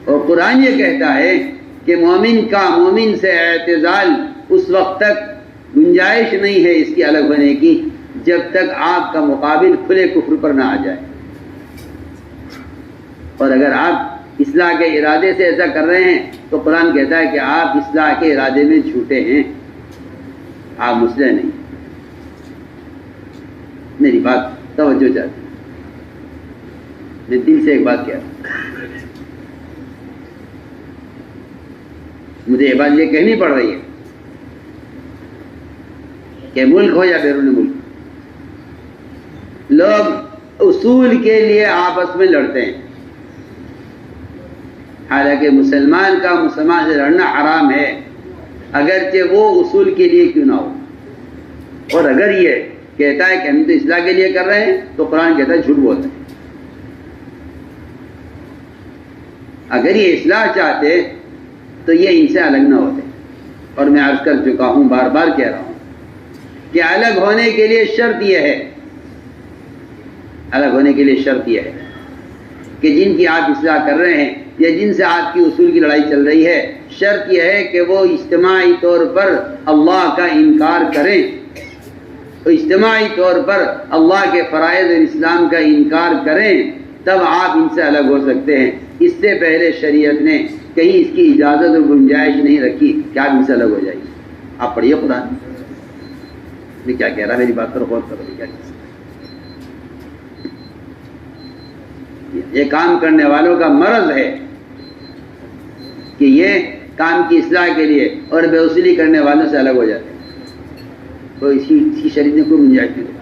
اور قرآن یہ کہتا ہے کہ مومن کا مومن سے اعتزال اس وقت تک گنجائش نہیں ہے اس کی الگ ہونے کی جب تک آپ کا مقابل کھلے کفر پر نہ آ جائے. اور اگر آپ اصلاح کے ارادے سے ایسا کر رہے ہیں تو قرآن کہتا ہے کہ آپ اصلاح کے ارادے میں جھوٹے ہیں، آپ مسلح نہیں. میری بات توجہ چاہتی ہوں، میں دل سے ایک بات کہہ رہا ہوں. مجھے یہ بات یہ کہنی پڑ رہی ہے کہ ملک ہو یا بیرون ملک، لوگ اصول کے لیے آپس میں لڑتے ہیں. حالانکہ مسلمان کا مسلمان سے لڑنا حرام ہے، اگرچہ وہ اصول کے لیے کیوں نہ ہو. اور اگر یہ کہتا ہے کہ ہم تو اصلاح کے لیے کر رہے ہیں تو قرآن کہتا ہے جھوٹ بولتے ہیں. اگر یہ اصلاح چاہتے تو یہ ان سے الگ نہ ہوتے. اور میں عرض کر چکا ہوں، بار بار کہہ رہا ہوں کہ الگ ہونے کے لیے شرط یہ ہے، الگ ہونے کے لیے شرط یہ ہے کہ جن کی آپ اصلاح کر رہے ہیں یا جن سے آپ کی اصول کی لڑائی چل رہی ہے، شرط یہ ہے کہ وہ اجتماعی طور پر اللہ کا انکار کریں، اجتماعی طور پر اللہ کے فرائض اور اسلام کا انکار کریں، تب آپ ان سے الگ ہو سکتے ہیں. اس سے پہلے شریعت نے کہیں اس کی اجازت اور گنجائش نہیں رکھی کہ آپ ان سے الگ ہو جائیں. آپ پڑھیے قرآن، میں کیا کہہ رہا، میری بات پر غور کرو. کیا یہ کام کرنے والوں کا مرض ہے کہ یہ کام کی اصلاح کے لیے اور بے اصولی کرنے والوں سے الگ ہو جاتے ہیں. تو اس کی شریعت نے کوئی گنجائش نہیں دی.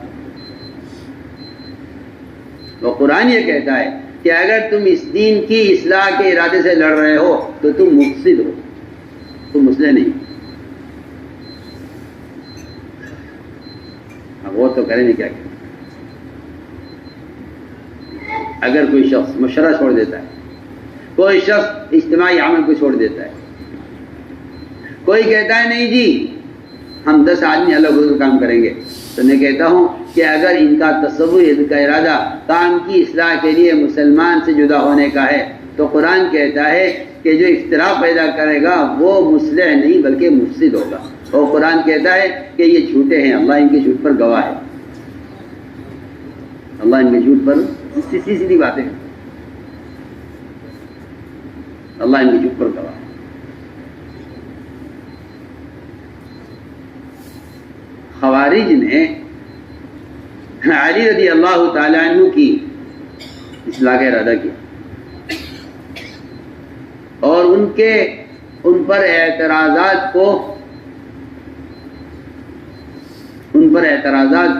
وہ قرآن یہ کہتا ہے کہ اگر تم اس دین کی اصلاح کے ارادے سے لڑ رہے ہو تو تم مفسد ہو، تم مسلح نہیں. اب وہ تو کریں گے کیا کریں. اگر کوئی شخص مشورہ چھوڑ دیتا ہے، کوئی شخص اجتماعی عمل کو چھوڑ دیتا ہے، کوئی کہتا ہے نہیں جی ہم 10 آدمی الگ ہو کر کام کریں گے، تو میں کہتا ہوں کہ اگر ان کا تصور، ان کا ارادہ کام کی اصلاح کے لیے مسلمان سے جدا ہونے کا ہے تو قرآن کہتا ہے کہ جو اختلاف پیدا کرے گا وہ مصلح نہیں بلکہ مفسد ہوگا. اور قرآن کہتا ہے کہ یہ جھوٹے ہیں، اللہ ان کے جھوٹ پر گواہ ہے. اللہ ان کے جھوٹ پر سیدھی باتیں، اللہ ان کے جھوٹ پر گواہ ہے. خوارج نے علی رضی اللہ تعالیٰ عنہ کی اصلاح کا ارادہ کیا اور ان پر اعتراضات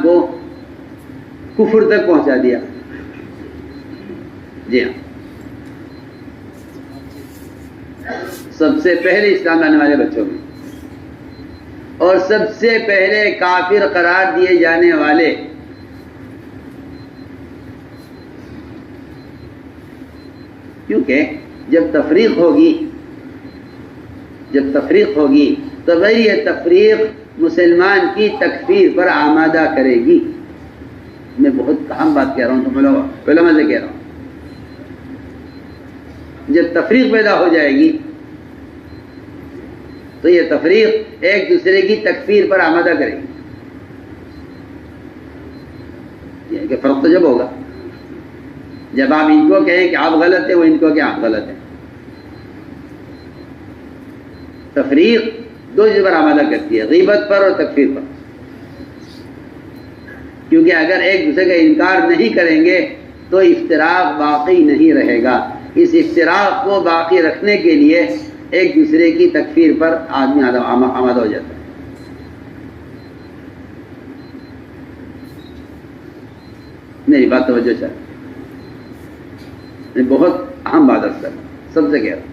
کو کفر تک پہنچا دیا. جی ہاں، سب سے پہلے اسلام لانے والے بچوں میں اور سب سے پہلے کافر قرار دیے جانے والے کیونکہ جب تفریق ہوگی تو بھائی یہ تفریق مسلمان کی تکفیر پر آمادہ کرے گی. میں بہت اہم بات کہہ رہا ہوں، تو علماء سے کہہ رہا ہوں. جب تفریق پیدا ہو جائے گی تو یہ تفریق ایک دوسرے کی تکفیر پر آمادہ کرے گی. یہ کہ فرق تو جب ہوگا جب آپ ان کو کہیں کہ آپ غلط ہیں، وہ ان کو کہ آپ غلط ہیں. تفریق دو چیزوں پر آمادہ کرتی ہے، غیبت پر اور تکفیر پر. کیونکہ اگر ایک دوسرے کا انکار نہیں کریں گے تو افتراق باقی نہیں رہے گا. اس افتراق کو باقی رکھنے کے لیے ایک دوسرے کی تکفیر پر آدمی آمادہ ہو جاتا ہے. میری بات توجہ چاہیے، میں بہت اہم بات عرض کر رہا ہوں، سب سے کہہ رہا ہوں.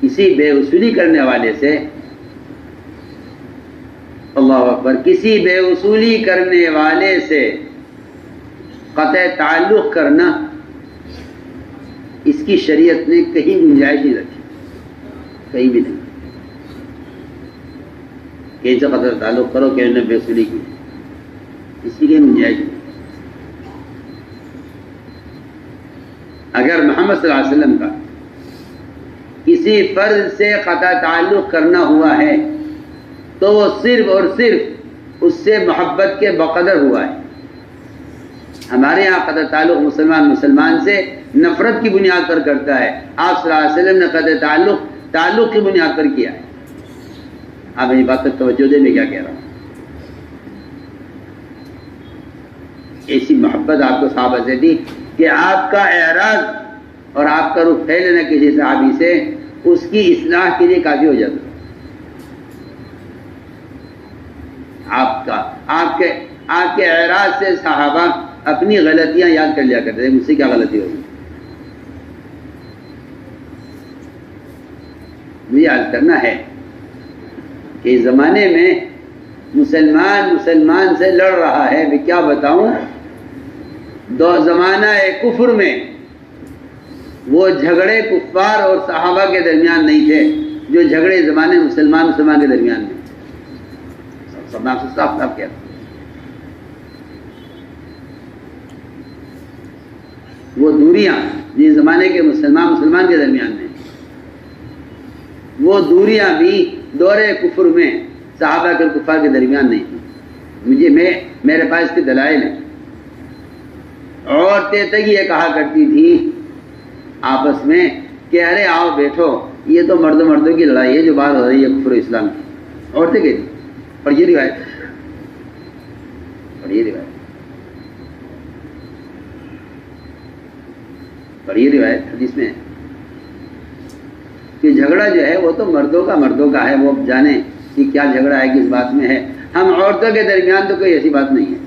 کسی بے اصولی کرنے والے سے، اللہ اکبر، کسی بے اصولی کرنے والے سے قطع تعلق کرنا، اس کی شریعت نے کہیں گنجائش نہیں رکھی، کہیں بھی نہیں کہ ان سے قطع تعلق کرو کہ انہوں نے بے اصولی کی، اس کی کوئی گنجائش نہیں. اگر محمد صلی اللہ علیہ وسلم کا کسی فرد سے قطع تعلق کرنا ہوا ہے تو وہ صرف اور صرف اس سے محبت کے بقدر ہوا ہے. ہمارے یہاں قطع تعلق مسلمان سے نفرت کی بنیاد پر کرتا ہے. آپ صلی اللہ علیہ وسلم نے قطع تعلق کی بنیاد پر کیا ہے. آپ میری بات تک توجہ دیں، میں کیا کہہ رہا ہوں. ایسی محبت آپ کو صحابہ سے دی کہ آپ کا اعراض اور آپ کا رخ پھیر لینا کسی صحابی سے اس کی اصلاح کے لیے کافی ہو جاتا. آپ کے اعراض سے صحابہ اپنی غلطیاں یاد کر لیا کرتے تھے، مجھ سے کیا غلطی ہوگی. مجھے یاد کرنا ہے کہ اس زمانے میں مسلمان سے لڑ رہا ہے. میں کیا بتاؤں، زمانہ کفر میں وہ جھگڑے کفار اور صحابہ کے درمیان نہیں تھے جو جھگڑے زمانے مسلمان کے درمیان میں. سب آپ سے صاف کہتا ہوں، وہ دوریاں جس زمانے کے مسلمان کے درمیان میں، وہ دوریاں بھی دور کفر میں صحابہ کے کفار کے درمیان نہیں تھی. میرے پاس اس کے دلائل ہیں. عورتیں تک یہ کہا کرتی تھی آپس میں کہ ارے آؤ بیٹھو، یہ تو مردوں کی لڑائی ہے جو بات ہو رہی ہے کفر اسلام کی. عورتیں کہتی. اور یہ روایت حدیث میں ہے کہ جھگڑا جو ہے وہ تو مردوں کا ہے، وہ جانے کہ کیا جھگڑا ہے کس بات میں ہے. ہم عورتوں کے درمیان تو کوئی ایسی بات نہیں ہے،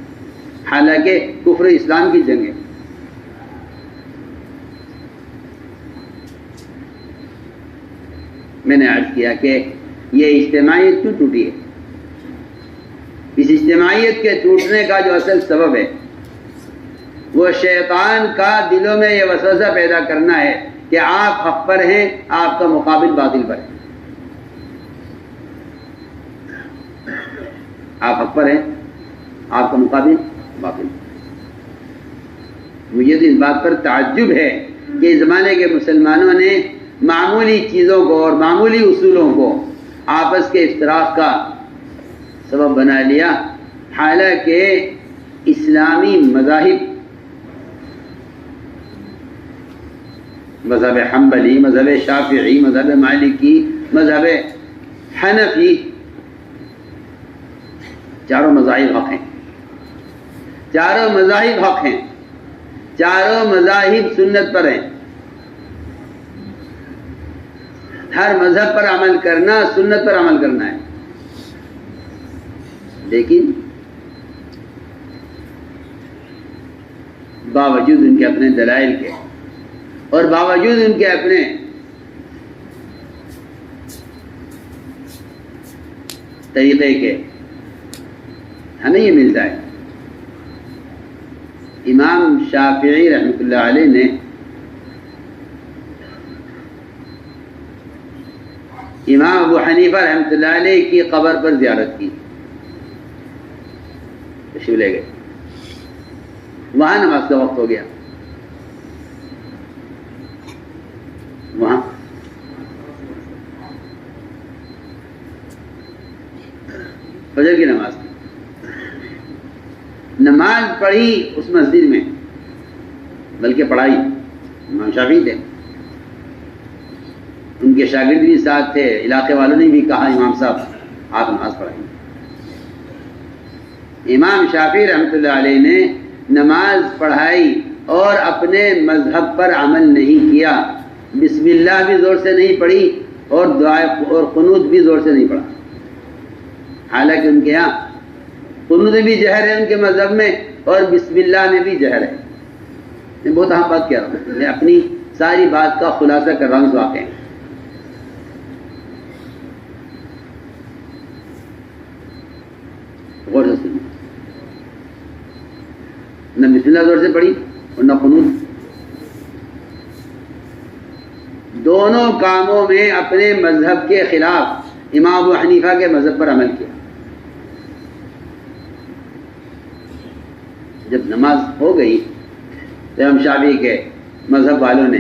حالانکہ کفر اسلام کی جنگ ہے. میں نے عرض کیا کہ یہ اجتماعیت کیوں ٹوٹی ہے. اس اجتماعیت کے ٹوٹنے کا جو اصل سبب ہے وہ شیطان کا دلوں میں یہ وسوسہ پیدا کرنا ہے کہ آپ حق پر ہیں، آپ کا مقابل باطل پر ہے. آپ حق پر ہیں، آپ کا مقابل باطل. مجھے تو اس بات پر تعجب ہے کہ اس زمانے کے مسلمانوں نے معمولی چیزوں کو اور معمولی اصولوں کو آپس کے افتراق کا سبب بنا لیا، حالانکہ اسلامی مذہب حنبلی، مذہب شافعی، مذہب مالکی، مذہب حنفی، چاروں مذاہب حق ہیں. چاروں مذاہب حق ہیں، چاروں مذاہب سنت پر ہیں. ہر مذہب پر عمل کرنا سنت پر عمل کرنا ہے. لیکن باوجود ان کے اپنے دلائل کے اور باوجود ان کے اپنے طریقے کے ہمیں یہ ملتا ہے. امام شافعی رحمۃ اللہ علیہ نے امام ابو حنیفہ رحمۃ اللہ علیہ کی قبر پر زیارت کی، تشریف لے گئے. وہاں نماز کا وقت ہو گیا. وہاں فجر کی نماز کی. نماز پڑھی اس مسجد میں، بلکہ پڑھائی امام شافعی تھے، ان کے شاگرد بھی ساتھ تھے، علاقے والوں نے بھی کہا امام صاحب آپ نماز پڑھائیں. امام شافعی رحمۃ اللہ علیہ نے نماز پڑھائی اور اپنے مذہب پر عمل نہیں کیا. بسم اللہ بھی زور سے نہیں پڑھی اور دعا اور قنوت بھی زور سے نہیں پڑھا، حالانکہ ان کے یہاں قنوت بھی جہر ہے ان کے مذہب میں اور بسم اللہ میں بھی جہر ہے. میں بہت اہم بات کہہ رہا ہوں، میں اپنی ساری بات کا خلاصہ کر رہا ہوں اس واقعے. غور سے سنیے، نہ بسم اللہ زور سے پڑھی اور نہ قنوت. دونوں کاموں میں اپنے مذہب کے خلاف امام ابو حنیفہ کے مذہب پر عمل کیا. جب نماز ہو گئی تو امام شافعی کے مذہب والوں نے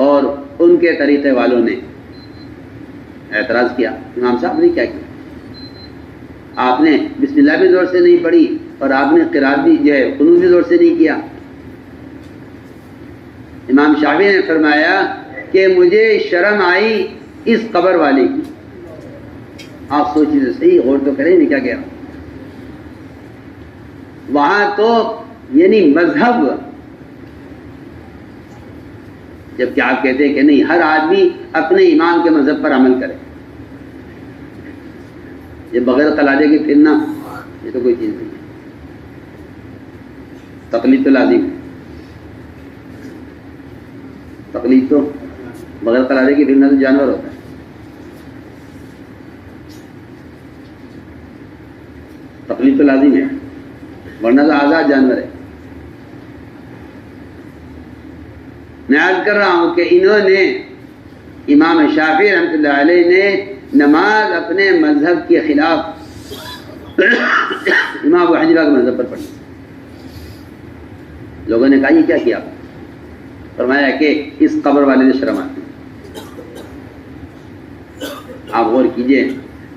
اور ان کے طریقے والوں نے اعتراض کیا. امام صاحب نے کیا کیا؟ آپ نے بسم اللہ بھی زور سے نہیں پڑھی اور آپ نے قرات بھی جو ہے قنوت بھی زور سے نہیں کیا. امام شافعی نے فرمایا کہ مجھے شرم آئی اس قبر والے کی. آپ سوچیے تو صحیح، غور تو کریں نہیں کیا کہہ رہا ہوں. وہاں تو یعنی مذہب، جبکہ آپ کہتے ہیں کہ نہیں، ہر آدمی اپنے امام کے مذہب پر عمل کرے. یہ بغیر قلادے کے پھرنا یہ تو کوئی چیز نہیں ہے. تقلید تو لازم ہے، تقلید تو بغیر قلادے کے پھرنا تو جانور ہوتا ہے. تقلید تو لازم ہے، ورنہ تو آزاد جانور ہے. میں عرض کر رہا ہوں کہ انہوں نے، امام شافعی رحمۃ اللہ علیہ نے نماز اپنے مذہب کے خلاف امام ابو حنیفہ کے مذہب پر پڑھی. لوگوں نے کہا یہ کیا کیا؟ فرمایا کہ اس قبر والے سے شرم آتی. آپ غور کیجئے،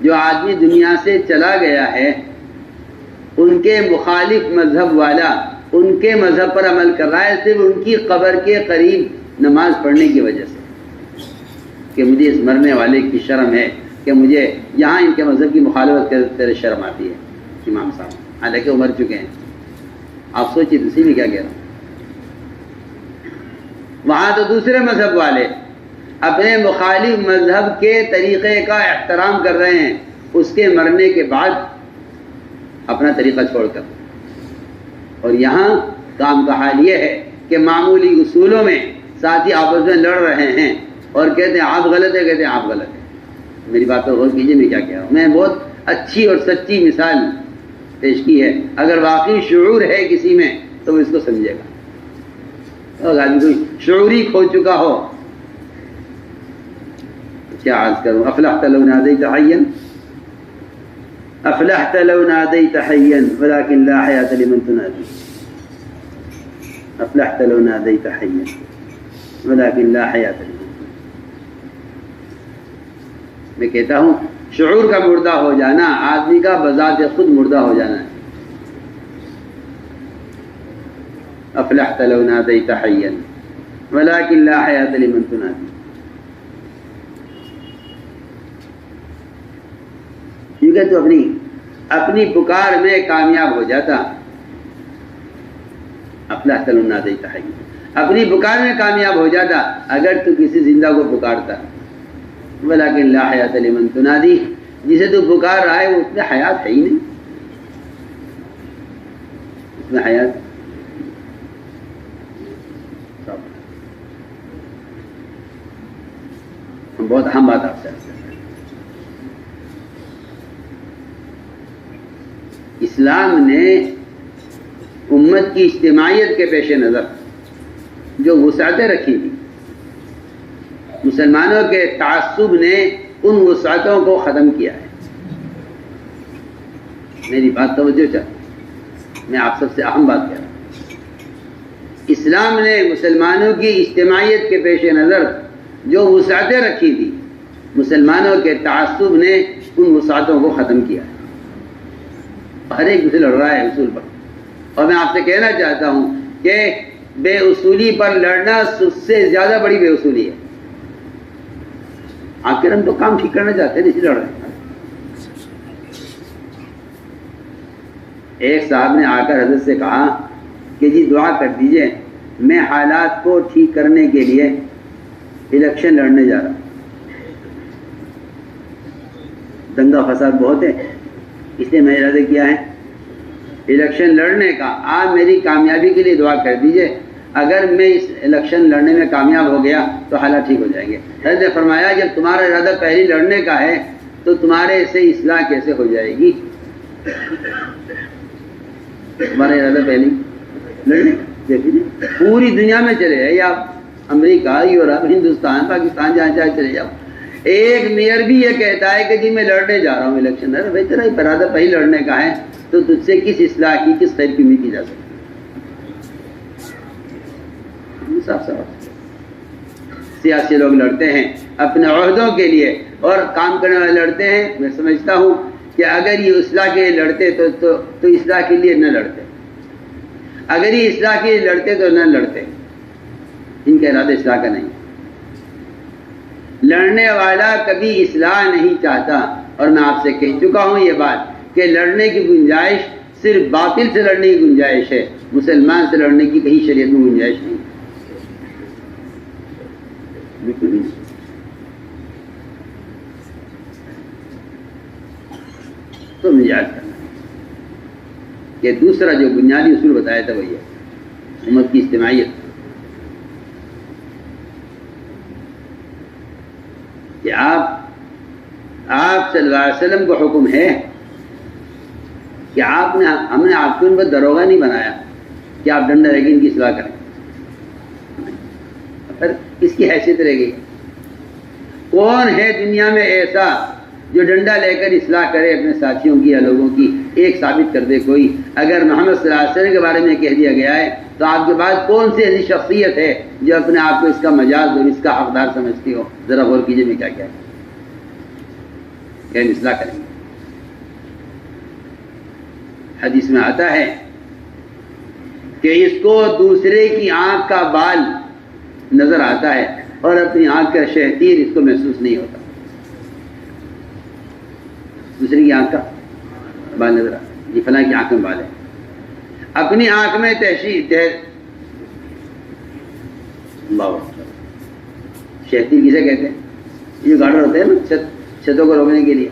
جو آدمی دنیا سے چلا گیا ہے ان کے مخالف مذہب والا ان کے مذہب پر عمل کر رہا ہے صرف ان کی قبر کے قریب نماز پڑھنے کی وجہ سے، کہ مجھے اس مرنے والے کی شرم ہے کہ مجھے یہاں ان کے مذہب کی مخالفت کرتے شرم آتی ہے. امام صاحب حالانکہ وہ مر چکے ہیں. آپ سوچیے اسی میں کیا کہہ رہا ہوں. وہاں تو دوسرے مذہب والے اپنے مخالف مذہب کے طریقے کا احترام کر رہے ہیں اس کے مرنے کے بعد اپنا طریقہ چھوڑ کر. اور یہاں کام کا حال یہ ہے کہ معمولی اصولوں میں ساتھی آپس میں لڑ رہے ہیں اور کہتے ہیں آپ غلط ہے، کہتے ہیں آپ غلط ہے. میری بات پر غور کیجیے میں کیا کہہ رہا ہوں. میں بہت اچھی اور سچی مثال پیش کی ہے. اگر واقعی شعور ہے کسی میں تو وہ اس کو سمجھے گا. اگر آدمی کوئی شعوری کھو چکا ہو کیا عرض کروں. افلحت لو نادیت حیا، افلحت لو نادیت حیا ولكن لا حیاة لمن تنادی. افلحت لو نادیت حیا ولكن لا حیاة لمن. میں کہتا ہوں شعور کا مردہ ہو جانا آدمی کا بذات خود مردہ ہو جانا ہے. افلحت لو نادیت حیا ولكن لا حیاة لمن تنادی. کیونکہ تو اپنی پکار میں کامیاب ہو جاتا. افلحت لو نادیت حیا، اپنی پکار میں کامیاب ہو جاتا اگر تو کسی زندہ کو پکارتا. ولكن لا حیاة لمن تنادی، جسے تو پکار رہا ہے وہ اس میں حیات ہے ہی نہیں. اس میں حیات بہت اہم بات آپ سے عرض کرتے ہیں. اسلام نے امت کی اجتماعیت کے پیش نظر جو وسعتیں رکھی تھیں، مسلمانوں کے تعصب نے ان وسعتوں کو ختم کیا ہے. میری بات توجہ چاہیے، میں آپ سب سے اہم بات کہہ رہا ہوں. اسلام نے مسلمانوں کی اجتماعیت کے پیش نظر جو وسعتیں رکھی تھی، مسلمانوں کے تعصب نے ان وسعتوں کو ختم کیا ہے. ہر ایک سے لڑ رہا ہے اصول پر. اور میں آپ سے کہنا چاہتا ہوں کہ بے اصولی پر لڑنا سب سے زیادہ بڑی بے اصولی ہے. آخر ہم تو کام ٹھیک کرنا چاہتے ہیں، اسی لڑ رہے ہیں. ایک صاحب نے آ کر حضرت سے کہا کہ جی دعا کر دیجئے، میں حالات کو ٹھیک کرنے کے لیے الیکشن لڑنے جا رہا ہوں. دنگا فساد بہت ہے، اس لیے میں نے ارادہ کیا ہے الیکشن لڑنے کا. آپ میری کامیابی کے لیے دعا کر دیجئے، اگر میں اس الیکشن لڑنے میں کامیاب ہو گیا تو حالات ٹھیک ہو جائیں گے. حضرت نے فرمایا جب تمہارا ارادہ پہلے لڑنے کا ہے تو تمہارے سے اصلاح کیسے ہو جائے گی؟ تمہارا ارادہ پہلے لڑنے کا. دیکھیے پوری دنیا میں چلے جائے، آپ امریکہ، یورپ، ہندوستان، پاکستان، جہاں چاہے چلے جاؤ، ایک میئر بھی یہ کہتا ہے کہ جی میں لڑنے جا رہا ہوں الیکشن. ارے بھائی تیرا ارادہ پہلے لڑنے کا ہے تو تجھ سے کس اصلاح کی، کس خیر کی امید کی جا سکتی؟ صاف صاف سیاسی لوگ لڑتے ہیں اپنے عہدوں کے لیے اور کام کرنے والے لڑتے ہیں. میں سمجھتا ہوں کہ اگر یہ اصلاح کے لیے لڑتے تو اصلاح کے لیے نہ لڑتے. اگر یہ اصلاح کے لیے لڑتے تو نہ لڑتے. ان کا ارادہ اصلاح کا نہیں. لڑنے والا کبھی اصلاح نہیں چاہتا. اور میں آپ سے کہہ چکا ہوں یہ بات کہ لڑنے کی گنجائش صرف باطل سے لڑنے کی گنجائش ہے, مسلمان سے لڑنے کی کہیں شریعت میں گنجائش نہیں. بالکل نہیں. تو مجھے یاد کرنا کہ دوسرا جو بنیادی اصول بتایا تھا وہی ہے امت کی اجتماعیت. کہ آپ صلی اللہ علیہ وسلم کو حکم ہے کہ ہم نے آپ کو ان پر دروغہ نہیں بنایا کہ آپ ڈنڈا لے کے ان کی اصلاح کریں. پر اس کی حیثیت رہ گئی. کون ہے دنیا میں ایسا جو ڈنڈا لے کر اصلاح کرے اپنے ساتھیوں کی یا لوگوں کی؟ ایک ثابت کر دے کوئی. اگر محمد صلی اللہ علیہ وسلم کے بارے میں کہہ دیا گیا ہے تو آپ کے بعد کون سی ایسی شخصیت ہے جو اپنے آپ کو اس کا مجاز اور اس کا حقدار سمجھتی ہو؟ ذرا غور کیجیے میں کیا کیا کہ اصلاح کریں گے. حدیث میں آتا ہے کہ اس کو دوسرے کی آنکھ کا بال نظر آتا ہے اور اپنی آنکھ کا شہتیر اس کو محسوس نہیں ہوتا. دوسرے کی آنکھ کا بال نظر آتا ہے, یہ فلاں کی آنکھ میں بال ہے. اپنی آنکھ میں شہتیر کسے کہتے ہیں؟ یہ گاڑر ہوتے ہیں نا چھتوں کو روکنے کے لیے,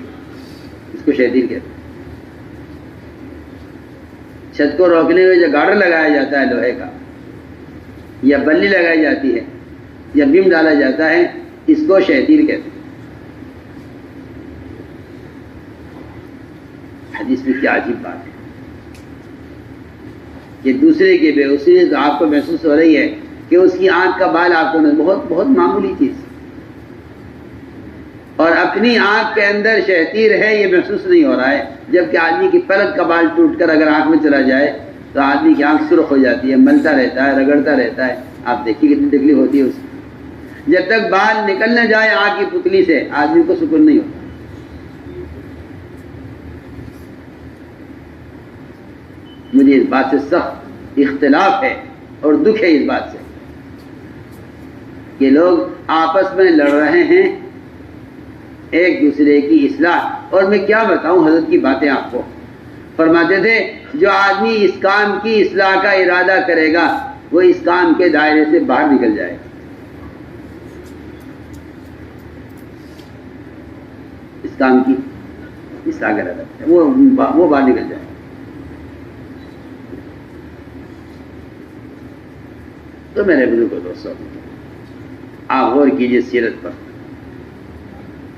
اس کو شہتیر کہتے ہیں. چھت کو روکنے میں جو گاڑر لگایا جاتا ہے لوہے کا, یا بلی لگائی جاتی ہے, یا بیم ڈالا جاتا ہے, اس کو شہتیر کہتے ہیں. حدیث میں کیا عجیب بات ہے کہ دوسرے کے بے وسیلے تو آپ کو محسوس ہو رہی ہے کہ اس کی آنکھ کا بال آپ کو بہت بہت معمولی چیز, اور اپنی آنکھ کے اندر شہتیر ہے یہ محسوس نہیں ہو رہا ہے. جبکہ آدمی کی پلک کا بال ٹوٹ کر اگر آنکھ میں چلا جائے تو آدمی کی آنکھ سرخ ہو جاتی ہے, ملتا رہتا ہے, رگڑتا رہتا ہے. آپ دیکھیے کتنی تکلیف ہوتی ہے اس کی. جب تک بال نکل نہ جائے آنکھ کی پتلی سے آدمی کو سکون نہیں ہوتا. مجھے اس بات سے سخت اختلاف ہے اور دکھ ہے اس بات سے کہ لوگ آپس میں لڑ رہے ہیں ایک دوسرے کی اصلاح. اور میں کیا بتاؤں حضرت کی باتیں آپ کو. فرماتے تھے جو آدمی اس کام کی اصلاح کا ارادہ کرے گا وہ اس کام کے دائرے سے باہر نکل جائے گا. اس کام کی اصلاح کا ارادہ وہ باہر نکل جائے گا. تو میرے بزرگوں دوستوں آپ غور کیجیے سیرت پر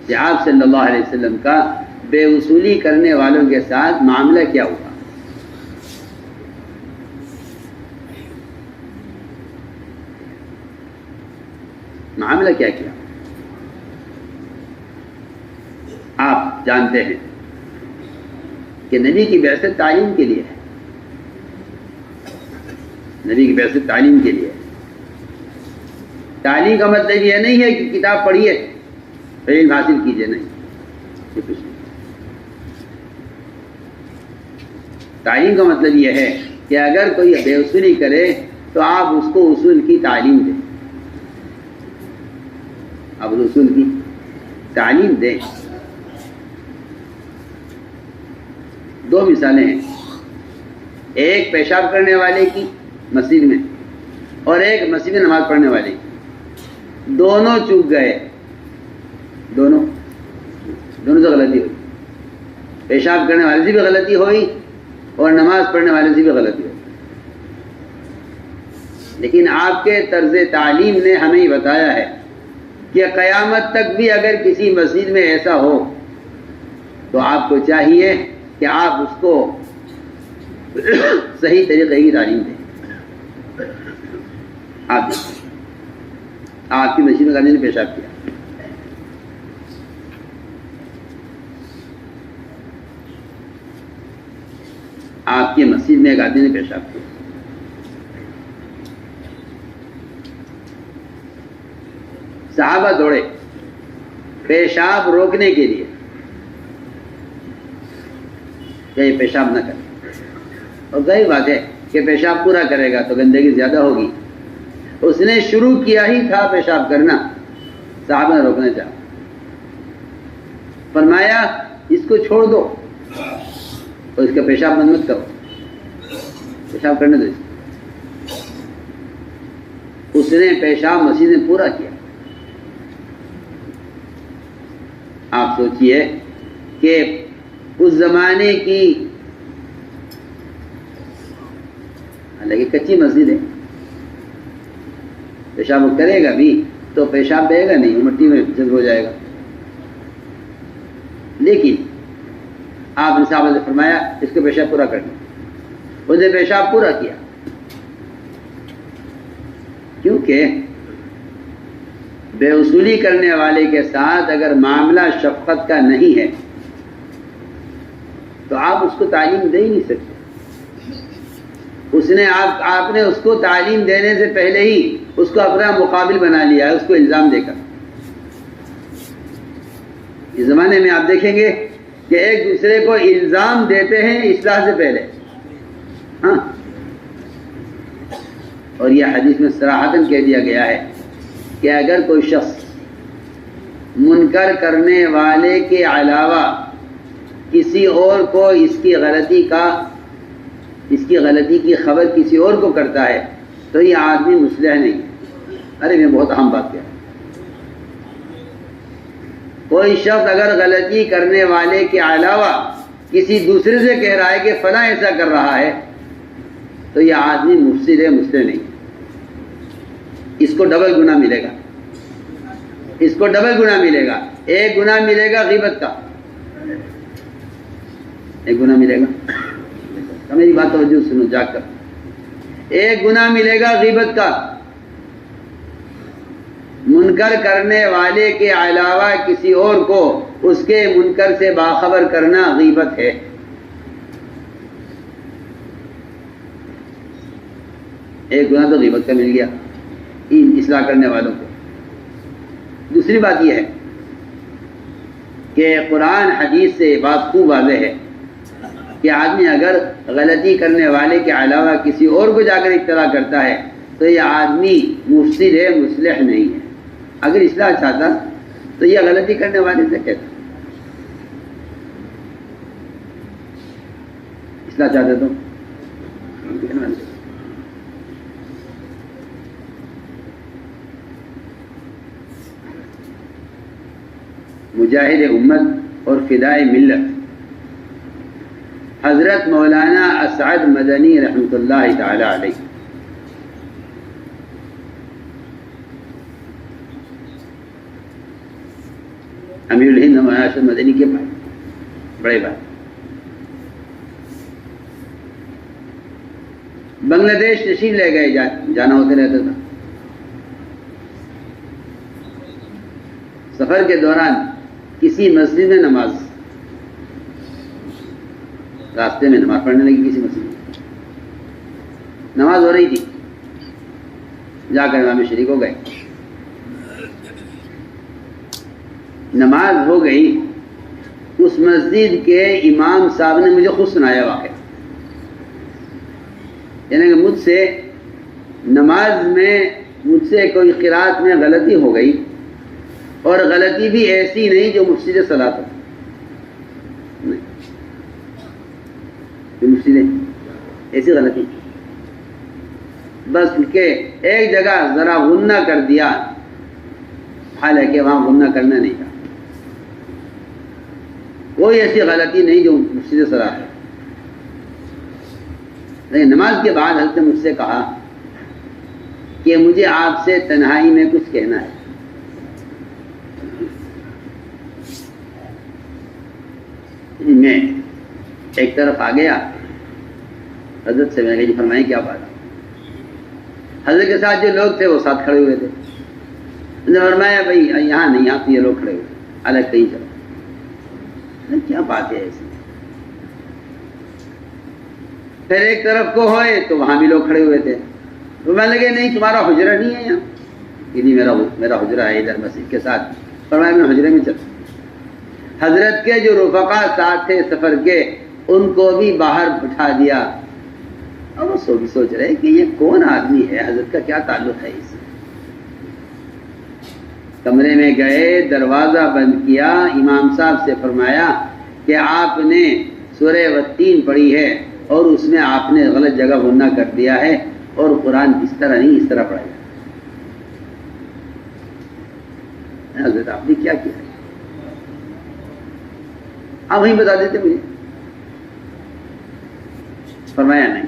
کہ آپ صلی اللہ علیہ وسلم کا بے وصولی کرنے والوں کے ساتھ معاملہ کیا ہوا. معاملہ کیا کیا آپ جانتے ہیں کہ نبی کی بعثت تعلیم کے لیے ہے. نبی کی بعثت تعلیم کے لیے. تعلیم کا مطلب یہ نہیں ہے کہ کتاب پڑھیے علم حاصل کیجیے, نہیں, یہ کچھ نہیں. تعلیم کا مطلب یہ ہے کہ اگر کوئی بے اصولی کرے تو آپ اس کو اصول کی تعلیم دیں. آپ اصول کی تعلیم دیں. دو مثالیں ہیں, ایک پیشاب کرنے والے کی مسجد میں اور ایک مسجد میں نماز پڑھنے والے کی. دونوں چوک گئے, دونوں سے غلطی ہوئی. پیشاب کرنے والے سے بھی غلطی ہوئی اور نماز پڑھنے والے سے بھی غلطی ہوئی. لیکن آپ کے طرز تعلیم نے ہمیں یہ بتایا ہے کہ قیامت تک بھی اگر کسی مسجد میں ایسا ہو تو آپ کو چاہیے کہ آپ اس کو صحیح طریقے کی تعلیم دیں. آپ کی مسجد میں گاندھی نے پیشاب کیا, آپ کی مسجد میں ایک آدمی نے پیشاب کیا, صحابہ دوڑے پیشاب روکنے کے لیے کہ یہ پیشاب نہ کرے، اور ظاہر بات ہے کہ پیشاب پورا کرے گا تو گندگی زیادہ ہوگی. اس نے شروع کیا ہی تھا پیشاب کرنا، صحابہ نے روکنا چاہا. فرمایا اس کو چھوڑ دو اور اس کا پیشاب بند مت کرو، پیشاب کرنے دو. اس نے پیشاب مسجد میں پورا کیا. آپ سوچئے کہ اس زمانے کی حالانکہ کچی مسجد ہے، پیشاب کرے گا بھی تو پیشاب بہے گا نہیں، مٹی میں جذب ہو جائے گا. لیکن آپ نے صحابہ سے فرمایا اس کو پیشاب پورا کرنا. اس نے پیشاب پورا کیا، کیونکہ بے اصولی کرنے والے کے ساتھ اگر معاملہ شفقت کا نہیں ہے تو آپ اس کو تعلیم دے ہی نہیں سکتے. اس نے آپ نے اس کو تعلیم دینے سے پہلے ہی اس کو اپنا مقابل بنا لیا ہے، اس کو الزام دے کر. اس زمانے میں آپ دیکھیں گے کہ ایک دوسرے کو الزام دیتے ہیں اصلاح سے پہلے. ہاں، اور یہ حدیث میں صراحتاً کہہ دیا گیا ہے کہ اگر کوئی شخص منکر کرنے والے کے علاوہ کسی اور کو اس کی غلطی کی خبر کسی اور کو کرتا ہے تو یہ آدمی مصلح نہیں. ارے میں بہت اہم بات کیا، کوئی شخص اگر غلطی کرنے والے کے علاوہ کسی دوسرے سے کہہ رہا ہے کہ فلاں ایسا کر رہا ہے تو یہ آدمی مفسد ہے، مصلح نہیں. اس کو ڈبل گناہ ملے گا، اس کو ڈبل گناہ ملے گا. ایک گناہ ملے گا غیبت کا، ایک گناہ ملے گا، میری بات توجہ سنو جا کر. ایک گناہ ملے گا غیبت کا، منکر کرنے والے کے علاوہ کسی اور کو اس کے منکر سے باخبر کرنا غیبت ہے. ایک گناہ تو غیبت کا مل گیا اصلاح کرنے والوں کو. دوسری بات یہ ہے کہ قرآن حدیث سے بات خوب واضح ہے کہ آدمی اگر غلطی کرنے والے کے علاوہ کسی اور کو جا کر اطلاع کرتا ہے تو یہ آدمی مفسد ہے، مصلح نہیں ہے. اگر اصلاح چاہتا تو یہ غلطی کرنے والے سے کہتا، اصلاح چاہتے تو مجاہد امت اور فدائے ملت حضرت مولانا اسعد مدنی رحمۃ اللہ تعالی علیہ امیر الہند مولانا اسعد مدنی کے بڑے بھائی بنگلہ دیش تشریف لے گئے، جانا ہوتا رہتا تھا. سفر کے دوران کسی مسجد میں راستے میں نماز پڑھنے لگی. کسی مسجد میں نماز ہو رہی تھی، جا کر امام میں شریک ہو گئے. نماز ہو گئی، اس مسجد کے امام صاحب نے مجھے خود سنایا واقعہ، یعنی کہ مجھ سے نماز میں مجھ سے کوئی قرات میں غلطی ہو گئی، اور غلطی بھی ایسی نہیں جو مفسد صلاۃ ہو. مفسد ایسی غلطی بس کہ ایک جگہ ذرا غنہ کر دیا، حالانکہ وہاں غنہ کرنا نہیں تھا. کوئی ایسی غلطی نہیں جو مفسد صلاۃ ہے. لیکن نماز کے بعد حضرت نے مجھ سے کہا کہ مجھے آپ سے تنہائی میں کچھ کہنا ہے. میں ایک طرف آ گیا، حضرت سے میں نے کہا فرمائیں کیا بات. حضرت کے ساتھ جو لوگ تھے وہ ساتھ کھڑے ہوئے تھے. انہوں نے فرمایا بھائی یہاں نہیں، آپ یہ لوگ کھڑے ہوئے الگ کہیں چلو. کیا بات ہے ایسی؟ پھر ایک طرف کو ہوئے تو وہاں بھی لوگ کھڑے ہوئے تھے. تو میں لگے نہیں تمہارا حجرہ نہیں ہے یہاں. کہ نہیں میرا حجرہ ہے ادھر مسجد کے ساتھ. فرمایا میں حجرے میں چلا. حضرت کے جو رفقا ساتھ تھے سفر کے ان کو بھی باہر بٹھا دیا. اور وہ سوچ رہے کہ یہ کون آدمی ہے, حضرت کا کیا تعلق ہے اس سے. کمرے میں گئے, دروازہ بند کیا, امام صاحب سے فرمایا کہ آپ نے سورہ والتین پڑھی ہے اور اس میں آپ نے غلط جگہ غنہ کر دیا ہے, اور قرآن اس طرح نہیں اس طرح پڑھا جائے. حضرت آپ نے کیا کیا؟ آپ وہیں بتا دیتے مجھے. فرمایا نہیں,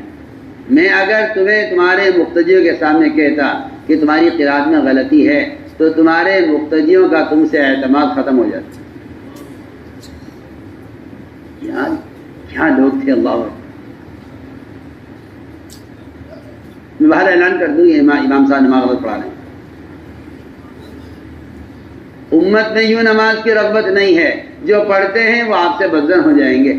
میں اگر تمہیں تمہارے مقتدیوں کے سامنے کہتا کہ تمہاری قرات میں غلطی ہے تو تمہارے مقتدیوں کا تم سے اعتماد ختم ہو جاتا. یار کیا لوگ تھے. اللہ اکبر. میں باہر اعلان کر دوں یہ امام صاحب نماز غلط پڑھا رہے ہیں. امت میں یوں نماز کی رغبت نہیں ہے, جو پڑھتے ہیں وہ آپ سے بدزن ہو جائیں گے.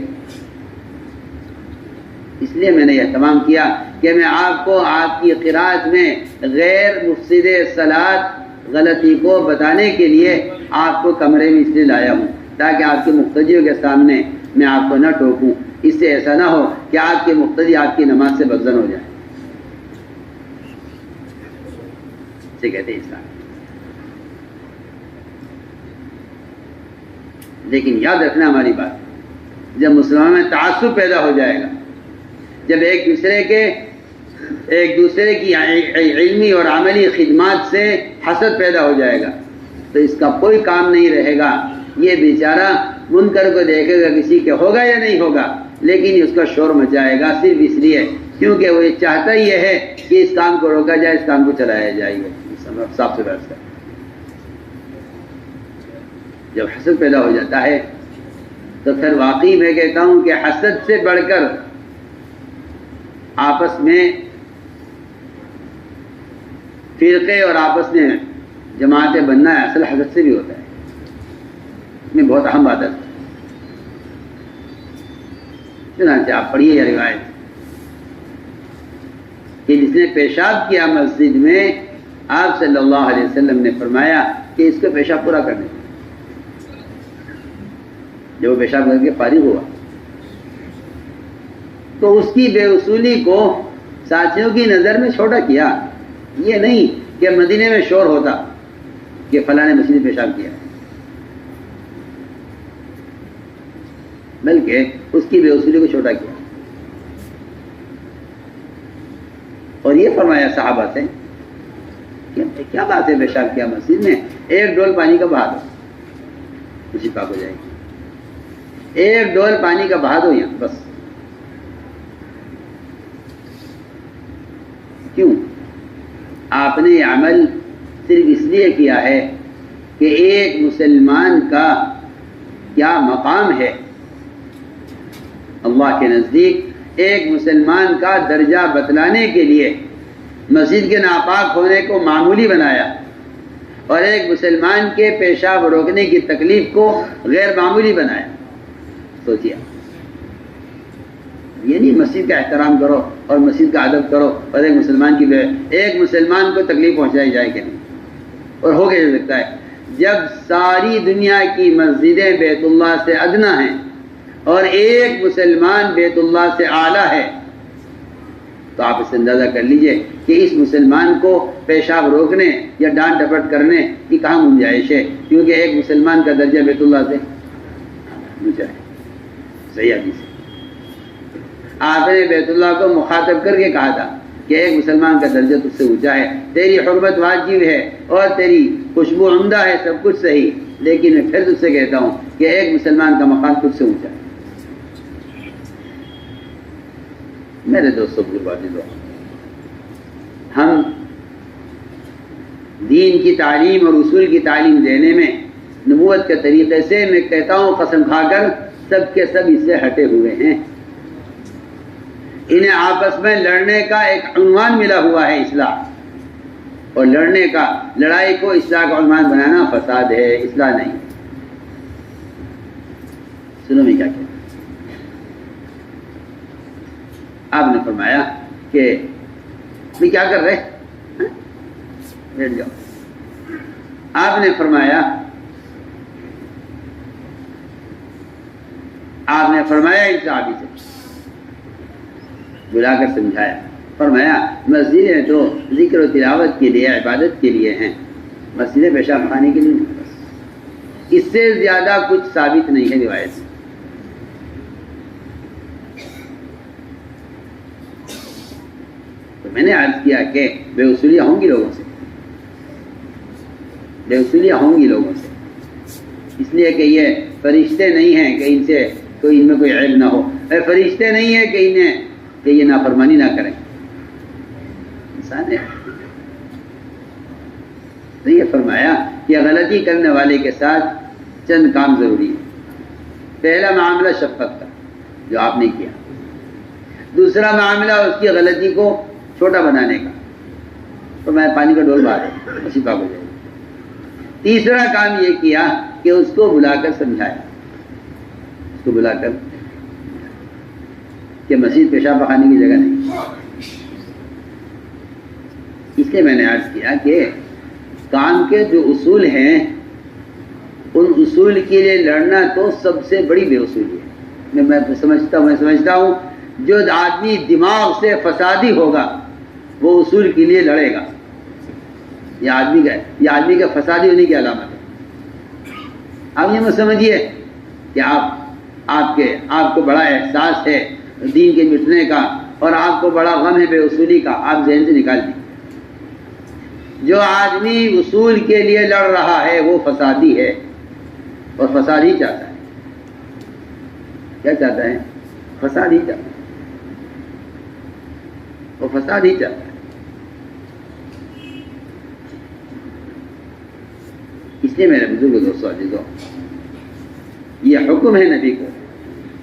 اس لیے میں نے یہ اہتمام کیا کہ میں آپ کو آپ کی قرات میں غیر مفسد صلاۃ غلطی کو بتانے کے لیے آپ کو کمرے میں اس لیے لایا ہوں تاکہ آپ کے مقتدیوں کے سامنے میں آپ کو نہ ٹوکوں. اس سے ایسا نہ ہو کہ آپ کے مقتدی آپ کی نماز سے بدزن ہو جائیں. اسے کہتے ہیں اسلام. لیکن یاد رکھنا ہماری بات, جب مسلمانوں میں تعصب پیدا ہو جائے گا, جب ایک دوسرے کی علمی اور عملی خدمات سے حسد پیدا ہو جائے گا تو اس کا کوئی کام نہیں رہے گا. یہ بیچارہ منکر کو دیکھے گا کسی کے ہوگا یا نہیں ہوگا, لیکن اس کا شور مچائے گا صرف اس لیے کیونکہ وہ چاہتا ہی یہ ہے کہ اس کام کو روکا جائے, اس کام کو چلایا جائے گا. صاف سے بحث کر. جب حسد پیدا ہو جاتا ہے تو پھر واقعی میں کہتا ہوں کہ حسد سے بڑھ کر آپس میں فرقے اور آپس میں جماعتیں بننا ہے, اصل حسد سے بھی ہوتا ہے. میں بہت اہم بات ہے. چنانچہ آپ پڑھیے یہ روایت کہ جس نے پیشاب کیا مسجد میں, آپ صلی اللہ علیہ وسلم نے فرمایا کہ اس کو پیشاب پورا کرنے. جب وہ پیشاب کر کے فارغ ہوا تو اس کی بے اصولی کو ساتھیوں کی نظر میں چھوٹا کیا. یہ نہیں کہ مدینے میں شور ہوتا کہ فلاں نے مسجد میں پیشاب کیا, بلکہ اس کی بے اصولی کو چھوٹا کیا. اور یہ فرمایا صحابہ سے کہ کیا بات ہے پیشاب کیا مسجد میں, ایک ڈول پانی کا بہا دو, اسی پاک ہو جائے گی. ایک ڈول پانی کا بہا دو یہاں بس. کیوں؟ آپ نے یہ عمل صرف اس لیے کیا ہے کہ ایک مسلمان کا کیا مقام ہے اللہ کے نزدیک. ایک مسلمان کا درجہ بتلانے کے لیے مسجد کے ناپاک ہونے کو معمولی بنایا, اور ایک مسلمان کے پیشاب روکنے کی تکلیف کو غیر معمولی بنایا. سوچیے, یہ نہیں مسجد کا احترام کرو اور مسجد کا ادب کرو اور ایک مسلمان کو تکلیف پہنچائی جائے کہ نہیں, اور ہو کے سکتا ہے جب ساری دنیا کی مسجدیں بیت اللہ سے ادنا ہیں اور ایک مسلمان بیت اللہ سے اعلیٰ ہے, تو آپ اس سے اندازہ کر لیجئے کہ اس مسلمان کو پیشاب روکنے یا ڈانٹ ڈپٹ کرنے کی کہاں گنجائش ہے, کیونکہ ایک مسلمان کا درجہ بیت اللہ سے اونچا ہے. صحیح حدیث. آپ نے بیت اللہ کو مخاطب کر کے کہا تھا کہ ایک مسلمان کا درجہ تجھ سے اونچا ہے, تیری حرمت واجب ہے اور تیری خوشبو عمدہ ہے, سب کچھ صحیح, لیکن میں پھر تجھ سے کہتا ہوں کہ ایک مسلمان کا مقام تجھ سے اونچا ہے. میرے دوستوں بزرگوں, ہم دین کی تعلیم اور اصول کی تعلیم دینے میں نبوت کے طریقے سے, میں کہتا ہوں قسم کھا کر, سب کے سب اس سے ہٹے ہوئے ہیں. انہیں آپس میں لڑنے کا ایک عنوان ملا ہوا ہے اصلاح, اور لڑائی کو اصلاح کا عنوان بنانا فساد ہے, اصلاح نہیں. سنو میں کیا کہتے ہیں. آپ نے فرمایا کہ کیا کر رہے, بیٹھ جاؤ. آپ نے فرمایا ان صحابی سے بلا کر سمجھایا، فرمایا مسجدیں تو ذکر و تلاوت کے لیے، عبادت کے لیے ہیں، مسجدیں پیشاب خانے کے لیے نہیں، بس اس سے زیادہ کچھ ثابت نہیں ہے روایت سے۔ تو میں نے عرض کیا کہ بے اصولیاں ہوں گی لوگوں سے، بے اصولیاں ہوں گی لوگوں سے، اس لیے کہ یہ فرشتے نہیں ہیں کہ ان سے کوئی ان میں کوئی عیب نہ ہو، فرشتے نہیں ہیں کہ یہ نافرمانی نہ کریں، انسان ہے۔ تو یہ فرمایا کہ غلطی کرنے والے کے ساتھ چند کام ضروری ہے۔ پہلا معاملہ شفقت کا، جو آپ نے کیا۔ دوسرا معاملہ اس کی غلطی کو چھوٹا بنانے کا، فرمایا پانی کا ڈول باہر ہے، اسی پاک ہو جائے گا۔ تیسرا کام یہ کیا کہ اس کو بلا کر سمجھایا، اس کو بلا کر کہ مسجد پیشاب پخانے کی جگہ نہیں۔ اس لیے میں نے عرض کیا کہ کام کے جو اصول ہیں ان اصول کے لیے لڑنا تو سب سے بڑی بے اصولی ہے۔ میں سمجھتا ہوں جو آدمی دماغ سے فسادی ہوگا وہ اصول کے لیے لڑے گا، یہ آدمی کا فسادی ہونے کی علامت ہے۔ آپ یہ مت سمجھیے کہ آپ کو بڑا احساس ہے دین کے مٹنے کا اور آپ کو بڑا غم ہے بے اصولی کا، آپ ذہن سے نکال دیجیے۔ جو آدمی اصول کے لیے لڑ رہا ہے وہ فسادی ہے اور فساد ہی چاہتا ہے۔ کیا چاہتا ہے؟ فساد ہی چاہتا ہے، وہ فساد ہی چاہتا ہے۔ اس لیے میرے بزرگ دوستوں عزیزوں، یہ حکم ہے نبی کو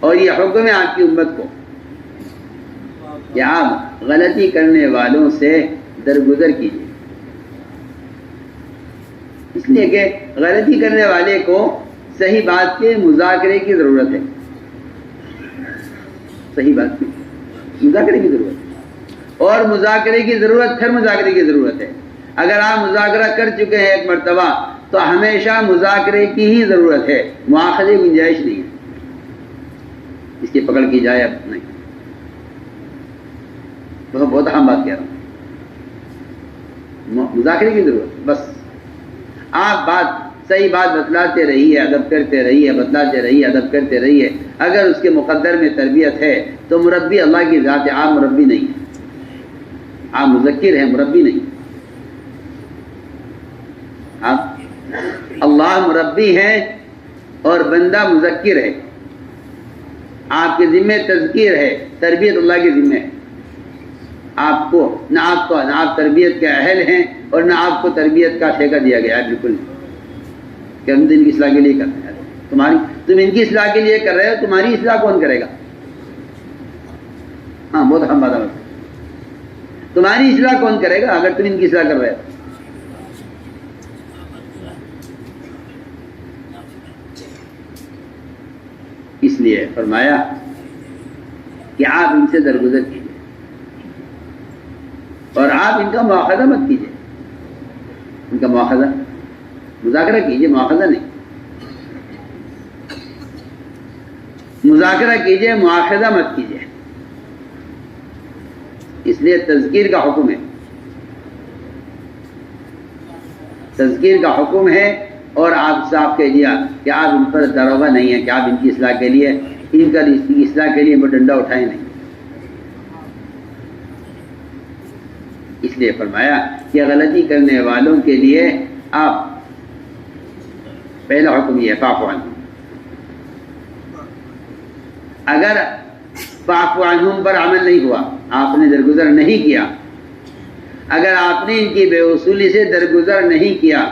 اور یہ حکم ہے آپ کی امت کو کہ آپ غلطی کرنے والوں سے درگزر کیجیے، اس لیے کہ غلطی کرنے والے کو صحیح بات کے مذاکرے کی ضرورت ہے، صحیح بات کی مذاکرے کی ضرورت ہے، اور مذاکرے کی ضرورت پھر مذاکرے کی ضرورت ہے۔ اگر آپ مذاکرہ کر چکے ہیں ایک مرتبہ تو ہمیشہ مذاکرے کی ہی ضرورت ہے، مواخذے کی گنجائش نہیں ہے، اس کی پکڑ کی جائے اب نہیں۔ تو بہت اہم بات کہہ رہا ہوں، مذاکرے کی ضرورت، بس آپ صحیح بات بتلاتے رہیے، ادب کرتے رہیے، بتلاتے رہیے، ادب کرتے رہیے۔ اگر اس کے مقدر میں تربیت ہے تو مربی اللہ کی ذات ہے، آپ مربی نہیں ہیں، آپ مذکر ہیں، مربی نہیں۔ آپ اللہ مربی ہے اور بندہ مذکر ہے، آپ کے ذمہ تذکیر ہے، تربیت اللہ کے ذمہ ہے۔ نہ آپ تربیت کے اہل ہیں اور نہ آپ کو تربیت کا ٹھیکہ دیا گیا ہے، بالکل نہیں کہ ہم ان کی اصلاح کے لیے کر رہے ہیں۔ تم ان کی اصلاح کے لیے کر رہے ہو، تمہاری اصلاح کون کرے گا؟ ہاں بہت اہم بات ہے، تمہاری اصلاح کون کرے گا اگر تم ان کی اصلاح کر رہے ہو؟ اس لیے فرمایا کہ آپ ان سے درگزر کیجیے اور آپ ان کا مواخذہ مت کیجیے، ان کا مواخذہ مذاکرہ کیجیے، مواخذہ نہیں، مذاکرہ کیجیے، مواخذہ مت کیجیے۔ اس لیے تذکیر کا حکم ہے، تذکیر کا حکم ہے، اور آپ صاحب کہہ دیا کہ آپ ان پر داروغہ نہیں ہیں کہ آپ ان کی اصلاح کے لیے اصلاح کے لیے ڈنڈا اٹھائیں نہیں۔ اس لیے فرمایا کہ غلطی کرنے والوں کے لیے آپ پہلا حکم یہ ہے فاعف عنہم۔ اگر فاعف عنہم پر عمل نہیں ہوا، آپ نے درگزر نہیں کیا، اگر آپ نے ان کی بے اصولی سے درگزر نہیں کیا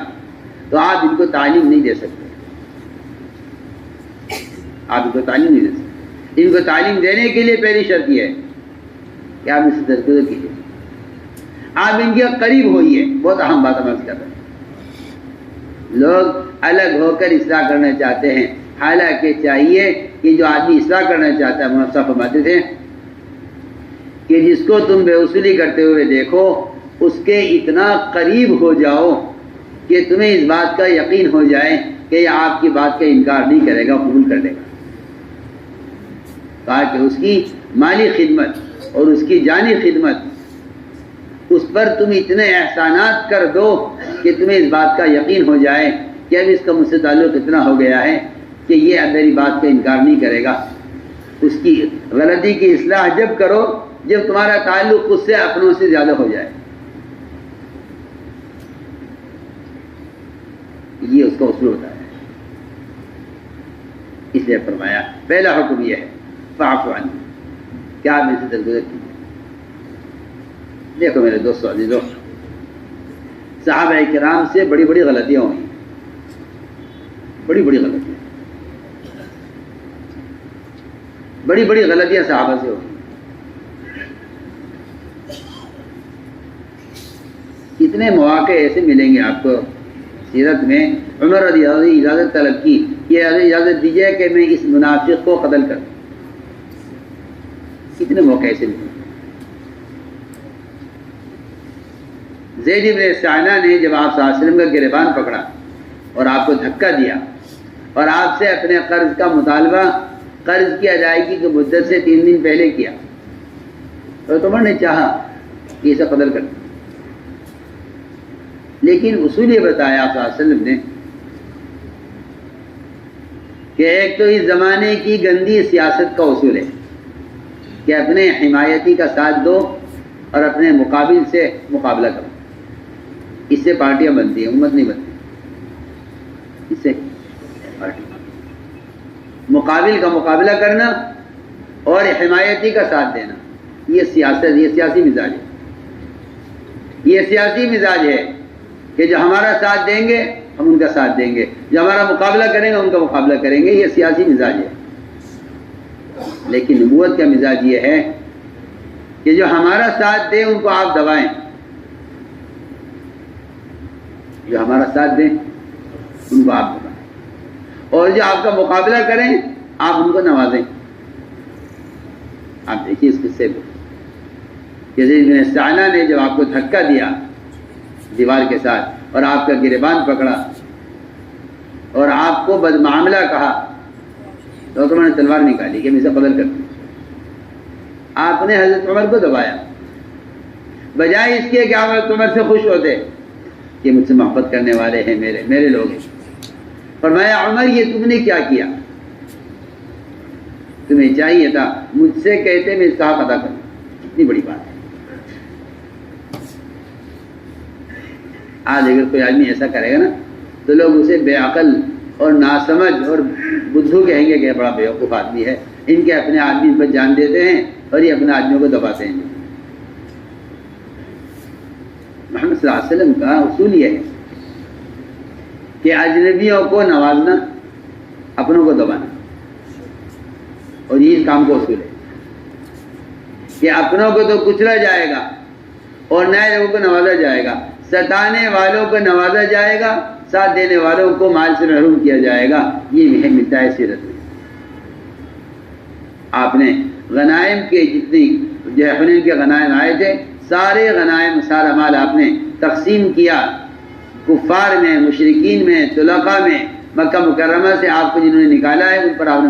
تو آپ ان کو تعلیم نہیں دے سکتے، آپ ان کو تعلیم نہیں دے سکتے۔ ان کو تعلیم دینے کے لیے پہلی شرط یہ ہے کہ آپ اس سے درگزر کیجیے، آپ ان کے قریب ہوئیے۔ بہت اہم بات ہم کر رہے ہیں، لوگ الگ ہو کر اصلاح کرنا چاہتے ہیں، حالانکہ چاہیے کہ جو آدمی اصلاح کرنا چاہتا ہے، مولانا صاحب فرماتے تھے کہ جس کو تم بے اصولی کرتے ہوئے دیکھو اس کے اتنا قریب ہو جاؤ کہ تمہیں اس بات کا یقین ہو جائے کہ یہ آپ کی بات کا انکار نہیں کرے گا، قبول کر لے گا۔ کہا کہ اس کی مالی خدمت اور اس کی جانی خدمت، اس پر تم اتنے احسانات کر دو کہ تمہیں اس بات کا یقین ہو جائے کہ اب اس کا مجھ سے تعلق اتنا ہو گیا ہے کہ یہ میری بات کا انکار نہیں کرے گا۔ اس کی غلطی کی اصلاح جب کرو جب تمہارا تعلق اس سے اپنوں سے زیادہ ہو جائے۔ یہ اس کا اصول ہوتا ہے۔ اس لیے فرمایا پہلا حکم یہ ہے فاعف عنہ، کیا آپ ان سے درگزر کیجیے۔ دیکھو میرے دوستو عزیزو، صحابہ کرام سے بڑی بڑی غلطیاں ہوئی، بڑی بڑی غلطیاں، بڑی بڑی غلطیاں صحابہ سے ہوئی۔ کتنے مواقع ایسے ملیں گے آپ کو سیرت میں، عمر رضی اللہ عنہ اجازت طلب کی کہ اجازت دیجیے کہ میں اس منافق کو قتل کروں۔ کتنے موقع ایسے ملیں گے۔ زید بن ثعلبہ نے جب آپ صلی اللہ علیہ وسلم کا گریبان پکڑا اور آپ کو دھکا دیا اور آپ سے اپنے قرض کا مطالبہ، قرض کی ادائیگی کی مدت سے 3 دن پہلے کیا، تو عمر نے چاہا کہ اسے قتل کر دیں، لیکن اصول یہ بتایا آپ صلی اللہ علیہ وسلم نے کہ ایک تو اس زمانے کی گندی سیاست کا اصول ہے کہ اپنے حمایتی کا ساتھ دو اور اپنے مقابل سے مقابلہ کرو۔ اس سے پارٹیاں بنتی ہیں، امت نہیں بنتی، اس سے پارٹی مقابل کا مقابلہ کرنا اور حمایتی کا ساتھ دینا، یہ سیاست، یہ سیاسی مزاج ہے۔ یہ سیاسی مزاج ہے کہ جو ہمارا ساتھ دیں گے ہم ان کا ساتھ دیں گے، جو ہمارا مقابلہ کریں گے ان کا مقابلہ کریں گے، یہ سیاسی مزاج ہے۔ لیکن نبوت کا مزاج یہ ہے کہ جو ہمارا ساتھ دیں ان کو آپ دبائیں، جو ہمارا ساتھ دیں ان کو آپ دبائیں، اور جو آپ کا مقابلہ کریں آپ ان کو نوازیں۔ آپ دیکھیے اس قصے میں کہ زید بن ثعلبہ نے جب آپ کو دھکا دیا دیوار کے ساتھ اور آپ کا گریبان پکڑا اور آپ کو بدمعاملہ کہا تو عمر نے تلوار نکالی کہ میں اسے قتل کر دوں۔ آپ نے حضرت عمر کو دبایا، بجائے اس کے کہ آپ حضرت عمر سے خوش ہوتے کہ مجھ سے محبت کرنے والے ہیں، میرے لوگ ہیں۔ فرمایا عمر یہ تم نے کیا کیا؟ تمہیں چاہیے تھا مجھ سے کہتے میں اس کا حق ادا کروں، اتنی بڑی بات ہے۔ آج اگر کوئی آدمی ایسا کرے گا نا تو لوگ اسے بے عقل اور ناسمجھ اور بدھو کہیں گے کہ بڑا بیوقوف آدمی ہے، ان کے اپنے آدمی پر جان دیتے ہیں اور یہ اپنے آدمیوں کو دباتے ہیں۔ محمد صلی اللہ علیہ وسلم کا اصول یہ ہے کہ اجنبیوں کو نوازنا، اپنوں کو دبانا، اور یہ کام کو اصول ہے کہ اپنوں کو تو کچلا جائے گا اور نئے لوگوں کو نوازا جائے گا، ستانے والوں کو نوازا جائے گا، ساتھ دینے والوں کو مال سے محروم کیا جائے گا۔ یہ ملتا ہے سیرت میں۔ آپ نے غنائم کے جتنی جو حنین کے غنائم آئے تھے، سارے غنائم، سارا مال آپ نے تقسیم کیا، کفار میں، مشرکین میں، طلقاء میں، مکہ مکرمہ سے آپ کو جنہوں نے نکالا ہے ان پر آپ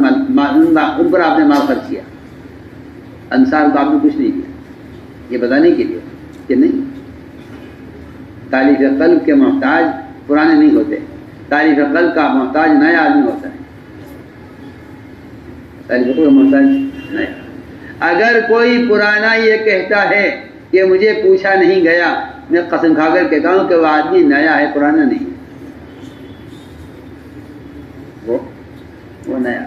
نے مال خرچ کیا۔ انصار کو آپ نے کچھ نہیں کیا، یہ بتانے کے لیے کہ نہیں، تالیف قلب کے محتاج پرانے نہیں ہوتے، تالیف قلب کا محتاج نیا آدمی ہوتا ہے، تالیف قلب کا محتاج نیا۔ اگر کوئی پرانا یہ کہتا ہے کہ مجھے پوچھا نہیں گیا، میں قسم کھا کر کہتا ہوں کہ وہ آدمی نیا ہے، پرانا نہیں، وہ نیا۔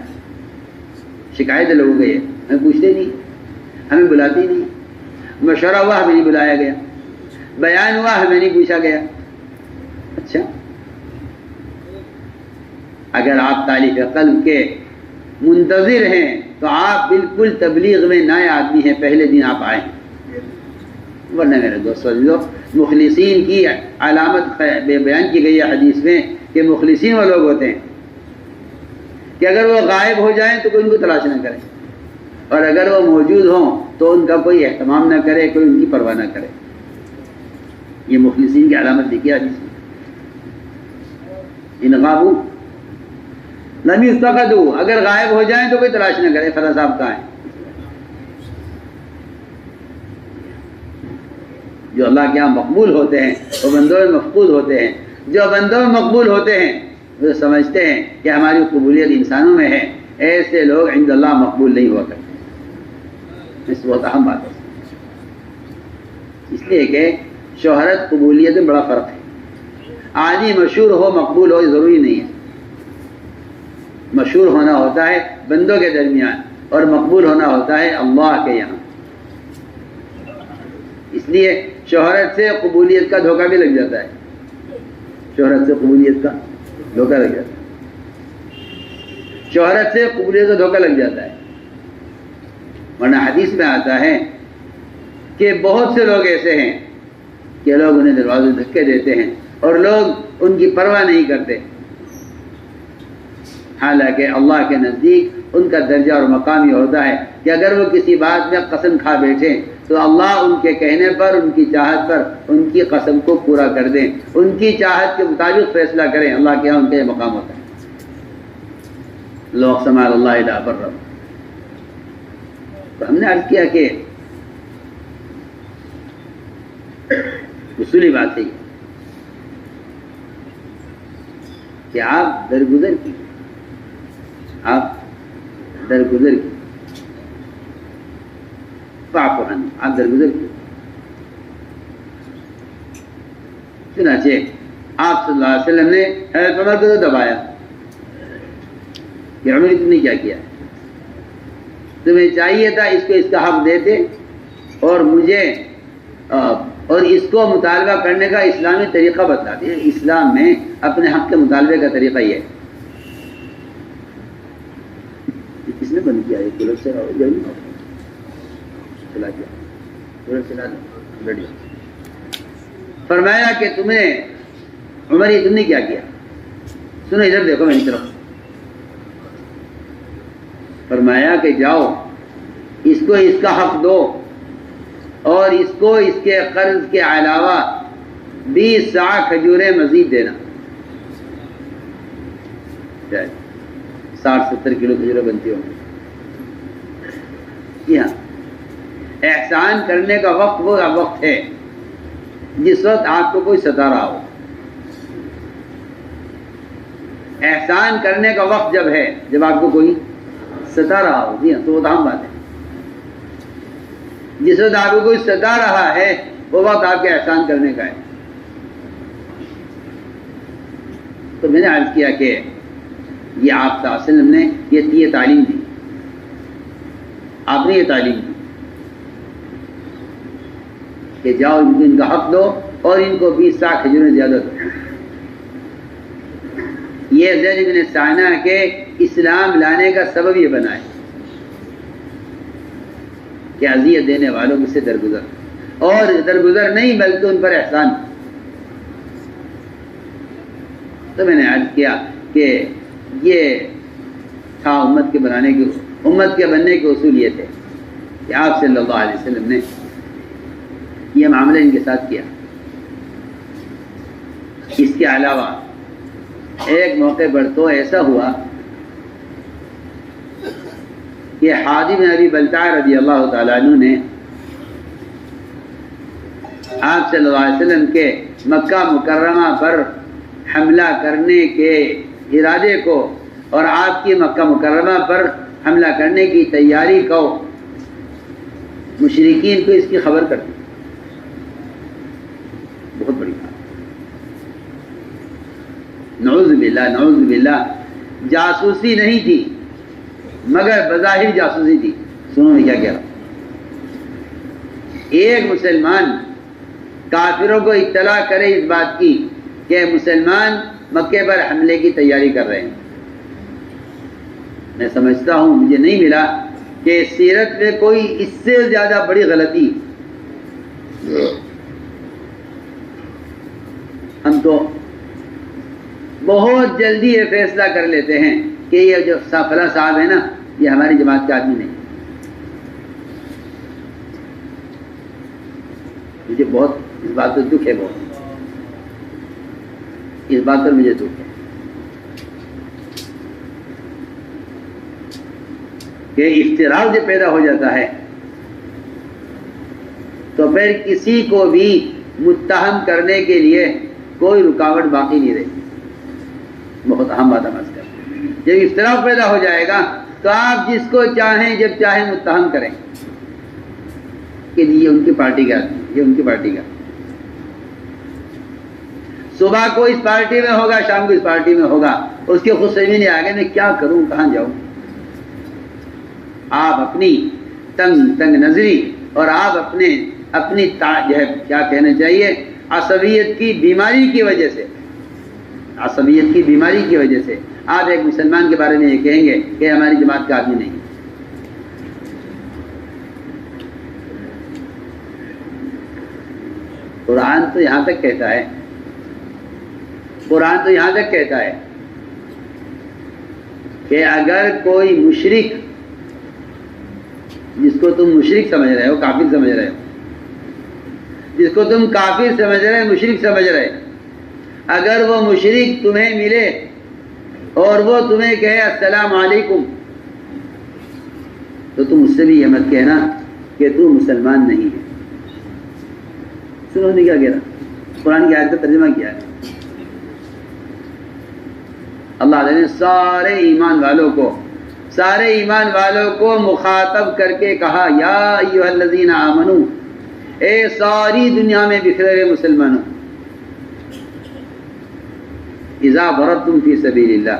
شکایت لوگوں کی ہے، ہمیں پوچھتے نہیں، ہمیں بلاتے نہیں، مشورہ ہوا ہمیں نہیں بلایا گیا، بیان ہوا ہمیں نہیں پوچھا گیا۔ اچھا، اگر آپ تالیف قلب کے منتظر ہیں تو آپ بالکل تبلیغ میں نئے آدمی ہیں، پہلے دن آپ آئے۔ ورنہ میرے دوستو عزیزو، مخلصین کی علامت بیان کی گئی ہے حدیث میں کہ مخلصین وہ لوگ ہوتے ہیں کہ اگر وہ غائب ہو جائیں تو کوئی ان کو تلاش نہ کرے، اور اگر وہ موجود ہوں تو ان کا کوئی اہتمام نہ کرے، کوئی ان کی پرواہ نہ کرے۔ یہ مخلصین کی علامت دیکھی حدیث میں۔ ان غابو لم یفتقدوا، اگر غائب ہو جائیں تو کوئی تلاش نہ کرے فلاں صاحب کہاں ہیں. جو اللہ کے یہاں مقبول ہوتے ہیں وہ بندوں میں مفقود ہوتے ہیں. جو بندوں میں مقبول ہوتے ہیں وہ سمجھتے ہیں کہ ہماری قبولیت انسانوں میں ہے، ایسے لوگ عند اللہ مقبول نہیں ہوا کرتے. اس بہت اہم بات ہے، اس لیے کہ شہرت قبولیت میں بڑا فرق ہے. آدمی مشہور ہو مقبول ہو ضروری نہیں ہے. مشہور ہونا ہوتا ہے بندوں کے درمیان اور مقبول ہونا ہوتا ہے اللہ کے یہاں. اس لیے شہرت سے قبولیت کا دھوکہ بھی لگ جاتا ہے. شہرت سے قبولیت کا دھوکہ لگ جاتا ہے. شہرت سے قبولیت کا دھوکہ لگ جاتا ہے. ورنہ حدیث میں آتا ہے کہ بہت سے لوگ ایسے ہیں کہ لوگ انہیں دروازے دھکے دیتے ہیں اور لوگ ان کی پرواہ نہیں کرتے، حالانکہ اللہ کے نزدیک ان کا درجہ اور مقام یہ ہوتا ہے کہ اگر وہ کسی بات میں قسم کھا بیٹھیں تو اللہ ان کے کہنے پر، ان کی چاہت پر ان کی قسم کو پورا کر دیں، ان کی چاہت کے مطابق فیصلہ کریں. اللہ کے یہاں ان کا یہ مقام ہوتا ہے. لو اقسم علی اللہ لا برہ. تو ہم نے عرض کیا کہ اصولی بات ہے کہ آپ درگزر کی، آپ درگزر کی، فاعف عنہ، آپ درگزر کی. چنانچہ آپ صلی اللہ علیہ وسلم نے حضرت عمر کو دبایا کہ عمر تم نے کیا کیا؟ تمہیں چاہیے تھا اس کو اس کا حق دیتے اور مجھے اور اس کو مطالبہ کرنے کا اسلامی طریقہ بتلا دیا. اسلام میں اپنے حق کے مطالبے کا طریقہ یہ ہے. کس نے بند کیا؟ یہ کولر چلاؤ، چلا کیا کولر چلا دو. فرمایا کہ تمہیں عمر یہ تم نے کیا کیا؟ سنو ادھر دیکھو میری طرف. فرمایا کہ جاؤ اس کو اس کا حق دو اور اس کو اس کے قرض کے علاوہ 20 صاع کھجوریں مزید دینا. 60-70 کلو کھجوریں بنتی ہوں. جی ہاں، احسان کرنے کا وقت وہ وقت ہے جس وقت آپ کو کوئی ستا رہا ہو. احسان کرنے کا وقت جب ہے جب آپ کو کوئی ستا رہا ہو. جی ہاں، تو وہ اہم بات ہے. جس وقت آپ کو کوئی ستا رہا ہے وہ وقت آپ کے احسان کرنے کا ہے. تو میں نے عرض کیا کہ یہ آپ صلی اللہ علیہ وسلم نے یہ تعلیم دی. آپ نے یہ تعلیم دی کہ جاؤ ان کو ان کا حق دو اور ان کو 20 صاع کھجوریں زیادہ دو. یہ زید بن ثانہ کے اسلام لانے کا سبب یہ بنا ہے کہ اذیت دینے والوں میں سے درگزر، اور درگزر نہیں بلکہ ان پر احسان. تو میں نے عرض کیا کہ یہ تھا امت کے بننے کے اصول یہ تھے کہ آپ صلی اللہ علیہ وسلم نے یہ معاملہ ان کے ساتھ کیا. اس کے علاوہ ایک موقع پر تو ایسا ہوا کہ حاجب بن ابی بلتع رضی اللہ تعالیٰ عنہ نے آپ صلی اللہ علیہ وسلم کے مکہ مکرمہ پر حملہ کرنے کے ارادے کو اور آپ کی مکہ مکرمہ پر حملہ کرنے کی تیاری کو مشرکین کو اس کی خبر کر دی. بہت بڑی بات. نعوذ باللہ جاسوسی نہیں تھی مگر بظاہر جاسوسی تھی. سنو میں کیا کہہ رہا ہوں. ایک مسلمان کافروں کو اطلاع کرے اس بات کی کہ مسلمان مکے پر حملے کی تیاری کر رہے ہیں. میں سمجھتا ہوں مجھے نہیں ملا کہ سیرت میں کوئی اس سے زیادہ بڑی غلطی. ہم تو بہت جلدی یہ فیصلہ کر لیتے ہیں کہ یہ جو فلاں صاحب ہے نا یہ ہماری جماعت کا آدمی نہیں. مجھے بہت اس بات پر دکھ ہے، بہت اس بات پر مجھے دکھ ہے کہ اختلاف جب پیدا ہو جاتا ہے تو پھر کسی کو بھی متہم کرنے کے لیے کوئی رکاوٹ باقی نہیں رہی. بہت اہم بات سمجھ کر جب اختلاف پیدا ہو جائے گا تو آپ جس کو چاہیں جب چاہیں متہم کریں کہ یہ ان کی پارٹی کا یہ ان کی پارٹی کا. صبح کو اس پارٹی میں ہوگا، شام کو اس پارٹی میں ہوگا، اس کی خود سمجھ نہیں آگے میں کیا کروں، کہاں جاؤں. آپ اپنی تنگ نظری اور آپ اپنی جو ہے کیا کہنا چاہیے عصبیت کی بیماری کی وجہ سے، عصبیت کی بیماری کی وجہ سے آپ ایک مسلمان کے بارے میں یہ کہیں گے کہ ہماری جماعت کا آدمی نہیں. قرآن تو یہاں تک کہتا ہے، قرآن تو یہاں تک کہتا ہے کہ اگر کوئی مشرک جس کو تم مشرک سمجھ رہے ہو، کافر سمجھ رہے ہو، جس کو تم کافر سمجھ رہے ہو، مشرک سمجھ رہے، اگر وہ مشرک تمہیں ملے اور وہ تمہیں کہے السلام علیکم تو تم اس سے بھی یہ مت کہنا کہ تو مسلمان نہیں ہے. سنو نے کیا کہہ رہا، قرآن کی آیت کا ترجمہ کیا ہے. اللہ تعالیٰ نے سارے ایمان والوں کو مخاطب کر کے کہا یا ایھا الذین آمنو، اے ساری دنیا میں بکھرے ہوئے مسلمانوں، اذا ضربتم فی سبیل اللہ،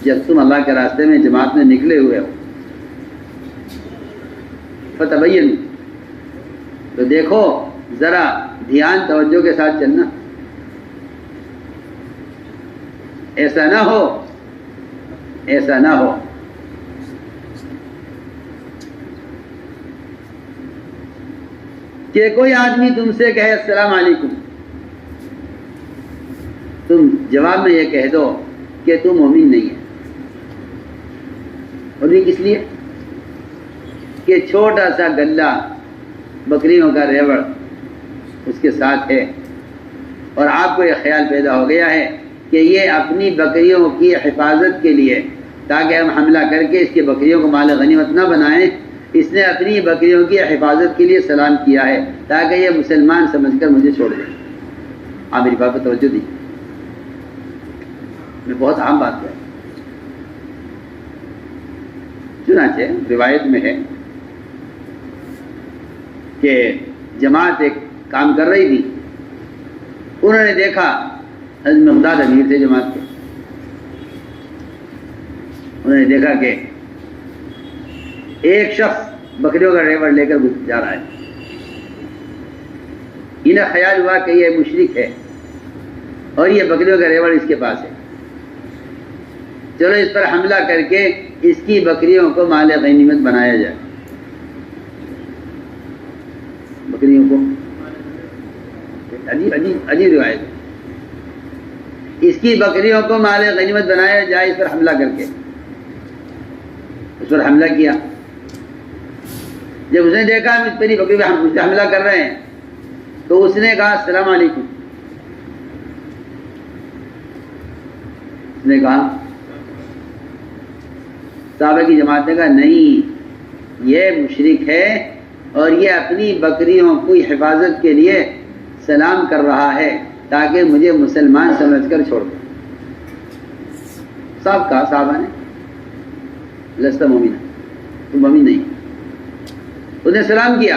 جب تم اللہ کے راستے میں جماعت میں نکلے ہوئے ہو، فتبینوا، تو دیکھو ذرا دھیان توجہ کے ساتھ چلنا، ایسا نہ ہو کہ کوئی آدمی تم سے کہے السلام علیکم، تم جواب میں یہ کہہ دو کہ تم مومن نہیں ہے. اور یہ کس لیے کہ چھوٹا سا گلہ بکریوں کا ریوڑ اس کے ساتھ ہے اور آپ کو یہ خیال پیدا ہو گیا ہے کہ یہ اپنی بکریوں کی حفاظت کے لیے، تاکہ ہم حملہ کر کے اس کی بکریوں کو مال غنیمت نہ بنائیں، اس نے اپنی بکریوں کی حفاظت کے لیے سلام کیا ہے تاکہ یہ مسلمان سمجھ کر مجھے چھوڑ دیں. آپ میری بات پر توجہ دی، میں بہت اہم بات ہے. چنانچہ روایت میں ہے کہ جماعت ایک کام کر رہی تھی، انہوں نے دیکھا حضرت مقداد امیر تھے جماعت کے، انہوں نے دیکھا کہ ایک شخص بکریوں کا ریوڑ لے کر جا رہا ہے. انہیں خیال ہوا کہ یہ مشرک ہے اور یہ بکریوں کا ریوڑ اس کے پاس ہے، چلو اس پر حملہ کر کے اس کی بکریوں کو مال غنیمت بنایا جائے. بکریوں کو عجیب روایت، اس کی بکریوں کو مال غنیمت بنایا جائے، اس پر حملہ کر کے اس پر حملہ کیا. جب اس نے دیکھا ہم اس پری بکری پہ حملہ کر رہے ہیں تو اس نے کہا السلام علیکم. اس نے کہا، صحابہ کی جماعت نے کہا نہیں، یہ مشرک ہے اور یہ اپنی بکریوں کی حفاظت کے لیے سلام کر رہا ہے تاکہ مجھے مسلمان سمجھ کر چھوڑ دے. صاحب کہا صحابہ نے لست مومن، تم مومن نہیں. اس نے سلام کیا،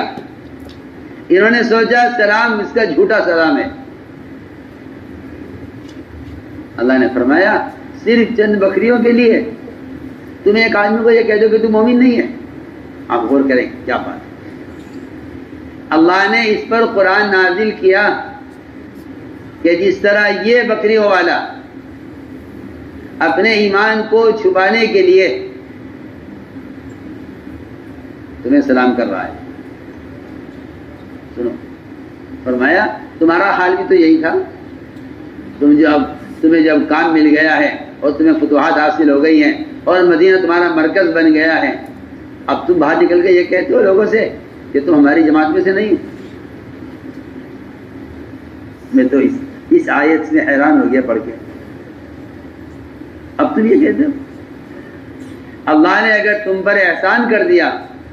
انہوں نے سوچا سلام اس کا جھوٹا سلام ہے. اللہ نے فرمایا صرف چند بکریوں کے لیے تم ایک آدمی کو یہ کہہ دو کہ تم مومن نہیں ہے. آپ غور کریں کیا بات. اللہ نے اس پر قرآن نازل کیا کہ جس طرح یہ بکریوں والا اپنے ایمان کو چھپانے کے لیے تمہیں سلام کر رہا ہے، سنو، فرمایا تمہارا حال بھی تو یہی تھا. تمہیں جب کام مل گیا ہے اور تمہیں فتوحات حاصل ہو گئی ہیں اور مدینہ تمہارا مرکز بن گیا ہے، اب تم باہر نکل کے یہ کہتے ہو لوگوں سے کہ تم ہماری جماعت میں سے نہیں ہو. میں تو اس آیت سے حیران ہو گیا پڑھ کے. اب تم یہ کہتے ہو اللہ نے اگر تم پر احسان کر دیا،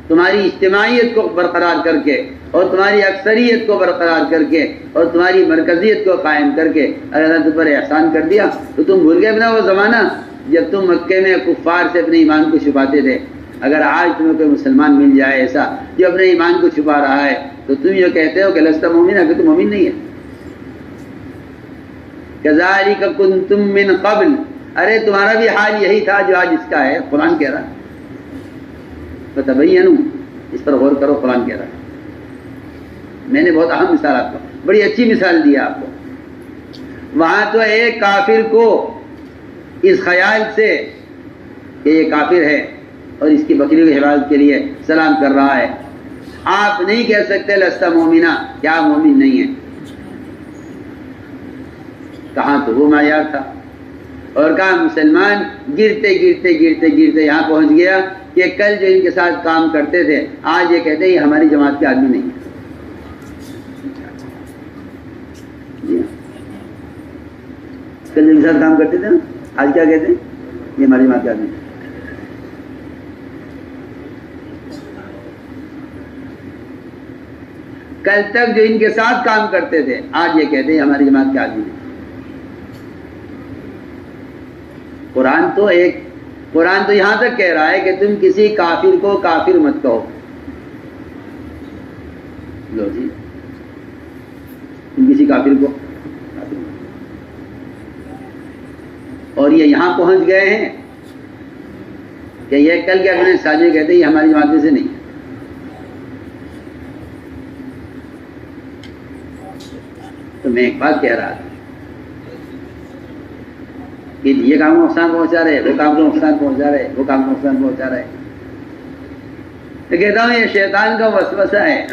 تمہاری اجتماعیت کو برقرار کر کے اور تمہاری اکثریت کو برقرار کر کے اور تمہاری مرکزیت کو قائم کر کے اگر اللہ تم پر احسان کر دیا، تو تم بھول گئے اپنا وہ زمانہ جب تم مکے میں کفار سے اپنے ایمان کو چھپاتے تھے؟ اگر آج تمہیں کوئی مسلمان مل جائے ایسا جو اپنے ایمان کو چھپا رہا ہے، تو تم یہ کہتے ہو کہ لست مومن، اگر تم مومن نہیں ہے۔ کذالک کنتم من قبل، ارے تمہارا بھی حال یہی تھا جو آج اس کا ہے، قرآن کہہ رہا۔ فتبینوا، اس پر غور کرو، قرآن کہہ رہا۔ میں نے بہت اہم مثال آپ کو، بڑی اچھی مثال دیا آپ کو۔ وہاں تو ایک کافر کو اس خیال سے کہ یہ کافر ہے اور اس کی بکریوں کی حفاظت کے لیے سلام کر رہا ہے، آپ نہیں کہہ سکتے لست مومنہ، کیا مومن نہیں ہے؟ کہاں تو وہ معیار تھا، اور کہاں مسلمان گرتے گرتے گرتے گرتے یہاں پہنچ گیا کہ کل جو ان کے ساتھ کام کرتے تھے آج یہ کہتے ہیں یہ ہماری جماعت کے آدمی نہیں ہے۔ کل جو ان کے ساتھ کام کرتے تھے نا، آج کیا کہتے ہیں؟ یہ ہماری جماعت کے آدمی نہیں۔ کل تک جو ان کے ساتھ کام کرتے تھے آج یہ کہتے ہیں ہماری جماعت کے آدمی نہیں۔ قرآن تو یہاں تک کہہ رہا ہے کہ تم کسی کافر کو کافر مت کہو۔ لو جی، تم کسی کافر کو کافر مت کہو۔ اور یہ یہاں پہنچ گئے ہیں کہ یہ کل کے اپنے ساتھی کہتے ہیں یہ ہماری جماعت میں سے نہیں ہے۔ تو میں ایک بات کہہ رہا تھا کہ یہ کام کو نقصان پہنچا رہے، وہ کام کو نقصان پہنچا رہے، وہ کام کو نقصان پہنچا رہے۔ تو کہتا ہوں یہ شیطان کا وسوسہ ہے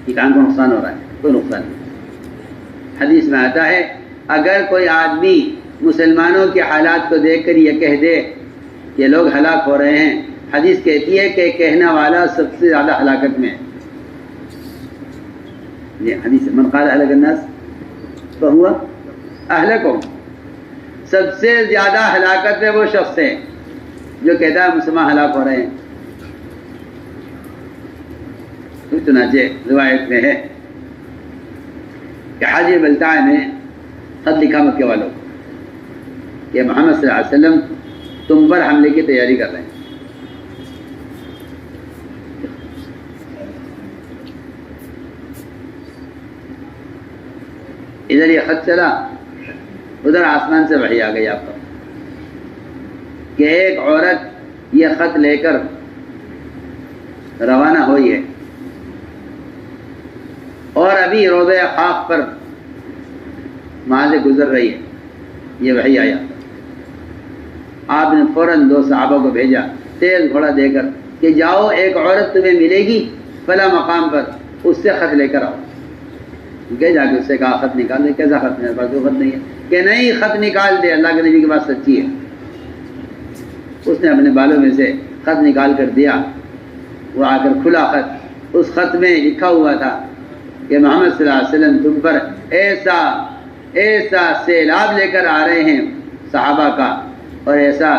کہ کام کو نقصان ہو رہا ہے، کوئی نقصان نہیں۔ حدیث میں آتا ہے اگر کوئی آدمی مسلمانوں کے حالات کو دیکھ کر یہ کہہ دے کہ لوگ ہلاک ہو رہے ہیں، حدیث کہتی ہے کہ کہنے والا سب سے زیادہ ہلاکت میں ہے۔ یہ حدیث من قال اہلک الناس فہو اہلکہم، سب سے زیادہ ہلاکت میں وہ شخص ہے جو کہتا ہے مسلمان ہلاک ہو رہے ہیں۔ چنانچہ روایت میں ہے کہ حاجی بلتع نے خط لکھا مکے والوں کہ محمد صلی اللہ علیہ وسلم تم پر حملے کی تیاری کر رہے ہیں۔ ادھر یہ خط چلا، ادھر آسمان سے وحی آ گئی آپ کو کہ ایک عورت یہ خط لے کر روانہ ہوئی ہے اور ابھی روضہ خاک پر وہاں سے گزر رہی ہے۔ یہ وحی آیا، آپ نے فوراً 2 صحابہ کو بھیجا تیز گھوڑا دے کر کہ جاؤ ایک عورت تمہیں ملے گی فلاں مقام پر، اس سے خط لے کر آؤ۔ کہ جا کے اس سے کہا خط نکال دے۔ کیسا خط؟ میرے پاس کوئی خط نہیں ہے۔ کہ نہیں، خط نکال دے، اللہ کے نبی کے پاس سچی ہے۔ اس نے اپنے بالوں میں سے خط نکال کر دیا، وہ آ کر کھلا خط، اس خط میں لکھا ہوا تھا کہ محمد صلی اللہ علیہ وسلم تم پر ایسا سیلاب لے کر آ رہے ہیں صحابہ کا، اور ایسا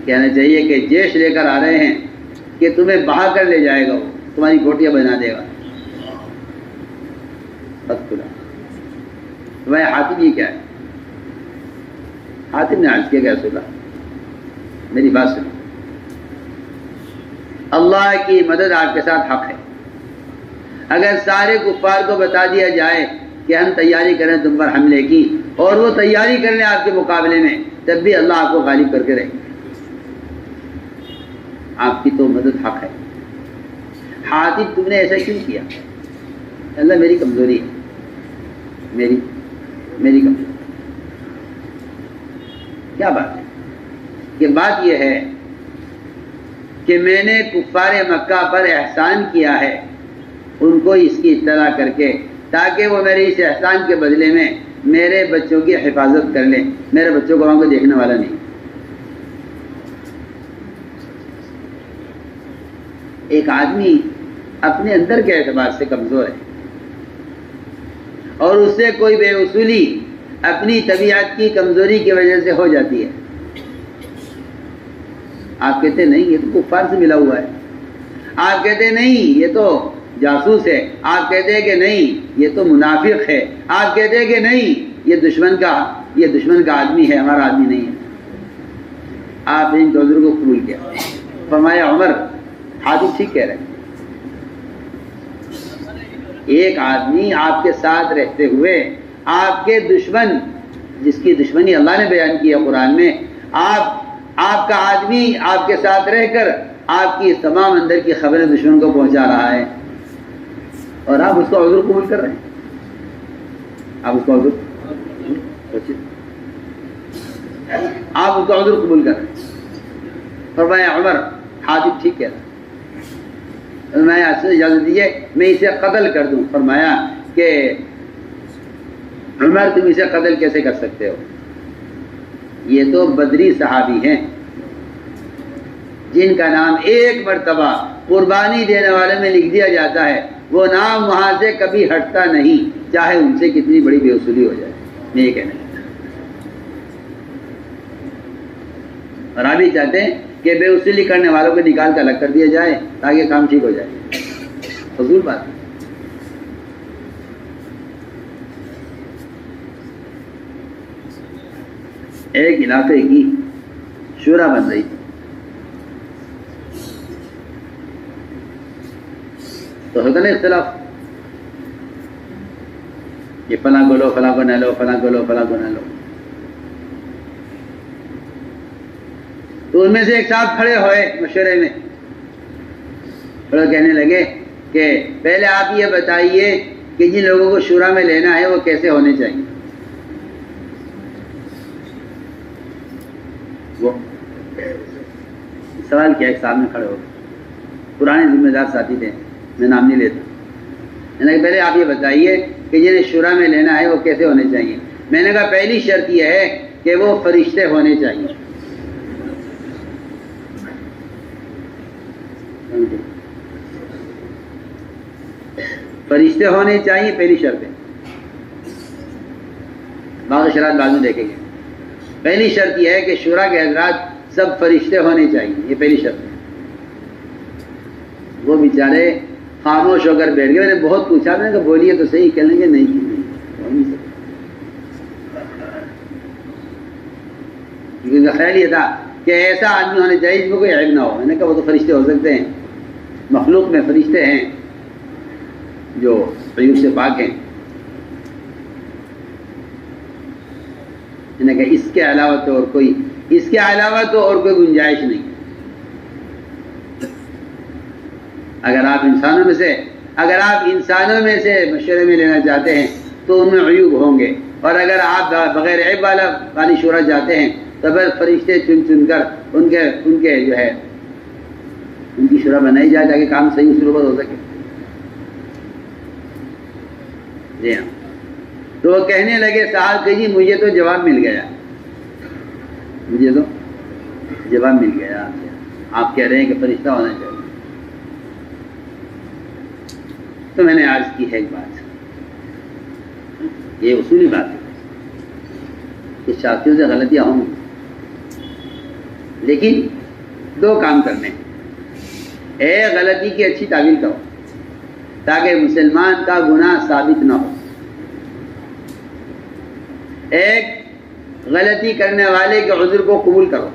کہنا چاہیے کہ جیش لے کر آ رہے ہیں کہ تمہیں بہا کر لے جائے گا، وہ تمہاری گھوٹیاں بنا دے گا۔ تمہارے حاتم یہ کیا ہے؟ حاتم نے عرض کیا کہ رسول اللہ میری بات سنو، اللہ کی مدد آپ کے ساتھ حق ہے۔ اگر سارے کفار کو بتا دیا جائے کہ ہم تیاری کریں تم پر حملے کی، اور وہ تیاری کر لیں آپ کے مقابلے میں، تب بھی اللہ آپ کو غالب کر کے رہے گا۔ آپ کی تو مدد حق ہے۔ حاتم تم نے ایسا کیوں کیا؟ اللہ میری کمزوری ہے، میری کمزوری۔ کیا بات ہے؟ کہ بات یہ ہے کہ میں نے کفار مکہ پر احسان کیا ہے، ان کو اس کی اطلاع کر کے، تاکہ وہ میرے اس احسان کے بدلے میں میرے بچوں کی حفاظت کر لیں۔ میرے بچوں کو وہاں کو دیکھنے والا نہیں۔ ایک آدمی اپنے اندر کے اعتبار سے کمزور ہے، اور اس سے کوئی بے اصولی اپنی طبیعت کی کمزوری کی وجہ سے ہو جاتی ہے، آپ کہتے نہیں یہ تو کفار سے ملا ہوا ہے، آپ کہتے نہیں یہ تو جاسوس ہے، آپ کہتے ہیں کہ نہیں یہ تو منافق ہے، آپ کہتے ہیں کہ نہیں یہ دشمن کا آدمی ہے، ہمارا آدمی نہیں ہے. آپ نے ان کے عذر کو قبول کیا. فرمایا عمر حاتم ٹھیک کہہ رہے ہیں. ایک آدمی آپ کے ساتھ رہتے ہوئے آپ کے دشمن، جس کی دشمنی اللہ نے بیان کی ہے قرآن میں، آپ کا آدمی آپ کے ساتھ رہ کر آپ کی تمام اندر کی خبریں دشمن کو پہنچا رہا ہے، اور آپ اس کا عذر قبول کر رہے ہیں. آپ اس کا عذر قبول کر رہے ہیں. فرمایا عمر حاتم ٹھیک کہہ رہا ہے. فرمایا اجازت دیجیے میں اسے قتل کر دوں. فرمایا کہ عمر تم اسے قتل کیسے کر سکتے ہو؟ یہ تو بدری صحابی ہیں جن کا نام ایک مرتبہ قربانی دینے والے میں لکھ دیا جاتا ہے، وہ نام وہاں سے کبھی ہٹتا نہیں، چاہے ان سے کتنی بڑی بے وصولی ہو جائے. میں یہ کہنا چاہتا ہوں. اور آپ بھی چاہتے ہیں کہ بے وصولی کرنے والوں کو نکال کر الگ کر دیا جائے تاکہ کام ٹھیک ہو جائے. فضول بات ہے. ایک علاقے کی شورا بن رہی تھی، تو ہوتا نا اختلاف، یہ فلاں کو لو فلاں کو نہ لو، فلاں کو لو فلاں کو نہ لو. تو ان میں سے ایک صاحب کھڑے ہوئے مشورے میں، تھوڑا کہنے لگے کہ پہلے آپ یہ بتائیے کہ جن لوگوں کو شورا میں لینا ہے وہ کیسے ہونے چاہیے. وہ سوال کیا، ایک سامنے کھڑے ہو، پرانے ذمہ دار ساتھی تھے، میں نام نہیں لیتا. میں نے کہا پہلے آپ یہ بتائیے کہ جنہیں شورا میں لینا ہے وہ کیسے ہونے چاہیے. میں نے کہا پہلی شرط یہ ہے کہ وہ فرشتے ہونے چاہیے. فرشتے ہونے چاہیے، پہلی شرط ہے. باقی شرائط بعد میں دیکھیں گے. پہلی شرط یہ ہے کہ شورا کے حضرات سب فرشتے ہونے چاہیے، یہ پہلی شرط ہے. وہ بیچارے خاموش ہو کر بیٹھ گئے. میں نے بہت پوچھا، میں نے کہا بولیے تو صحیح، کہنے لگے نہیں کیونکہ خیال یہ تھا کہ ایسا آدمی ہونا چاہیے جس کو کوئی عیب نہ ہو. میں نے کہا وہ تو فرشتے ہو سکتے ہیں، مخلوق میں فرشتے ہیں جو عیوب سے پاک ہیں. میں نے کہا اس کے علاوہ تو اور کوئی گنجائش نہیں. اگر آپ انسانوں میں سے مشورے میں لینا چاہتے ہیں تو ان میں عیوب ہوں گے، اور اگر آپ بغیر عیب والی شورا چاہتے ہیں تو بس فرشتے چن کر ان کے جو ہے ان کی شورا بنائی جائے تاکہ کام صحیح اصول پر ہو سکے. جی ہاں. تو وہ کہنے لگے صاحب کہ جی مجھے تو جواب مل گیا، آپ کہہ رہے ہیں کہ فرشتہ ہونا چاہیے. تو میں نے عرض کی ہے ایک بات، یہ اصولی بات ہے کہ شاستریوں سے غلطیاں ہوں گی، لیکن دو کام کرنے ہیں. ایک غلطی کی اچھی تعویل کرو تاکہ مسلمان کا گناہ ثابت نہ ہو. ایک غلطی کرنے والے کے عذر کو قبول کرو.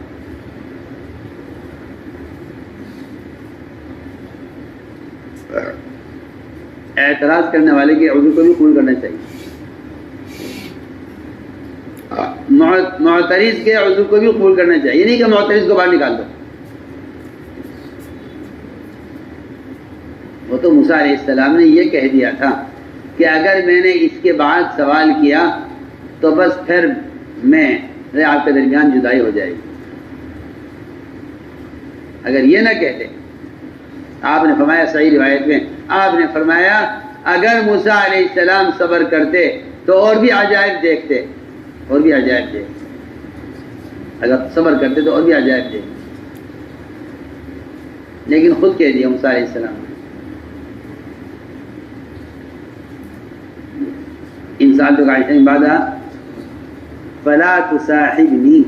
اعتراض کرنے والے کے عذر کو بھی قبول کرنا چاہیے. معترض کے عذر کو بھی قبول کرنا چاہیے، نہیں کہ معترض کو باہر نکال دو. وہ تو موسیٰ علیہ السلام نے یہ کہہ دیا تھا کہ اگر میں نے اس کے بعد سوال کیا تو بس پھر آپ کے درمیان جدائی ہو جائے گی. اگر یہ نہ کہتے، آپ نے فرمایا صحیح روایت میں آپ نے فرمایا اگر موسیٰ علیہ السلام صبر کرتے تو اور بھی عجائب دیکھتے. اگر صبر کرتے تو اور بھی عجائب دیکھتے. لیکن خود کہہ دیا موسیٰ علیہ السلام نے، انسان تو عائشہ عبادہ فلا تصاحبنی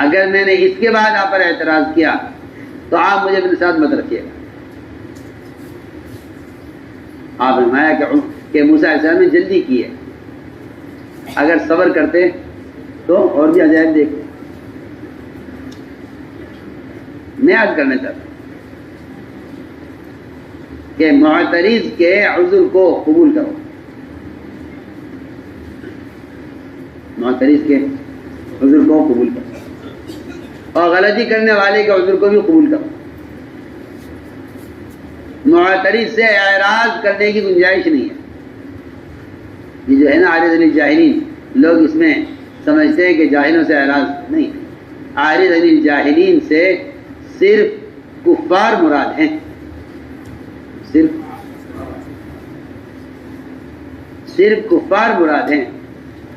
اگر میں نے اس کے بعد آپ پر اعتراض کیا تو آپ مجھے اپنے ساتھ مت رکھیے گا. آپ نے فرمایا کہ موسیٰ علیہ السلام نے جلدی کی ہے، اگر صبر کرتے تو اور بھی عجائب دیکھتے. میں عرض کرنا چاہتا ہوں کہ معترض کے عذر کو قبول کرو، معترض کے عذر کو قبول کرو اور غلطی کرنے والے کے عذر کو بھی قبول کرو. معترض سے اعراض کرنے کی گنجائش نہیں ہے. یہ جو ہے نا عارض عن الجاہلین، لوگ اس میں سمجھتے ہیں کہ جاہلوں سے اعراض نہیں. عارض عن الجاہلین سے صرف کفار مراد ہیں، صرف کفار مراد ہیں.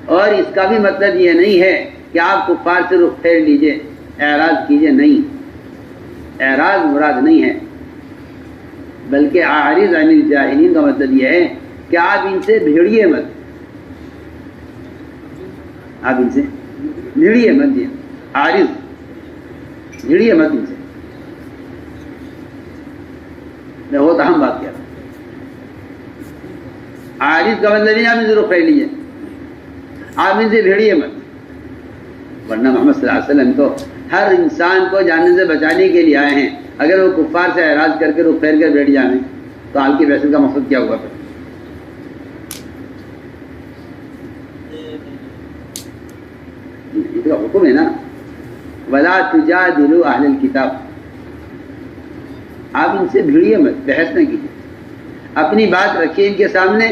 اور اس کا بھی مطلب یہ نہیں ہے کہ آپ کفار سے رخ پھیر لیجئے، اعراض کیجئے، نہیں، اعراض مراد نہیں ہے. بلکہ عارض عن الجاہلین کا مطلب یہ ہے کہ آپ ان سے بھیڑیے مت، آپ ان سے بھیڑیے مت. جی عارض بھیڑیے مت ان سے. میں بہت اہم بات کیا، عارض کا مطلب نہیں آپ ان سے رخ پھیر لیجیے، آپ ان سے بھیڑیے مت. ورنہ محمد صلی اللہ علیہ وسلم تو ہر انسان کو جاننے سے بچانے کے لیے آئے ہیں. اگر وہ کفار سے اعراض کر کے رخ پھیر کر بیٹھ جائیں تو آپ کی بعثت کا مقصد کیا ہوا؟ پھر اس کا حکم ہے نا، وَلَا تُجَادِلُوا أَهْلَ الْكِتَابِ. آپ ان سے بھیڑیے مت، بحث نہ کیجیے، اپنی بات رکھیے ان کے سامنے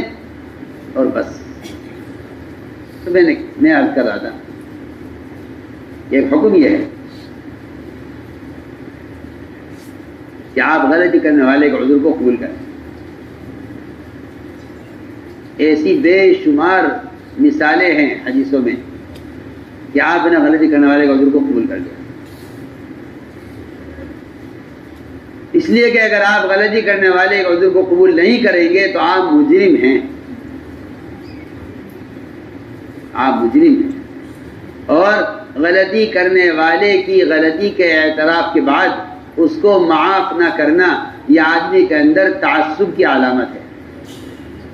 اور بس. تو میں عرض کر رہا تھا ایک حکم یہ ہے کہ آپ غلطی کرنے والے کے عذر کو قبول کریں. ایسی بے شمار مثالیں ہیں حدیثوں میں کہ آپ نے غلطی کرنے والے کے عذر کو قبول کر لیا. اس لیے کہ اگر آپ غلطی کرنے والے کے عذر کو قبول نہیں کریں گے تو آپ مجرم ہیں، آپ مجرم ہیں. اور غلطی کرنے والے کی غلطی کے اعتراف کے بعد اس کو معاف نہ کرنا یہ آدمی کے اندر تعصب کی علامت ہے.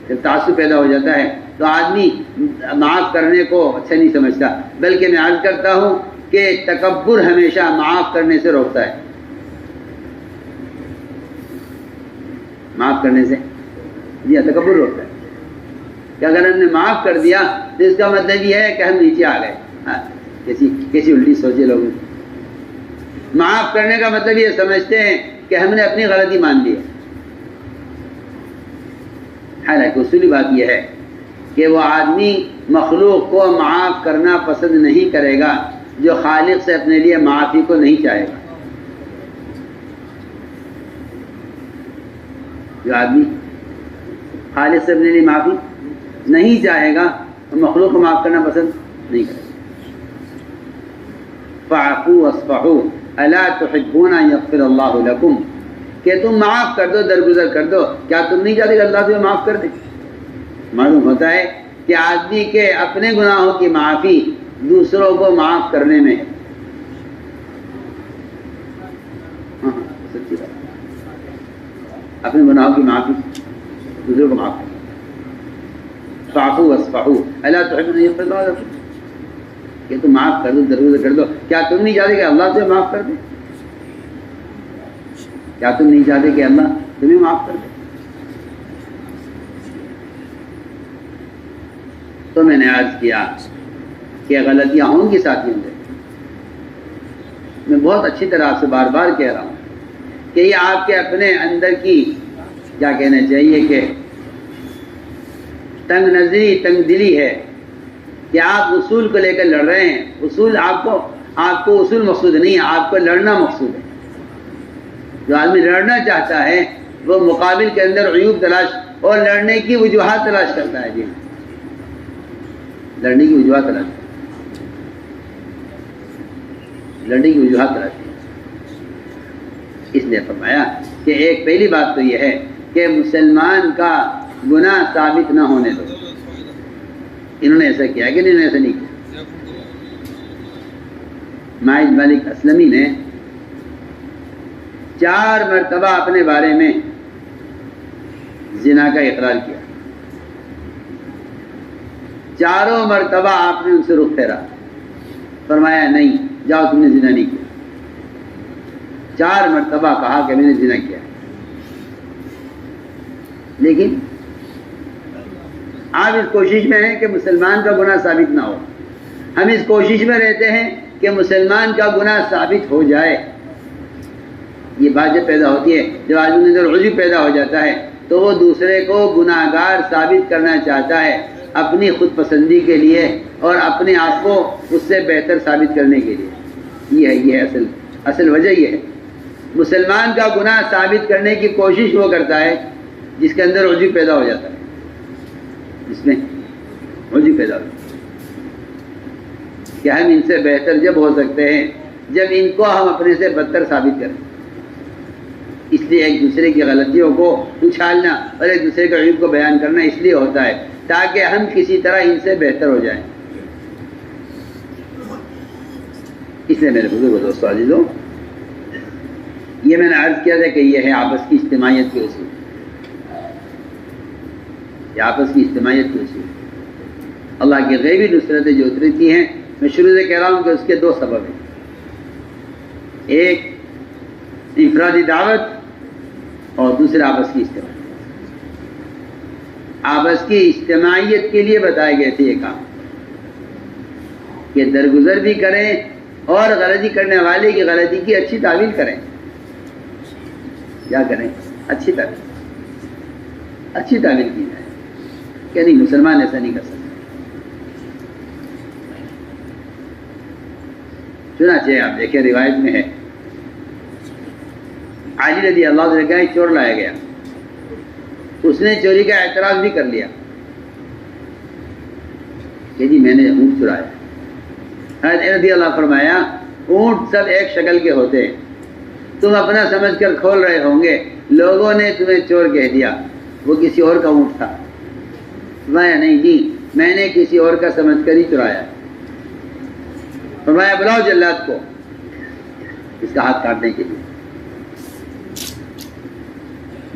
جب تعصب پیدا ہو جاتا ہے تو آدمی معاف کرنے کو اچھا نہیں سمجھتا. بلکہ میں عرض کرتا ہوں کہ تکبر ہمیشہ معاف کرنے سے روکتا ہے. معاف کرنے سے جی تکبر روکتا ہے کہ اگر ہم نے معاف کر دیا تو اس کا مطلب یہ ہے کہ ہم نیچے آ گئے. کیسی الٹی سوچے لوگ. معاف کرنے کا مطلب یہ سمجھتے ہیں کہ ہم نے اپنی غلطی مان لی. حالانکہ اصولی بات یہ ہے کہ وہ آدمی مخلوق کو معاف کرنا پسند نہیں کرے گا جو خالق سے اپنے لیے معافی کو نہیں چاہے گا. جو آدمی خالق سے اپنے لیے معافی نہیں چاہے گا تو مخلوق کو معاف کرنا پسند نہیں کرے گا. فَاعْفُوا وَاصْفَحُوا أَلَا تُحِبُّونَ أَن يَغْفِرَ اللَّهُ لَكُمْ. کہ تم معاف کر دو، درگزر کر دو. کیا تم نہیں چاہتے کہ اللہ تمہیں معاف کر دے؟ معلوم ہوتا ہے کہ آدمی کے اپنے گناہوں کی معافی دوسروں کو معاف کرنے میں ہے. سچی بات، اپنے گناہوں کی معافی دوسروں کو معاف کرنا. فَاعْفُوا وَاصْفَحُوا أَلَا تُحِبُّونَ أَن يَغْفِرَ اللَّهُ لَكُمْ. کہ تم معاف کر دو، درگزر کر دو. کیا تم نہیں چاہتے کہ اللہ تمہیں معاف کر دے؟ کیا تم نہیں چاہتے کہ اللہ تمہیں معاف کر دے؟ تو میں نے عرض کیا کہ غلطیاں ہوں گی ساتھیوں سے. میں بہت اچھی طرح سے بار بار کہہ رہا ہوں کہ یہ آپ کے اپنے اندر کی کیا کہنا چاہیے کہ تنگ نظری، تنگ دلی ہے کہ آپ اصول کو لے کر لڑ رہے ہیں. اصول آپ کو اصول مقصود نہیں ہے، آپ کو لڑنا مقصود ہے. جو آدمی لڑنا چاہتا ہے وہ مقابل کے اندر عیوب تلاش اور لڑنے کی وجوہات تلاش کرتا ہے. جی لڑنے کی وجوہات تلاش کرتا ہے، لڑنے کی وجوہات تلاش کرتا ہے. اس لیے فرمایا کہ ایک پہلی بات تو یہ ہے کہ مسلمان کا گناہ ثابت نہ ہونے دو. انہوں نے ایسا کیا کہ نہیں، انہوں نے ایسا نہیں کیا. ماعز ملک اسلمی نے 4 مرتبہ اپنے بارے میں زنا کا اقرار کیا. چاروں مرتبہ آپ نے ان سے رخ پھیرا, فرمایا نہیں جاؤ تم نے زنا نہیں کیا. 4 مرتبہ کہا کہ میں نے زنا کیا. لیکن آپ اس کوشش میں ہیں کہ مسلمان کا گناہ ثابت نہ ہو. ہم اس کوشش میں رہتے ہیں کہ مسلمان کا گناہ ثابت ہو جائے. یہ بات جب پیدا ہوتی ہے, جب آدمی کے اندر عجب پیدا ہو جاتا ہے تو وہ دوسرے کو گناہ گار ثابت کرنا چاہتا ہے اپنی خود پسندی کے لیے اور اپنے آپ کو اس سے بہتر ثابت کرنے کے لیے. یہ ہے اصل وجہ. یہ ہے مسلمان کا گناہ ثابت کرنے کی کوشش وہ کرتا ہے جس کے اندر عجب پیدا ہو جاتا ہے, جس میں عجب پیدا ہو جاتا ہے کہ ہم ان سے بہتر جب ہو سکتے ہیں جب ان کو ہم اپنے سے بدتر ثابت کریں. اس لیے ایک دوسرے کی غلطیوں کو اچھالنا اور ایک دوسرے کے عیب کو بیان کرنا اس لیے ہوتا ہے تاکہ ہم کسی طرح ان سے بہتر ہو جائیں. اس لیے میرے بزرگ دوستو عزیزو, یہ میں نے عرض کیا تھا کہ یہ ہے آپس کی اجتماعیت کے اصول. یہ آپس کی اجتماعیت کے اصول. اللہ کی غیبی نصرتیں جو اترتی ہیں, میں شروع سے کہہ رہا ہوں کہ اس کے 2 سبب ہیں. ایک انفرادی دعوت اور دوسرا آپس کی اجتماعیت. آپس کی اجتماعیت کے لیے بتائے گئے تھے یہ کام کہ درگزر بھی کریں اور غلطی کرنے والے کی غلطی کی اچھی تعویل کریں. کیا کریں؟ اچھی تعویل کی جائے کہ نہیں مسلمان ایسا نہیں کر سکتے. چنانچہ آپ دیکھیں روایت میں ہے علی رضی اللہ عنہ کا چور لایا گیا, اس نے چوری کا اعتراف بھی کر لیا کہ جی میں نے اونٹ چرایا. حضرت رضی اللہ فرمایا اونٹ سب ایک شکل کے ہوتے ہیں, تم اپنا سمجھ کر کھول رہے ہوں گے, لوگوں نے تمہیں چور کہہ دیا, وہ کسی اور کا اونٹ تھا. فرمایا نہیں جی میں نے کسی اور کا سمجھ کر ہی چرایا. فرمایا بلاؤ جلاد کو اس کا ہاتھ کاٹنے کے لیے.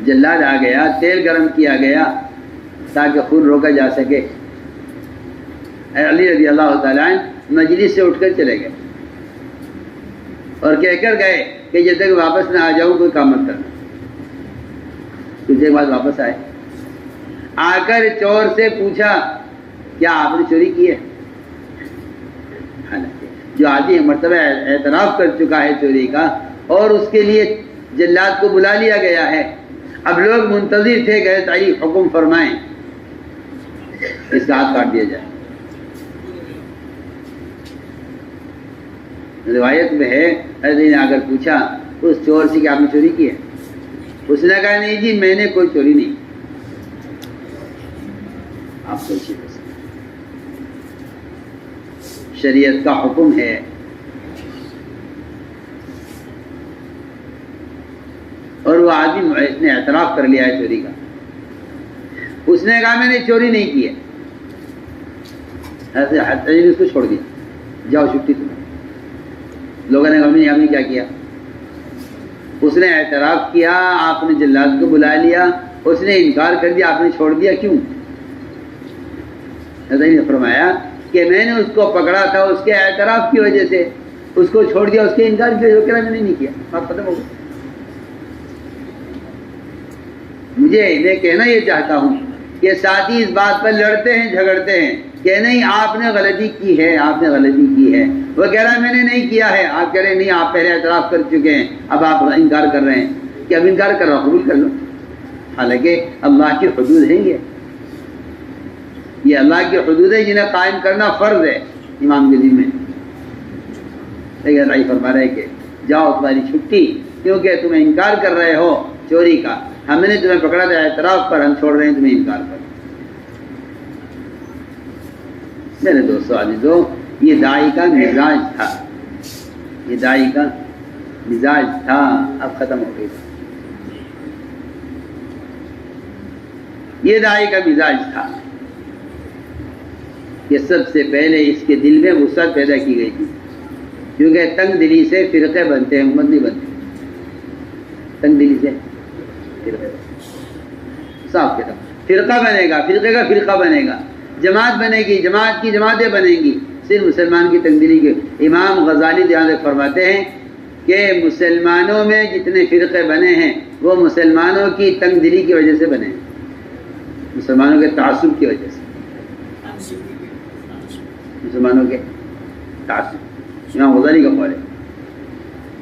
جلاد آ گیا, تیل گرم کیا گیا تاکہ خون روکا جا سکے. علی رضی اللہ تعالیٰ مجلس سے اٹھ کر چلے گئے اور کہہ کر گئے کہ جب تک واپس نہ آ جاؤں کوئی کام مت کرنا. کچھ دیر بعد واپس آئے, آ کر چور سے پوچھا کیا آپ نے چوری کی ہے؟ جو آدمی مرتبہ اعتراف کر چکا ہے چوری کا اور اس کے لیے جلاد کو بلا لیا گیا ہے, اب لوگ منتظر تھے کہ علی حکم فرمائیں اس کا ہاتھ کاٹ دیا جائے. روایت میں ہے علی نے آ کر پوچھا اس چور سے کہ آپ نے چوری کی ہے؟ اس نے کہا نہیں جی میں نے کوئی چوری نہیں. آپ سوچیے شریعت کا حکم ہے اور وہ آدمی نے اعتراف کر لیا ہے چوری کا. اس نے کہا میں نے چوری نہیں کی ہے. اس کو چھوڑ دیا, جاؤ چھٹی تمہیں. لوگوں نے کہا ہم نے کیا کیا؟ اس نے اعتراف کیا, آپ نے جلاد کو بلا لیا, اس نے انکار کر دیا, آپ نے چھوڑ دیا, کیوں؟ حضرت نے فرمایا کہ میں نے اس کو پکڑا تھا اس کے اعتراف کی وجہ سے, اس کو چھوڑ دیا, اس کے انکار کی وجہ سے میں نے نہیں کیا. بات ختم ہو گئی. میں کہنا یہ چاہتا ہوں کہ ساتھی اس بات پر لڑتے ہیں جھگڑتے ہیں کہ نہیں آپ نے غلطی کی ہے, آپ نے غلطی کی ہے. وہ کہہ رہا ہے میں نے نہیں کیا ہے, آپ کہہ رہے ہیں نہیں آپ پہلے اعتراف کر چکے ہیں, اب آپ انکار کر رہے ہیں. کہ اب انکار کر رہا ہوں, قبول کر لو. حالانکہ اللہ کی حدود ہیں, یہ اللہ کی حدود ہے جنہیں قائم کرنا فرض ہے امام کے ذمہ. لیکن رائی فرما رہے کہ جاؤ تمہاری چھٹی, کیونکہ تم انکار کر رہے ہو چوری کا, ہم نے تمہیں پکڑا تھا اعتراف پر, ہم چھوڑ رہے ہیں تمہیں انکار پر. میرے دوستو عزیزو, یہ داعی کا مزاج تھا, یہ داعی کا مزاج تھا, اب ختم ہو گئی. یہ داعی کا مزاج تھا کہ سب سے پہلے اس کے دل میں وسعت پیدا کی گئی تھی کیونکہ تنگ دلی سے فرقے بنتے ہیں، امت نہیں بنتی، تنگ دلی سے فرقے صاف کتاب، فرقہ بنے گا، فرقے کا فرقہ بنے گا، جماعت بنے گی، جماعت کی جماعتیں بنیں گی، صرف مسلمان کی تنگ دلی کے۔ امام غزالی یہاں سے فرماتے ہیں کہ مسلمانوں میں جتنے فرقے بنے ہیں وہ مسلمانوں کی تنگ دلی کی وجہ سے بنے ہیں، مسلمانوں کے تعصب کی وجہ سے، مسلمانوں کے تعصب۔ امام غزالی کا قول ہے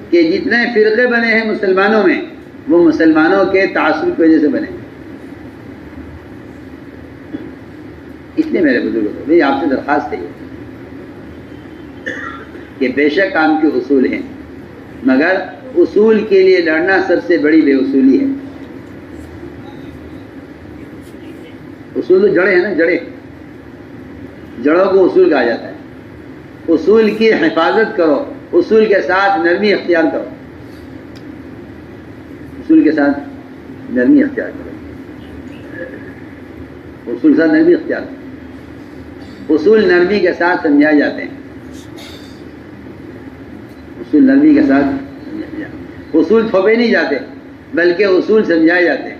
کہ جتنے فرقے بنے ہیں مسلمانوں میں وہ مسلمانوں کے تعصب کی وجہ سے بنے ہیں۔ اس لیے میرے بزرگوں میری آپ سے درخواست ہے کہ بے شک کام کے اصول ہیں، مگر اصول کے لیے لڑنا سب سے بڑی بے اصولی ہے۔ اصول تو جڑیں ہیں نا، جڑوں کو اصول کہا جاتا ہے۔ اصول کی حفاظت کرو، اصول کے ساتھ نرمی اختیار کرو، اصول کے ساتھ نرمی اختیار کرو، اصول کے ساتھ نرمی اختیار کرو۔ اصول نرمی کے ساتھ سمجھائے جاتے ہیں، اصول نرمی کے ساتھ سمجھائے جاتے ہیں، اصول تھوپے نہیں جاتے بلکہ اصول سمجھائے جاتے ہیں،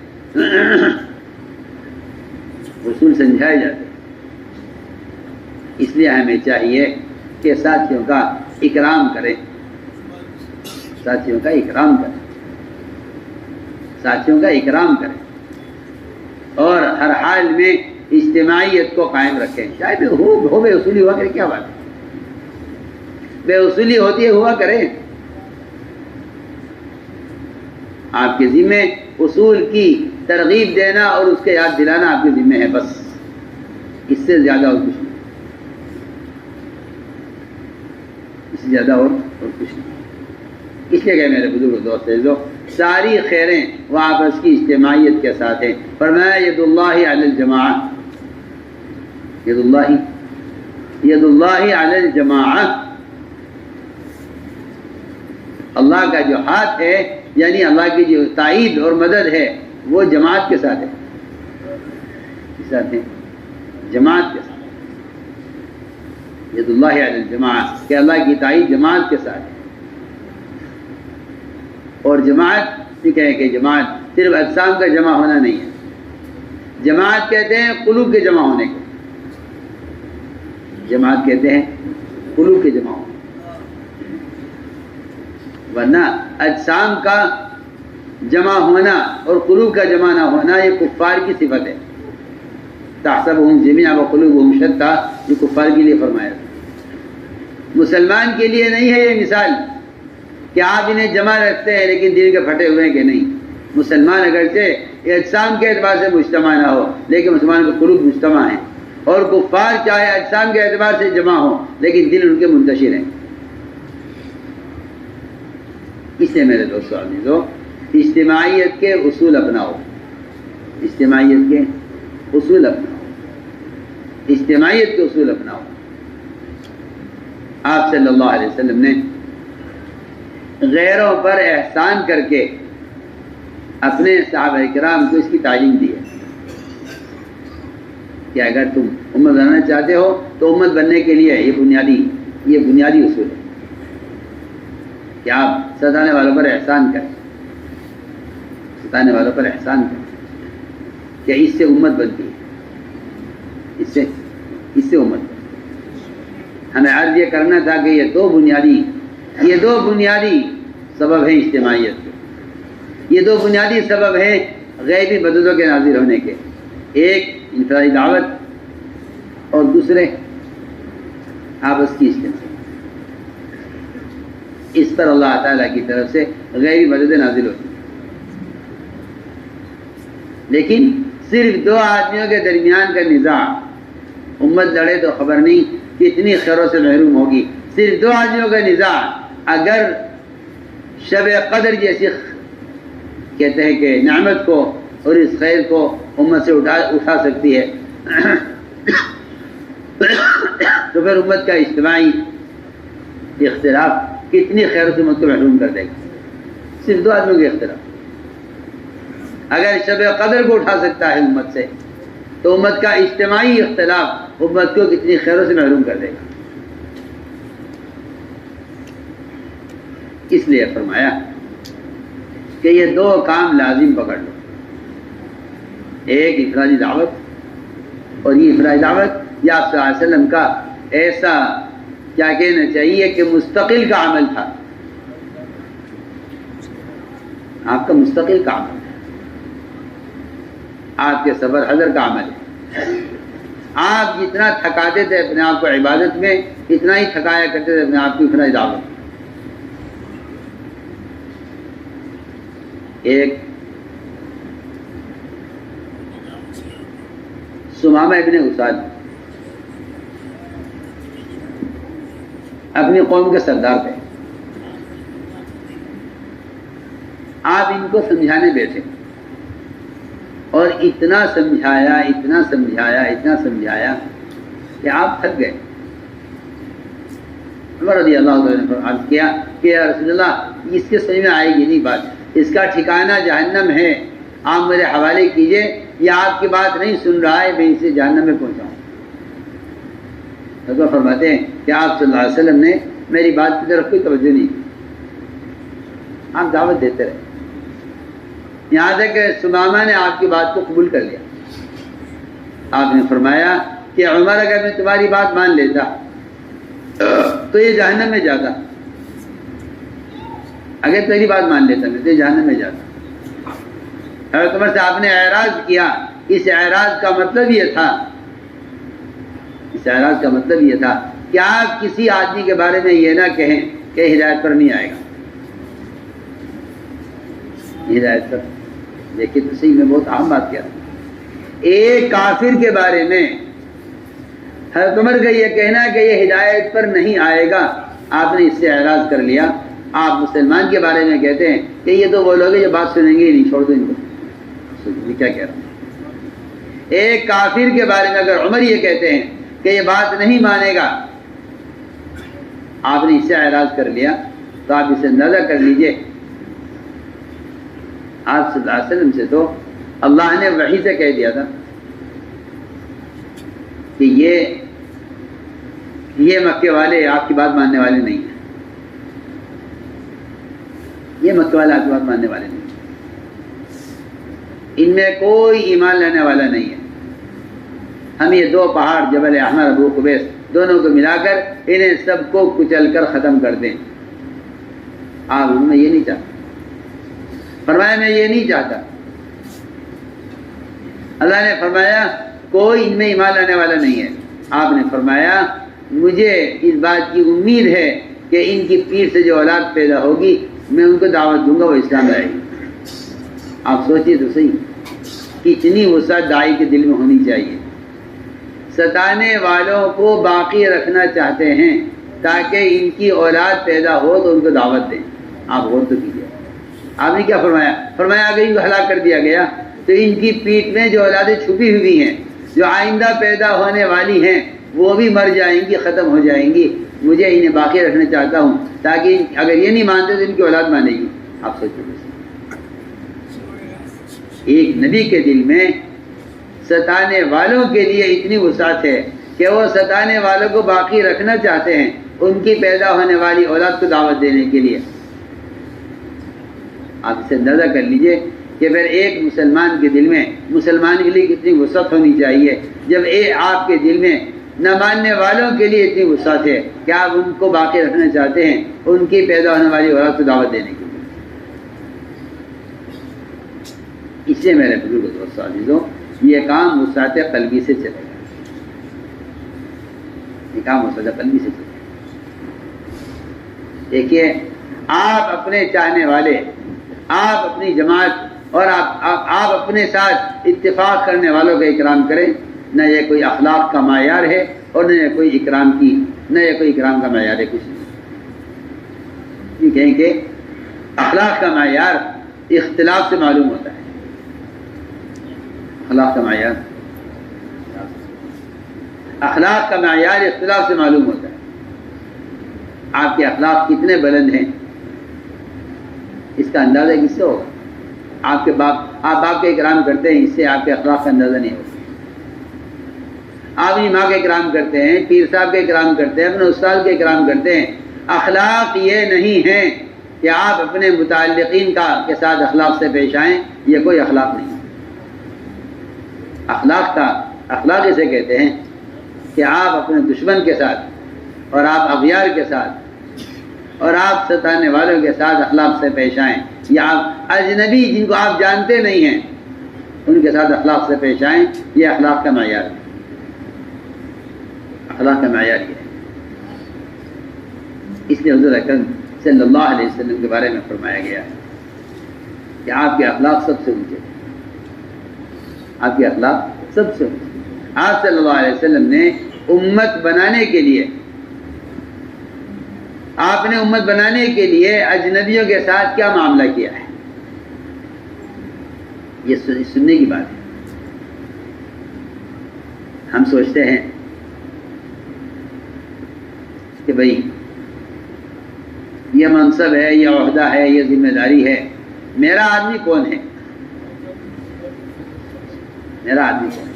اصول سمجھائے جاتے ہیں۔ اس لیے ہمیں چاہیے کہ ساتھیوں کا اکرام کریں، ساتھیوں کا اکرام کریں، ساتھیوں کا اکرام کریں، اور ہر حال میں اجتماعیت کو قائم رکھیں، چاہے بھی ہو بے اصولی ہوا کرے، کیا بات ہے، بے اصولی ہوتی ہے ہوا کرے۔ آپ کے ذمہ اصول کی ترغیب دینا اور اس کے یاد دلانا آپ کے ذمہ ہے، بس اس سے زیادہ اور کچھ نہیں، اس سے زیادہ اور کچھ نہیں۔ اس لیے کہ میرے بزرگ دوست عزیزو، ساری خیریں وہ آپس کی اجتماعیت کے ساتھ ہیں۔ فرمایا ید اللہ علی الجماعہ، ید اللہ علی الجماعہ، اللہ کا جو ہاتھ ہے یعنی اللہ کی جو تائید اور مدد ہے وہ جماعت کے ساتھ ہے، کس ساتھ ہے؟ جماعت کے ساتھ۔ ید اللہ علی الجماعہ کہ اللہ کی تائید جماعت کے ساتھ ہے۔ اور جماعت یہ کہیں کہ جماعت صرف اجسام کا جمع ہونا نہیں ہے، جماعت کہتے ہیں قلوب کے جمع ہونے کو، جماعت کہتے ہیں قلوب کے جمع ہونے، ورنہ اجسام کا جمع ہونا اور قلوب کا جمع نہ ہونا یہ کفار کی صفت ہے۔ تحسبهم جميعا وقلوبهم شتى، یہ کفار کے لیے فرمایا، مسلمان کے لیے نہیں ہے یہ مثال کہ آپ انہیں جمع رکھتے ہیں لیکن دل کے پھٹے ہوئے ہیں کہ نہیں۔ مسلمان اگرچہ اجسام کے اعتبار سے مجتمع نہ ہو لیکن مسلمان کے قلوب مجتمع ہیں، اور کفار چاہے اجسام کے اعتبار سے جمع ہو لیکن دل ان کے منتشر ہیں۔ اس لیے میرے دوستو عزیزو، اجتماعیت کے اصول اپناؤ، اجتماعیت کے اصول اپناؤ، اجتماعیت کے اصول اپناؤ۔ آپ صلی اللہ علیہ وسلم نے غیروں پر احسان کر کے اپنے صحابہ کرام کو اس کی تعلیم دی ہے کہ اگر تم امت بننا چاہتے ہو تو امت بننے کے لیے یہ بنیادی اصول ہے کہ آپ ستانے والوں پر احسان کریں، ستانے والوں پر احسان کریں، کہ اس سے امت بنتی ہے، اس سے امت بنتی ہے۔ ہمیں عرض یہ کرنا تھا کہ یہ دو بنیادی سبب ہیں اجتماعیت کے، یہ دو بنیادی سبب ہیں غیبی مددوں کے نازل ہونے کے، ایک انفرادی دعوت اور دوسرے آپس کی اجتماعیت۔ اس پر اللہ تعالیٰ کی طرف سے غیبی مددیں نازل ہوتی ہیں، لیکن صرف دو آدمیوں کے درمیان کا نزاع، امت لڑے تو خبر نہیں کتنی خیروں سے محروم ہوگی۔ صرف دو آدمیوں کا نزاع اگر شب قدر جیسی کہتے ہیں کہ نعمت کو اور اس خیر کو امت سے اٹھا سکتی ہے تو پھر امت کا اجتماعی اختلاف کتنی خیروں سے امت کو محروم کر دے گا۔ صرف دو آدمیوں کے اختلاف اگر شب قدر کو اٹھا سکتا ہے امت سے، تو امت کا اجتماعی اختلاف امت کو کتنی خیروں سے محروم کر دے گا۔ اس لیے فرمایا کہ یہ دو کام لازم پکڑ لو، ایک افرادی دعوت، اور یہ افرادی دعوت یہ آپ صلی اللہ علیہ وسلم کا ایسا کیا کہنا چاہیے کہ مستقل کا عمل تھا، آپ کا مستقل کا عمل ہے، آپ کے سفر حضر کا عمل ہے۔ آپ جتنا تھکاتے تھے اپنے آپ کو عبادت میں، اتنا ہی تھکایا کرتے تھے اپنے آپ کی افرادی دعوت۔ ایک سمامہ ابن اساد اپنی قوم کے سردار تھے، آپ ان کو سمجھانے بیٹھے اور اتنا سمجھایا اتنا سمجھایا اتنا سمجھایا کہ آپ تھک گئے۔ عمر رضی اللہ عنہ نے عرض کیا کہ یا رسول اللہ، اس کے سمجھ میں آئے گی نہیں بات، اس کا ٹھکانہ جہنم ہے، آپ میرے حوالے کیجئے، یہ آپ کی بات نہیں سن رہا ہے، میں اسے جہنم میں پہنچاؤں۔ حضرت فرماتے ہیں کہ آپ صلی اللہ علیہ وسلم نے میری بات کی طرف کوئی توجہ نہیں کی، آپ دعوت دیتے رہے، یہاں تک کہ سمامہ نے آپ کی بات کو قبول کر لیا۔ آپ نے فرمایا کہ عمر اگر میں تمہاری بات مان لیتا تو یہ جہنم میں جاتا، اگر تیری بات مان لیتا میں تو یہ جہنم میں جاتا۔ حضرت عمر سے آپ نے اعراض کیا، اس اعراض کا مطلب یہ تھا، اس اعراض کا مطلب یہ تھا کہ آپ کسی آدمی کے بارے میں یہ نہ کہیں کہ ہدایت پر نہیں آئے گا، ہدایت پر دیکھیے تو صحیح، میں بہت عام بات کیا، ایک کافر کے بارے میں حضرت عمر کا یہ کہنا کہ یہ ہدایت پر نہیں آئے گا، آپ نے اس سے اعراض کر لیا۔ آپ مسلمان کے بارے میں کہتے ہیں کہ یہ تو وہ لوگ ہیں جو بات سنیں گے ہی نہیں، چھوڑ دو ان کو، کیا کہہ رہا ہوں۔ ایک کافر کے بارے میں اگر عمر یہ کہتے ہیں کہ یہ بات نہیں مانے گا، آپ نے اس سے اعراض کر لیا، تو آپ اسے اندازہ کر لیجئے آپ صلی اللہ علیہ وسلم سے تو اللہ نے وحی سے کہہ دیا تھا کہ یہ مکے والے آپ کی بات ماننے والے نہیں ہیں، یہ مکے والے آپ کی بات ماننے والے نہیں ہیں، ان میں کوئی ایمان لانے والا نہیں ہے، ہم یہ دو پہاڑ جبل احمر ابو قبیس دونوں کو ملا کر انہیں سب کو کچل کر ختم کر دیں۔ آپ انہوں نے یہ نہیں چاہتا، فرمایا میں یہ نہیں چاہتا۔ اللہ نے فرمایا کوئی ان میں ایمان لانے والا نہیں ہے، آپ نے فرمایا مجھے اس بات کی امید ہے کہ ان کی پیٹھ سے جو اولاد پیدا ہوگی میں ان کو دعوت دوں گا، وہ اسلام لائے گی۔ آپ سوچیے تو صحیح، کتنی وسعت داعی کے دل میں ہونی چاہیے، ستانے والوں کو باقی رکھنا چاہتے ہیں تاکہ ان کی اولاد پیدا ہو تو ان کو دعوت دیں۔ آپ غور تو کیجیے، آپ نے کیا فرمایا؟ فرمایا اگر ان کو ہلاک کر دیا گیا تو ان کی پیٹھ میں جو اولادیں چھپی ہوئی ہیں جو آئندہ پیدا ہونے والی ہیں وہ بھی مر جائیں گی، ختم ہو جائیں گی، مجھے انہیں باقی رکھنا چاہتا ہوں تاکہ اگر یہ نہیں مانتے تو ان کی اولاد مانے گی۔ آپ سوچیں، ایک نبی کے دل میں ستانے والوں کے لیے اتنی وسعت ہے کہ وہ ستانے والوں کو باقی رکھنا چاہتے ہیں ان کی پیدا ہونے والی اولاد کو دعوت دینے کے لیے۔ آپ اسے اندازہ کر لیجئے کہ پھر ایک مسلمان کے دل میں مسلمان کے لیے کتنی وسعت ہونی چاہیے، جب آپ کے دل میں نہ ماننے والوں کے لیے اتنی وسعت ہے کہ آپ ان کو باقی رکھنا چاہتے ہیں ان کی پیدا ہونے والی اولاد کو دعوت دینے کے لیے۔ اس سے میرے بزرگ دوست عزیزوں، یہ کام وسعت قلبی سے چلے گا، یہ کام وسعت قلبی سے چلے گا۔ دیکھیے، آپ اپنے چاہنے والے، آپ اپنی جماعت اور آپ اپنے ساتھ اتفاق کرنے والوں کا اکرام کریں، نہ یہ کوئی اخلاق کا معیار ہے اور نہ یہ کوئی اکرام کا معیار ہے، کچھ نہیں۔ یہ کہیں کہ اخلاق کا معیار اختلاف سے معلوم ہوتا ہے، اخلاق کا معیار اختلاف سے معلوم ہوتا ہے۔ آپ کے اخلاق کتنے بلند ہیں اس کا اندازہ کس سے ہوگا؟ آپ باپ کا اکرام کرتے ہیں، اس سے آپ کے اخلاق کا اندازہ نہیں ہوگا۔ آپ اپنی ماں کا اکرام کرتے ہیں، پیر صاحب کا اکرام کرتے ہیں، اپنے استاد کا اکرام کرتے ہیں، اخلاق یہ نہیں ہے کہ آپ اپنے متعلقین کے ساتھ اخلاق سے پیش آئیں، یہ کوئی اخلاق نہیں۔ اخلاق اسے کہتے ہیں کہ آپ اپنے دشمن کے ساتھ اور آپ اغیار کے ساتھ اور آپ ستانے والوں کے ساتھ اخلاق سے پیش آئیں، یا آپ اجنبی جن کو آپ جانتے نہیں ہیں ان کے ساتھ اخلاق سے پیش آئیں۔ یہ اخلاق کا معیار ہے، اخلاق کا معیار یہ ہے۔ اس لیے حضور اکرم صلی اللہ علیہ وسلم کے بارے میں فرمایا گیا کہ آپ کے اخلاق سب سے اونچے، آپ کے اخلاق سب سے اونچے۔ آپ صلی اللہ علیہ وسلم نے امت بنانے کے لیے، آپ نے امت بنانے کے لیے اجنبیوں کے ساتھ کیا معاملہ کیا ہے، یہ سننے کی بات ہے۔ ہم سوچتے ہیں کہ بھئی یہ منصب ہے، یہ عہدہ ہے، یہ ذمہ داری ہے، میرا آدمی کون ہے، میرا آدمی کون ہے۔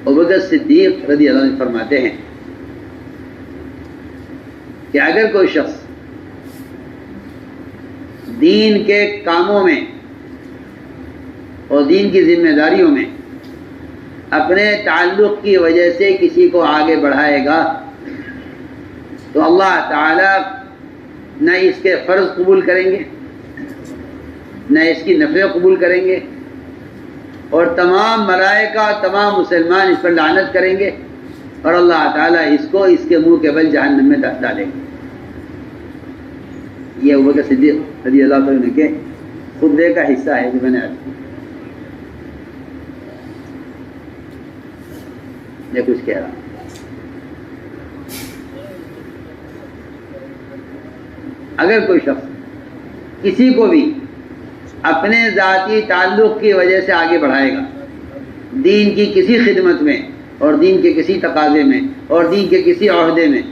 ابوبکر صدیق رضی اللہ عنہ فرماتے ہیں کہ اگر کوئی شخص دین کے کاموں میں اور دین کی ذمہ داریوں میں اپنے تعلق کی وجہ سے کسی کو آگے بڑھائے گا تو اللہ تعالیٰ نہ اس کے فرض قبول کریں گے، نہ اس کی نفل قبول کریں گے، اور تمام ملائکہ تمام مسلمان اس پر لعنت کریں گے، اور اللہ تعالیٰ اس کو اس کے منہ کے بل جہنم میں ڈالیں گے۔ یہ ابوبکر صدیق رضی اللہ عنہ کے خطبے کا حصہ ہے جو میں نے یہ کچھ کہہ رہا ہوں۔ اگر کوئی شخص کسی کو بھی اپنے ذاتی تعلق کی وجہ سے آگے بڑھائے گا، دین کی کسی خدمت میں اور دین کے کسی تقاضے میں اور دین کے کسی عہدے میں،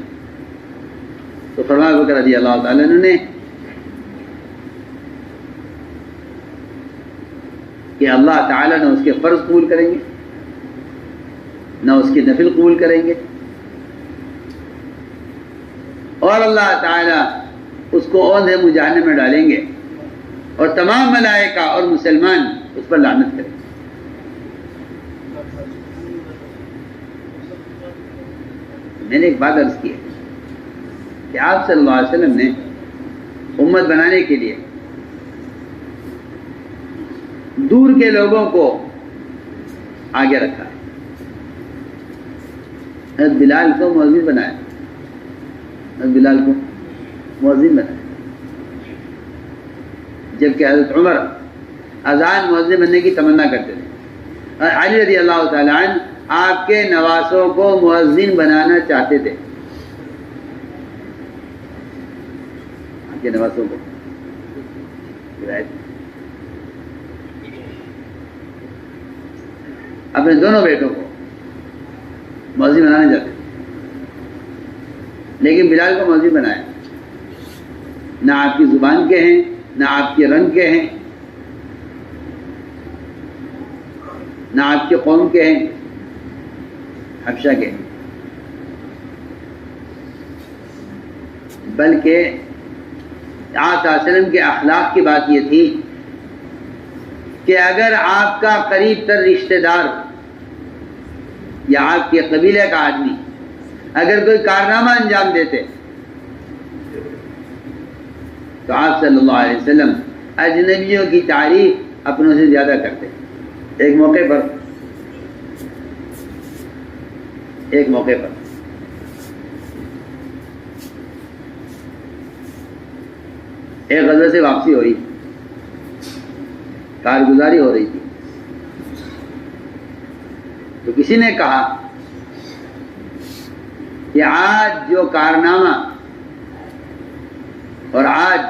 تو فرمایا ابوبکر رضی اللہ تعالیٰ عنہ نے کہ اللہ تعالیٰ نہ اس کے فرض قبول کریں گے، نہ اس کی نفل قبول کریں گے، اور اللہ تعالیٰ اس کو اوندھے منہ جہنم میں ڈالیں گے، اور تمام ملائکہ اور مسلمان اس پر لعنت کریں گے۔ میں نے ایک بات عرض کی ہے کہ آپ صلی اللہ علیہ وسلم نے امت بنانے کے لیے دور کے لوگوں کو آگے رکھا ہے۔ حضرت بلال کو مؤذن بنایا، حضرت بلال کو مؤذن بنایا، جبکہ حضرت عمر اذان مؤذن بننے کی تمنا کرتے تھے، اور علی رضی اللہ تعالیٰ عنہ آپ کے نواسوں کو مؤذن بنانا چاہتے تھے، آپ کے نواسوں کو اپنے دونوں بیٹوں کو مؤذن بنانا چاہتے تھے، لیکن بلال کو مؤذن بنایا۔ نہ آپ کی زبان کے ہیں، نہ آپ کے رنگ کے ہیں، نہ آپ کے قوم کے ہیں، حبشہ کے، بلکہ آپ صلی اللہ علیہ وسلم کے اخلاق کی بات یہ تھی کہ اگر آپ کا قریب تر رشتہ دار یا آپ کے قبیلے کا آدمی اگر کوئی کارنامہ انجام دیتے تو آپ صلی اللہ علیہ وسلم اجنبیوں کی تعریف اپنوں سے زیادہ کرتے۔ ایک موقع پر ایک غزوہ سے واپسی ہو رہی تھی، کارگزاری ہو رہی تھی، تو کسی نے کہا کہ آج جو کارنامہ اور آج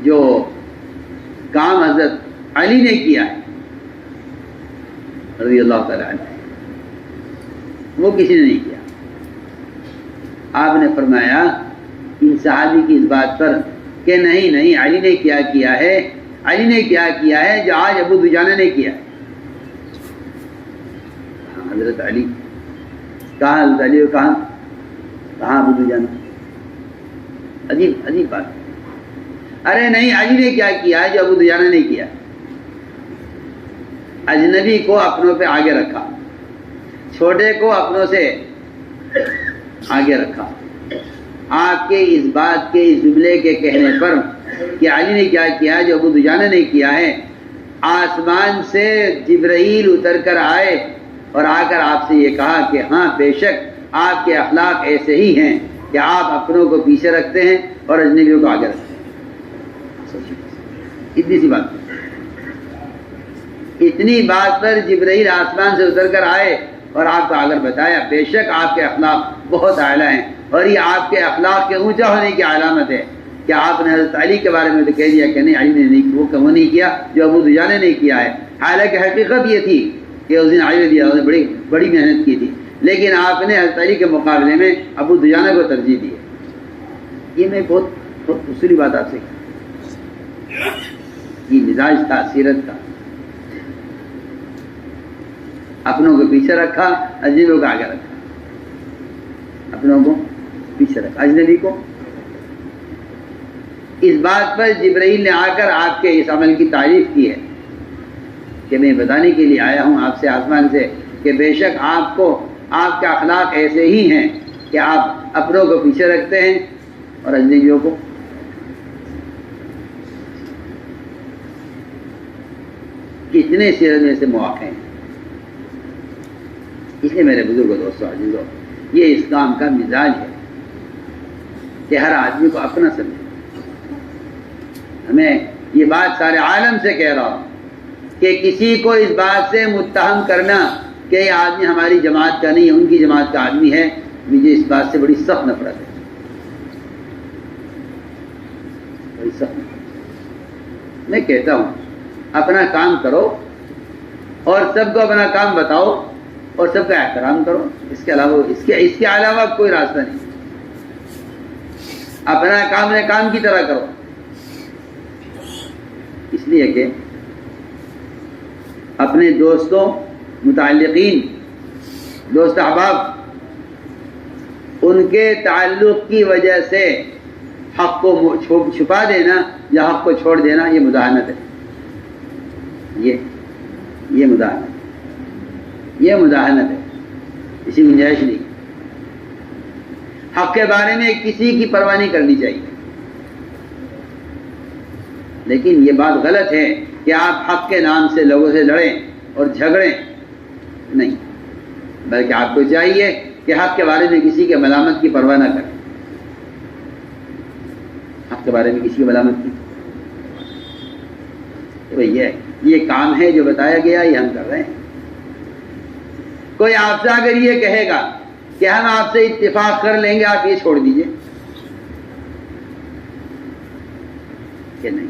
جو کام حضرت علی نے کیا ہے رضی اللہ تعالیٰ عنہ، وہ کسی نے نہیں کیا۔ آپ نے فرمایا ان صحابی کی اس بات پر کہ نہیں علی نے کیا ہے، علی نے کیا ہے جو آج ابو دجانہ نے کیا ہے۔ حضرت علی کہاں، حضرت علی کہاں ابو دجانہ؟ عجیب عجیب بات. ارے نہیں، علی نے کیا کیا ہے جو ابو دجانہ نے کیا؟ اجنبی کو اپنوں پہ آگے رکھا، چھوٹے کو اپنوں سے آگے رکھا. آپ کے اس بات کے، اس جملے کے کہنے پر کہ علی نے کیا کیا ہے جو ابو دجانہ نے کیا ہے، آسمان سے جبرائیل اتر کر آئے اور آ کر آپ سے یہ کہا کہ ہاں بے شک آپ کے اخلاق ایسے ہی ہیں کہ آپ اپنوں کو پیچھے رکھتے ہیں اور اجنبیوں کو آگے رکھتے ہیں. اتنی سی بات، اتنی بات پر جبرائیل آسمان سے اتر کر آئے اور آپ کو آگر بتایا بے شک آپ کے اخلاق بہت اعلیٰ ہیں، اور یہ آپ کے اخلاق کے اونچا ہونے کی علامت ہے کہ آپ نے حضرت علی کے بارے میں تو کہہ دیا کہ نہیں، علی نے نہیں، وہ نہیں کیا جو ابو دجانہ نے کیا ہے. حالانکہ حقیقت یہ تھی کہ اس دن علی رضی اللہ عنہ نے بڑی محنت کی تھی، لیکن آپ نے حضرت علی کے مقابلے میں ابو دجانہ کو ترجیح دی. یہ میں بہت اصولی بات آپ سے یہ مزاج تھا، سیرت تھا. اپنوں کو پیچھے رکھا، اجنبیوں کو آگے رکھا. اپنوں کو پیچھے رکھا، اجنبی کو. اس بات پر جبرائیل نے آ کر آپ کے اس عمل کی تعریف کی ہے کہ میں بتانے کے لیے آیا ہوں آپ سے آسمان سے کہ بے شک آپ کو، آپ کے اخلاق ایسے ہی ہیں کہ آپ اپنوں کو پیچھے رکھتے ہیں اور اجنبیوں کو. کتنے سیرت میں سے مواقع ہیں. اس لیے میرے بزرگوں، دوستوں، عزیزوں، یہ اسلام کا مزاج ہے کہ ہر آدمی کو اپنا سمجھے. میں یہ بات سارے عالم سے کہہ رہا ہوں کہ کسی کو اس بات سے متہم کرنا کہ یہ آدمی ہماری جماعت کا نہیں، ان کی جماعت کا آدمی ہے، مجھے اس بات سے بڑی سخت نفرت ہے، بڑی سخت نفرت. میں کہتا ہوں اپنا کام کرو اور سب کو اپنا کام بتاؤ اور سب کا احترام کرو. اس کے علاوہ اس کے علاوہ کوئی راستہ نہیں. اپنا کام اپنے کام کی طرح کرو. اس لیے کہ اپنے دوستوں، متعلقین، دوست احباب، ان کے تعلق کی وجہ سے حق کو چھپا دینا یا حق کو چھوڑ دینا یہ مداہنت ہے. یہ مداہنت ہے، اسی گنجائش نہیں. حق کے بارے میں کسی کی پرواہ نہیں کرنی چاہیے، لیکن یہ بات غلط ہے کہ آپ حق کے نام سے لوگوں سے لڑیں اور جھگڑیں. نہیں، بلکہ آپ کو چاہیے کہ حق کے بارے میں کسی کے ملامت کی پرواہ نہ کریں. حق کے بارے میں کسی کی ملامت کی یہ کام ہے جو بتایا گیا، یہ ہم کر رہے ہیں. کوئی آپ سے اگر یہ کہے گا کہ ہم آپ سے اتفاق کر لیں گے، آپ یہ چھوڑ دیجئے کہ نہیں.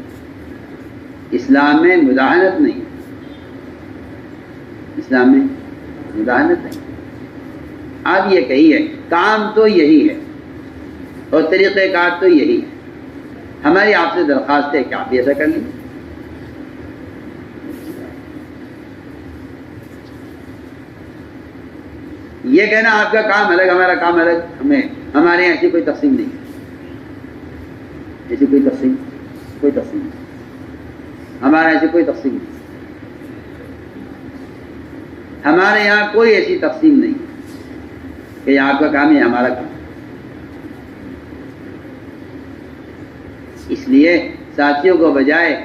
اسلام میں مداہنت نہیں، اسلام میں مداہنت نہیں. آپ یہ کہیے کام تو یہی ہے اور طریقہ کار تو یہی ہے. ہماری آپ سے درخواست ہے کہ آپ ایسا کر لیں. یہ کہنا آپ کا کام الگ، ہمارا کام الگ، ہمارے یہاں ایسی کوئی تقسیم نہیں، ایسی کوئی تقسیم نہیں. ہمارے ایسی کوئی تقسیم نہیں. ہمارے یہاں کوئی ایسی تقسیم نہیں کہ یہ آپ کا کام ہے، ہمارا کام. اس لیے ساتھیوں کو بجائے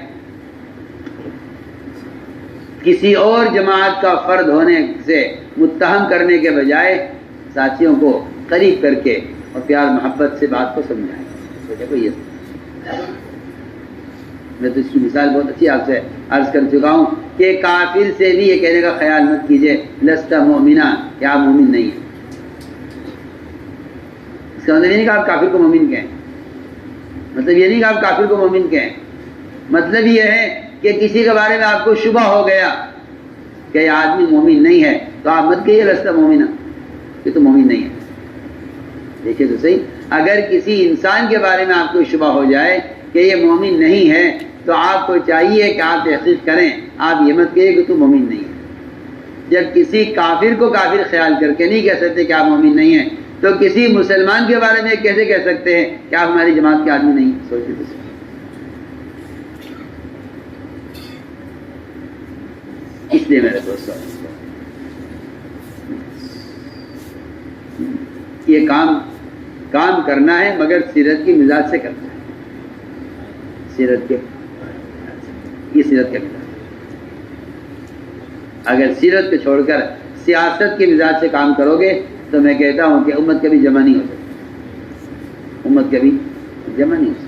کسی اور جماعت کا فرد ہونے سے متہم کرنے کے بجائے ساتھیوں کو قریب کر کے اور پیار محبت سے بات کو سمجھائیں. دیکھو یہ میں تو اس کی مثال بہت اچھی آپ سے عرض کر چکا ہوں کہ کافر سے بھی یہ کہنے کا خیال مت کیجئے لست مومنا، کہ آپ مومن نہیں ہیں. اس کا مطلب یہ نہیں کہ آپ کافر کو مومن کہیں، مطلب یہ نہیں کہ آپ کافر کو مومن کہیں. مطلب یہ ہے کہ کسی کے بارے میں آپ کو شبہ ہو گیا کہ یہ آدمی مومن نہیں ہے تو آپ مت کہیے لست مومنا، یہ تو مومن نہیں ہے. دیکھیے تو صحیح، اگر کسی انسان کے بارے میں آپ کو شبہ ہو جائے کہ یہ مومن نہیں ہے تو آپ کو چاہیے کہ آپ تحقیق کریں. آپ یہ مت کہیے کہ تو مومن نہیں ہے. جب کسی کافر کو کافر خیال کر کے نہیں کہہ سکتے کہ آپ مومن نہیں ہیں تو کسی مسلمان کے بارے میں کیسے کہہ سکتے ہیں کہ آپ ہماری جماعت کے آدمی نہیں؟ سوچتے تھے اس لیے میرے دوستوں یہ کام کرنا ہے، مگر سیرت کی مزاج سے کرنا ہے. سیرت کا مزاج. اگر سیرت کو چھوڑ کر سیاست کے مزاج سے کام کرو گے تو میں کہتا ہوں کہ امت کبھی جمع نہیں ہو سکتی. امت کبھی جمع نہیں ہو سکتی.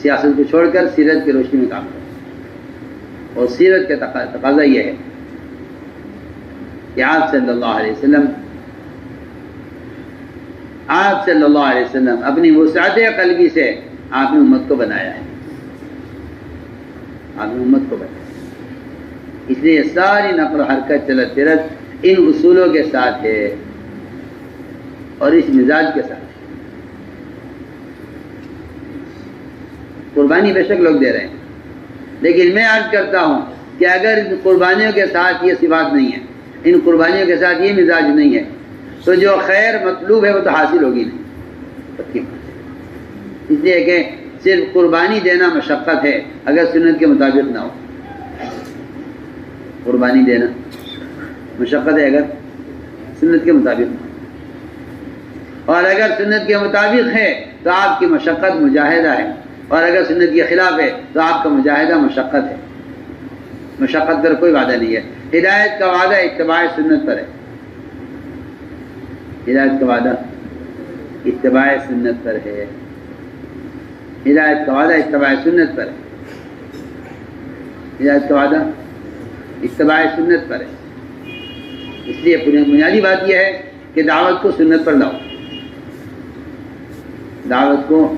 سیاست کو چھوڑ کر سیرت کی روشنی میں کام کرو. اور سیرت کا تقاضا یہ ہے کہ آپ صلی اللہ علیہ وسلم اپنی وسعت قلبی سے آپ نے امت کو بنایا ہے. اس لیے ساری نقل و حرکت چلت پھرت ان اصولوں کے ساتھ ہے اور اس مزاج کے ساتھ ہے. قربانی بے شک لوگ دے رہے ہیں، لیکن میں عرض کرتا ہوں کہ اگر ان قربانیوں کے ساتھ یہ صفات نہیں ہے، ان قربانیوں کے ساتھ یہ مزاج نہیں ہے، تو جو خیر مطلوب ہے وہ تو حاصل ہوگی نہیں. اس لیے کہ صرف قربانی دینا مشقت ہے اگر سنت کے مطابق نہ ہو. قربانی دینا مشقت ہے اگر سنت کے مطابق نہ ہو، اور اگر سنت کے مطابق ہے تو آپ کی مشقت مجاہدہ ہے، اور اگر سنت کے خلاف ہے تو آپ کا مجاہدہ مشقت ہے. مشقت پر کوئی وعدہ نہیں ہے. ہدایت کا وعدہ اتباع سنت پر ہے. ہدایت کا وعدہ اتباع سنت پر ہے. ہدایت کا وعدہ اتباع سنت پر ہے. ہدایت کا وعدہ اتباع سنت پر ہے. اس لیے بنیادی بات یہ ہے کہ دعوت کو سنت پر لاؤ. دعوت کو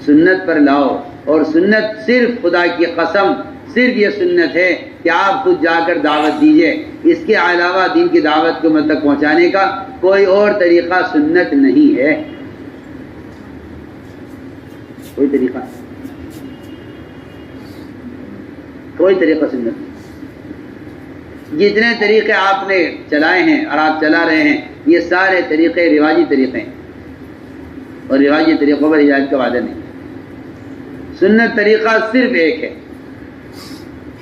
سنت پر لاؤ. اور سنت صرف خدا کی قسم صرف یہ سنت ہے کہ آپ خود جا کر دعوت دیجئے. اس کے علاوہ دین کی دعوت کو مت تک پہنچانے کا کوئی اور طریقہ سنت نہیں ہے. کوئی طریقہ سنت نہیں. جتنے طریقے آپ نے چلائے ہیں اور آپ چلا رہے ہیں یہ سارے طریقے رواجی طریقے ہیں، اور رواجی طریقوں پر ہدایت کا وعدہ نہیں. سنت طریقہ صرف ایک ہے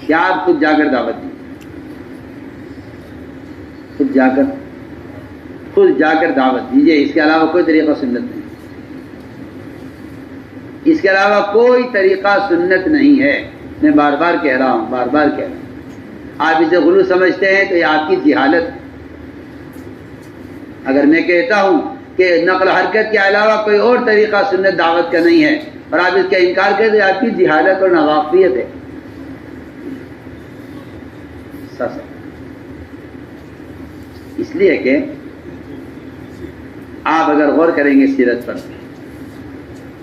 کہ آپ خود جا کر دعوت دیں. خود جا کر دعوت دیجیے. اس کے علاوہ کوئی طریقہ سنت نہیں. اس کے علاوہ کوئی طریقہ سنت نہیں ہے. میں بار بار کہہ رہا ہوں. آپ اسے غلو سمجھتے ہیں تو یہ آپ کی جہالت. اگر میں کہتا ہوں کہ نقل حرکت کے علاوہ کوئی اور طریقہ سنت دعوت کا نہیں ہے اور آپ اس کا انکار کریں تو یہ آپ کی جہالت اور ناواقفیت ہے. اس لیے کہ آپ اگر غور کریں گے سیرت پر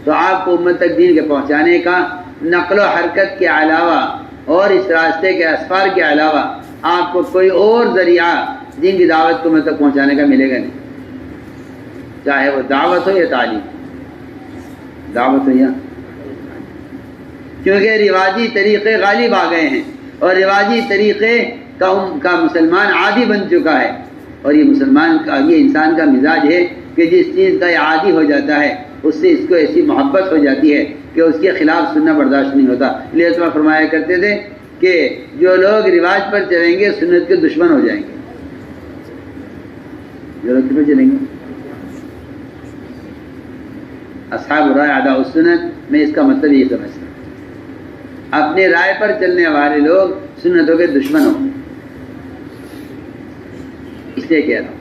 تو آپ کو امت تک دین کے پہنچانے کا نقل و حرکت کے علاوہ اور اس راستے کے اسفار کے علاوہ آپ کو کوئی اور ذریعہ دین کی دعوت کو امت تک پہنچانے کا ملے گا نہیں. چاہے وہ دعوت ہو یا تعلیم. دعوت ہو یا، کیونکہ رواجی طریقے غالب آ گئے ہیں اور رواجی طریقے کا مسلمان عادی بن چکا ہے. اور یہ انسان کا مزاج ہے کہ جس چیز کا یہ عادی ہو جاتا ہے اس سے اس کو ایسی محبت ہو جاتی ہے کہ اس کے خلاف سننا برداشت نہیں ہوتا. لیے تو فرمایا کرتے تھے کہ جو لوگ رواج پر چلیں گے سنت کے دشمن ہو جائیں گے. جو لوگ پر چلیں گے اصحاب رائے اعداء السنت، میں اس کا مطلب یہ سمجھتا ہوں اپنے رائے پر چلنے والے لوگ سنتوں کے دشمن ہوں. اس لیے کہہ رہا ہوں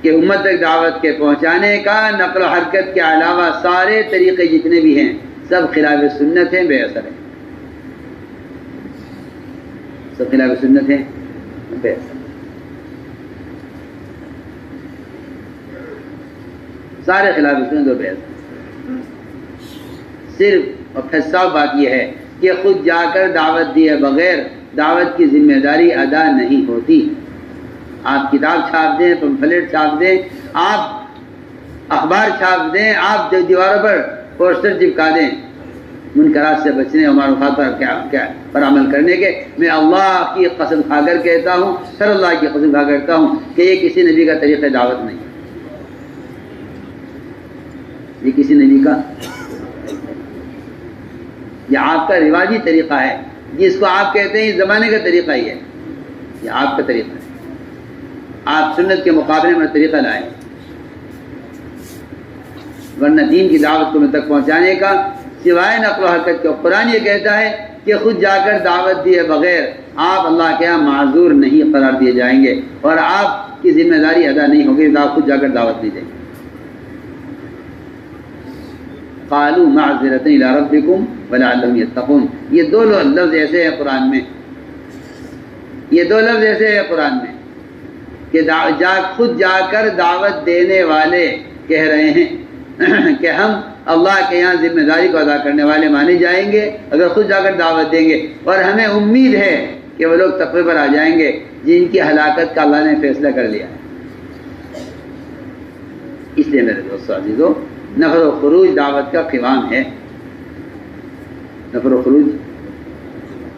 کہ امت تک دعوت کے پہنچانے کا نقل و حرکت کے علاوہ سارے طریقے جتنے بھی ہیں سب خلاف سنت ہیں، بے اثر ہیں. سب خلاف سنت ہیں، بے اثر. سارے خلاف سنت و بے اثر. صرف اور پھر صاف بات یہ ہے کہ خود جا کر دعوت دیے بغیر دعوت کی ذمہ داری ادا نہیں ہوتی. آپ کتاب چھاپ دیں، پمفلیٹ چھاپ دیں، آپ اخبار چھاپ دیں، آپ دیواروں پر پوسٹر چپکا دیں، منکرات سے بچنے اور معروفات پر عمل کرنے کے. میں اللہ کی قسم کھا کر کہتا ہوں، صلی اللہ کی قسم کھا کہتا ہوں کہ یہ کسی نبی کا طریقہ دعوت نہیں، یہ کسی نبی کا، یہ آپ کا رواجی طریقہ ہے. جس کو آپ کہتے ہیں اس زمانے کا طریقہ ہی ہے، یہ آپ کا طریقہ ہے. آپ سنت کے مقابلے میں طریقہ لائیں، ورنہ دین کی دعوت کو میں تک پہنچانے کا سوائے نقل و حرکت کے. قرآن یہ کہتا ہے کہ خود جا کر دعوت دیے بغیر آپ اللہ کے یہاں معذور نہیں قرار دیے جائیں گے، اور آپ کی ذمہ داری ادا نہیں ہوگی کہ آپ خود جا کر دعوت دی جائیں گے. قالوا معذرة الى ربكم ولعلهم يتقون. یہ دو لفظ ایسے ہیں قرآن میں، یہ دو لفظ ایسے ہیں قرآن میں کہ خود جا کر دعوت دینے والے کہہ رہے ہیں کہ ہم اللہ کے یہاں ذمہ داری کو ادا کرنے والے مانے جائیں گے اگر خود جا کر دعوت دیں گے، اور ہمیں امید ہے کہ وہ لوگ تقوی پر آ جائیں گے جن کی ہلاکت کا اللہ نے فیصلہ کر لیا ہے. اس لیے میرے دوستو عزیزو، نفر و خروج دعوت کا قوام ہے. نفر و خروج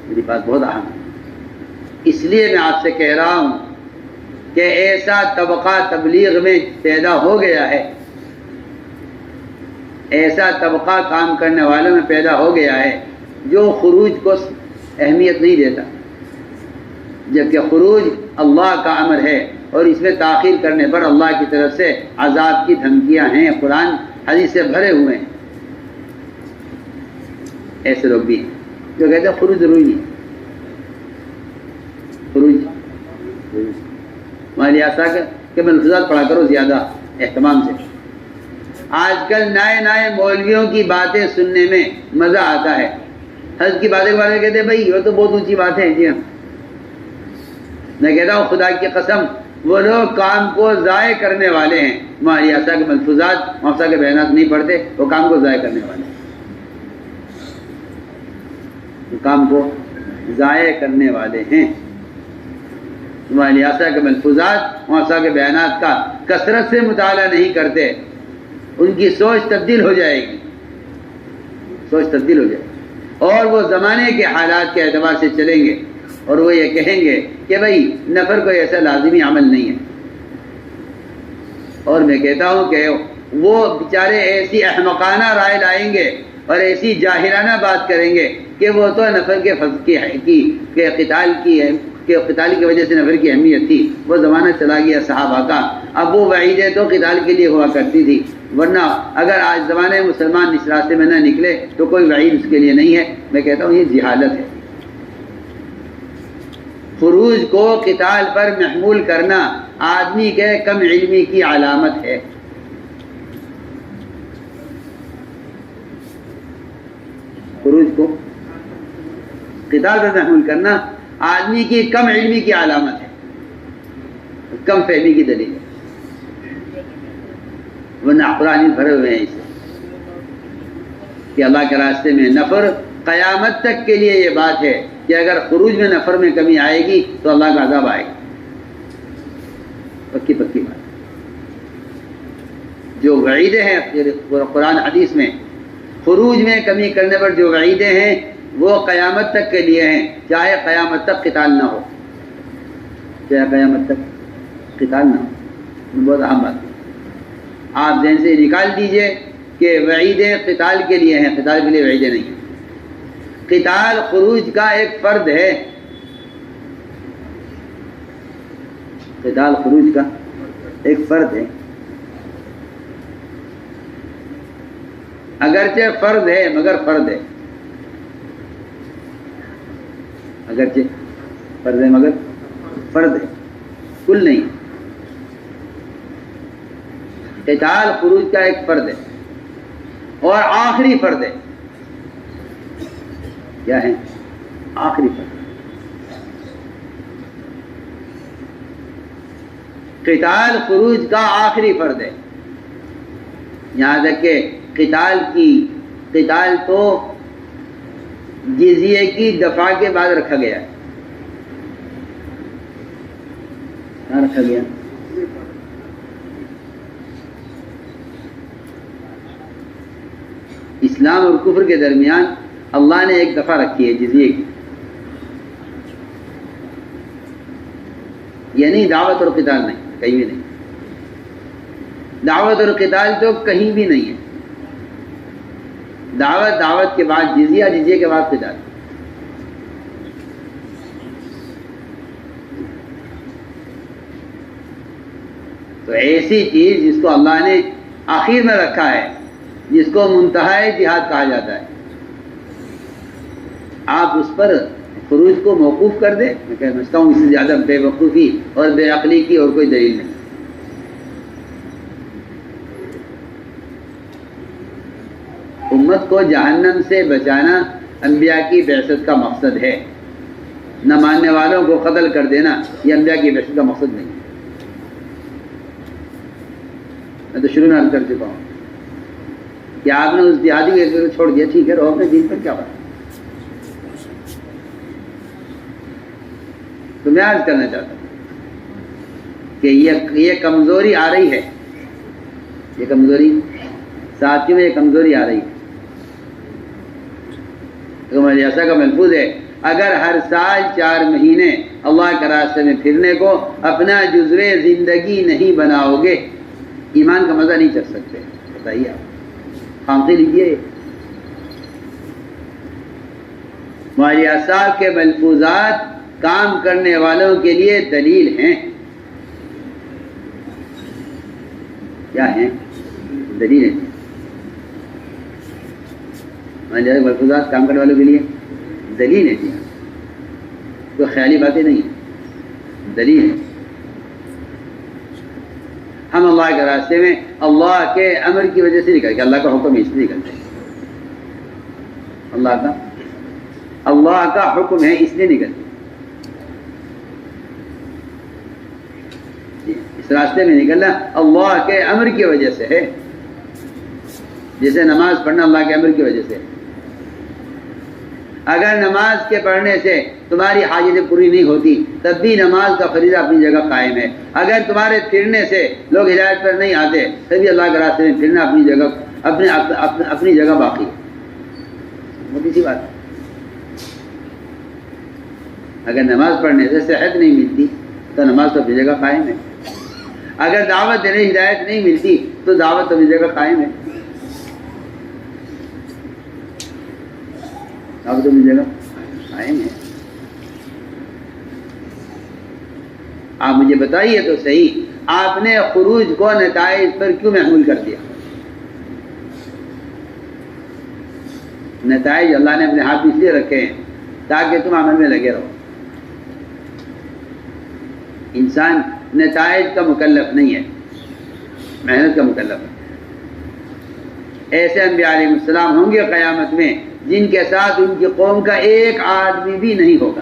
میری بات بہت اہم ہے. اس لیے میں آپ سے کہہ رہا ہوں کہ ایسا طبقہ تبلیغ میں پیدا ہو گیا ہے، ایسا طبقہ کام کرنے والوں میں پیدا ہو گیا ہے جو خروج کو اہمیت نہیں دیتا، جبکہ خروج اللہ کا امر ہے اور اس میں تاخیر کرنے پر اللہ کی طرف سے عذاب کی دھمکیاں ہیں. قرآن حدیث سے بھرے ہوئے ہیں. ایسے لوگ بھی ہیں جو کہتے ہیں خروج ضروری نہیں. خروج ہمارے آسا کہ ملفوظات پڑھا کرو زیادہ اہتمام سے. آج کل نئے مولویوں کی باتیں سننے میں مزہ آتا ہے. حج کی باتیں کے بارے میں کہتے ہیں بھائی یہ تو بہت اونچی بات ہے. جی ہاں، میں کہتا ہوں خدا کی قسم وہ لوگ کام کو ضائع کرنے والے ہیں. ہماری آسا کے ملفوظات محفظہ کے بیانات نہیں پڑھتے، وہ کام کو ضائع کرنے والے ہیں. وہ کام کو ضائع کرنے والے ہیں. ہماری آسا کے ملفوظات محفظہ کے بیانات کا کثرت سے مطالعہ نہیں کرتے. ان کی سوچ تبدیل ہو جائے گی، سوچ تبدیل ہو جائے گی، اور وہ زمانے کے حالات کے اعتبار سے چلیں گے، اور وہ یہ کہیں گے کہ بھائی نفر کو ایسا لازمی عمل نہیں ہے. اور میں کہتا ہوں کہ وہ بیچارے ایسی احمقانہ رائے لائیں گے اور ایسی جاہلانہ بات کریں گے کہ وہ تو نفر کے قتال کی وجہ سے نفر کی اہمیت تھی. وہ زمانہ چلا گیا صحابہ کا. اب وہ وعیدیں تو قتال کے لیے ہوا کرتی تھی، ورنہ اگر آج زمانے میں مسلمان اس راستے میں نہ نکلے تو کوئی وعید اس کے لیے نہیں ہے. میں کہتا ہوں یہ جہالت ہے. خروج کو قتال پر محمول کرنا آدمی کے کم علمی کی علامت ہے. خروج کو قتال پر محمول کرنا آدمی کی کم علمی کی علامت ہے، کم فہمی کی دلیل ہے. ورنہ قرآن بھرے ہوئے ہیں اسے کہ اللہ کے راستے میں نفر قیامت تک کے لیے یہ بات ہے کہ اگر خروج میں نفر میں کمی آئے گی تو اللہ کا عذاب آئے گا. پکی بات. جو وعیدیں ہیں قرآن حدیث میں خروج میں کمی کرنے پر جو وعیدیں ہیں وہ قیامت تک کے لیے ہیں، چاہے قیامت تک قتال نہ ہو، چاہے قیامت تک قتال نہ ہو. بہت اہم بات ہے. آپ ذہن سے نکال دیجئے کہ وعیدیں قتال کے لیے ہیں، قتال کے لیے وعیدیں نہیں ہیں. قتال خروج کا ایک فرد ہے. قتال خروج کا ایک فرد ہے، اگرچہ فرد ہے مگر فرد ہے. اگرچہ فرد ہے مگر فرد ہے، کل نہیں. قتال خروج کا ایک فرد ہے اور آخری فرد ہے. کیا ہے؟ آخری فرد. قتال خروج کا آخری فرد ہے. یہاں تک کہ قتال تو جزیے کی دفع کے بعد رکھا گیا ہے. کہاں رکھا گیا؟ اسلام اور کفر کے درمیان اللہ نے ایک دفعہ رکھی ہے جزیے کی، یعنی دعوت اور قتال نہیں، کہیں بھی نہیں، دعوت اور قتال تو کہیں بھی نہیں ہے، دعوت کے بعد جزیہ، جزیے کے بعد قتال۔ تو ایسی چیز جس کو اللہ نے آخر میں رکھا ہے، جس کو منتہائے جہاد کہا جاتا ہے، آپ اس پر خروج کو موقوف کر دیں، میں سمجھتا ہوں اس سے زیادہ بے وقوفی اور بے عقلی کی اور کوئی دلیل نہیں۔ امت کو جہنم سے بچانا انبیاء کی بعثت کا مقصد ہے، نہ ماننے والوں کو قتل کر دینا یہ انبیاء کی بعثت کا مقصد نہیں۔ میں تو شروع میں عرض کر چکا ہوں کہ آپ نے اس دیہاتی کو چھوڑ دیا، ٹھیک ہے، رہو اپنے دین پر، کیا بات۔ تو میں عرض کرنا چاہتا ہوں کہ یہ کمزوری آ رہی ہے، یہ کمزوری ساتھیوں میں، یہ کمزوری آ رہی ہے۔ تو ایسا کا محفوظ ہے، اگر ہر سال 4 مہینے اللہ کے راستے میں پھرنے کو اپنا جزو زندگی نہیں بناؤ گے، ایمان کا مزہ نہیں چل سکتے۔ بتائیے آپ خامخواہ لیجیے، ہماری اصحاب کے ملفوظات کام کرنے والوں کے لیے دلیل ہیں۔ کیا ہیں؟ دلیل ہیں۔ ہمارے ملفوظات کام کرنے والوں کے لیے دلیل ہے، کوئی خیالی باتیں نہیں ہیں، دلیل ہے۔ ہم اللہ کے راستے میں اللہ کے امر کی وجہ سے نکلتے، اللہ کا حکم ہے اس لیے نکلتے ہیں، اللہ کا حکم ہے اس لیے نکلتے ہیں، اس راستے میں نکلنا اللہ کے امر کی وجہ سے ہے، جیسے نماز پڑھنا اللہ کے امر کی وجہ سے ہے۔ اگر نماز کے پڑھنے سے تمہاری حاجتیں پوری نہیں ہوتی تب بھی نماز کا فریضہ اپنی جگہ قائم ہے۔ اگر تمہارے پھرنے سے لوگ ہدایت پر نہیں آتے تبھی اللہ کے راستے میں پھرنا اپنی جگہ اپنی جگہ باقی ہے۔ موٹی سی بات ہے، اگر نماز پڑھنے سے صحت نہیں ملتی تو نماز تو اپنی جگہ قائم ہے، اگر دعوت دینے ہدایت نہیں ملتی تو دعوت اپنی جگہ قائم ہے، دعوت اپنی جگہ قائم ہے۔ آپ مجھے بتائیے تو صحیح، آپ نے خروج کو نتائج پر کیوں محمول کر دیا؟ نتائج اللہ نے اپنے ہاتھ میں اس لیے رکھے ہیں تاکہ تم عمل میں لگے رہو۔ انسان نتائج کا مکلف نہیں ہے، محنت کا مکلف ہے۔ ایسے انبیاء علیہ السلام ہوں گے قیامت میں جن کے ساتھ ان کی قوم کا ایک آدمی بھی نہیں ہوگا۔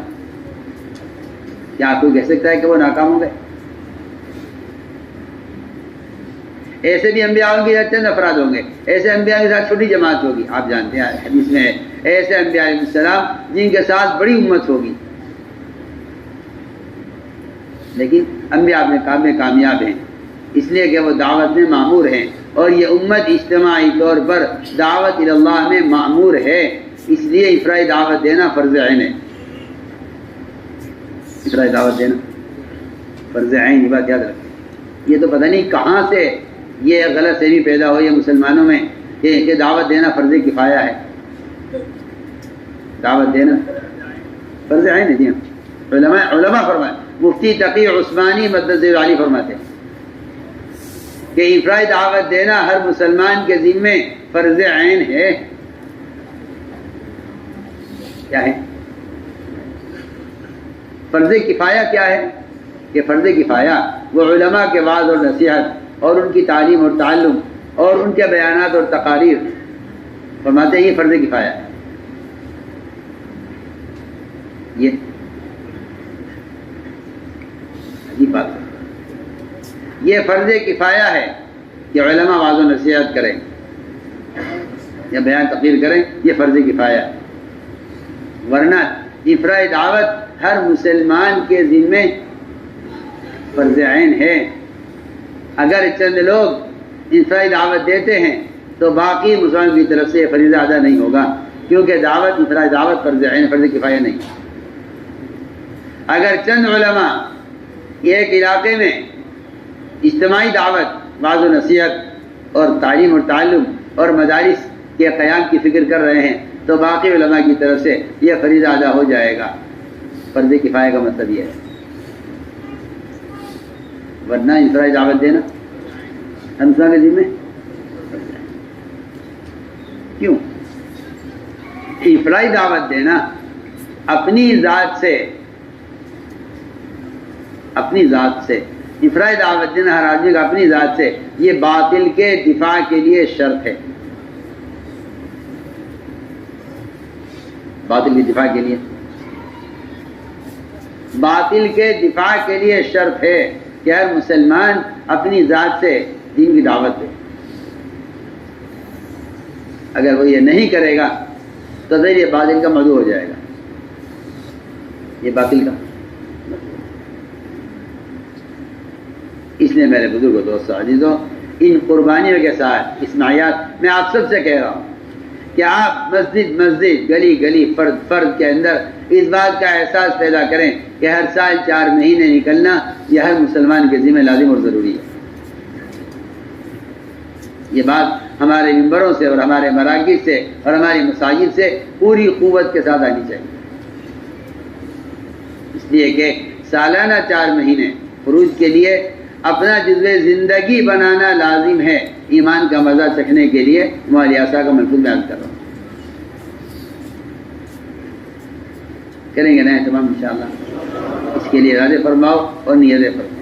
کیا کوئی کہہ سکتا ہے کہ وہ ناکام ہو گئے؟ ایسے بھی انبیاء ہوں گے، چند افراد ہوں گے، ایسے انبیاء کے ساتھ چھوٹی جماعت ہوگی، آپ جانتے ہیں حدیث میں ہے، ایسے انبیاء علیہ السلام جن کے ساتھ بڑی امت ہوگی، لیکن انبیاء اپنے کام میں کامیاب ہیں اس لیے کہ وہ دعوت میں مامور ہیں، اور یہ امت اجتماعی طور پر دعوت اللہ میں مامور ہے، اس لیے افرائی دعوت دینا فرض عین ہے۔ افرائی دعوت دینا فرض عین، یہ بات یاد رکھیں۔ یہ تو پتہ نہیں کہاں سے یہ غلط فہمی پیدا ہوئی ہے مسلمانوں میں کہ دعوت دینا فرض کفایہ ہے۔ دعوت دینا فرض عین ہے، جی ہاں، علماء فرمائے، مفتی تقی عثمانی مدد علی فرماتے ہیں کہ افرائی دعوت دینا ہر مسلمان کے ذمے فرض عین ہے۔ کیا ہے فرض کفایہ؟ کیا ہے کہ فرض کفایہ وہ علماء کے وعظ اور نصیحت اور ان کی تعلیم اور تعلم اور ان کے بیانات اور تقاریر، فرماتے ہیں یہ فرض کفایہ ہے۔ یہ عجیب بات ہے، یہ فرض کفایہ ہے کہ علماء وعظ و نصیحت کریں یا بیان تقریر کریں، یہ فرض کفایہ ہے، ورنہ افرائی دعوت ہر مسلمان کے ذمے فرض عین ہے۔ اگر چند لوگ افرائی دعوت دیتے ہیں تو باقی مسلمان کی طرف سے فریضہ ادا نہیں ہوگا، کیونکہ دعوت افراد دعوت فرض کفایہ نہیں. اگر چند علماء ایک علاقے میں اجتماعی دعوت بعض و نصیحت اور تعلیم اور تعلم اور مدارس کے قیام کی فکر کر رہے ہیں تو باقی علماء کی طرف سے یہ فریضہ ادا ہو جائے گا. فرض کفایہ کا مطلب یہ ہے. ورنہ انفرادی دعوت دینا ہم کے ذمہ کیوں؟ انفرادی دعوت دینا اپنی ذات سے انفرادی دعوت دینا ہر آدمی کا اپنی ذات سے یہ باطل کے دفاع کے لیے شرط ہے. باطل کے دفاع کے لیے شرط ہے کہ ہر مسلمان اپنی ذات سے دین کی دعوت دے. اگر وہ یہ نہیں کرے گا تو پھر یہ باطل کا مدعو ہو جائے گا. یہ باطل کا اس لیے میرے بزرگوں دوستوں عزیزوں ان قربانیوں کے ساتھ اس معیات میں آپ سب سے کہہ رہا ہوں کہ آپ مسجد گلی فرد کے اندر اس بات کا احساس پیدا کریں کہ ہر سال 4 مہینے نکلنا یہ ہر مسلمان کے ذمہ لازم اور ضروری ہے. یہ بات ہمارے ممبروں سے اور ہمارے مراکز سے اور ہماری مساجد سے پوری قوت کے ساتھ آنی چاہیے. اس لیے کہ سالانہ 4 مہینے فروض کے لیے اپنا جزو زندگی بنانا لازم ہے. ایمان کا مزہ چکھنے کے لیے ہماری آسا کا ملفوظ بیان کر رہا ہوں. کریں گے نا تمام انشاءاللہ. اس کے لیے ارادے فرماؤ اور نیتیں فرماؤ.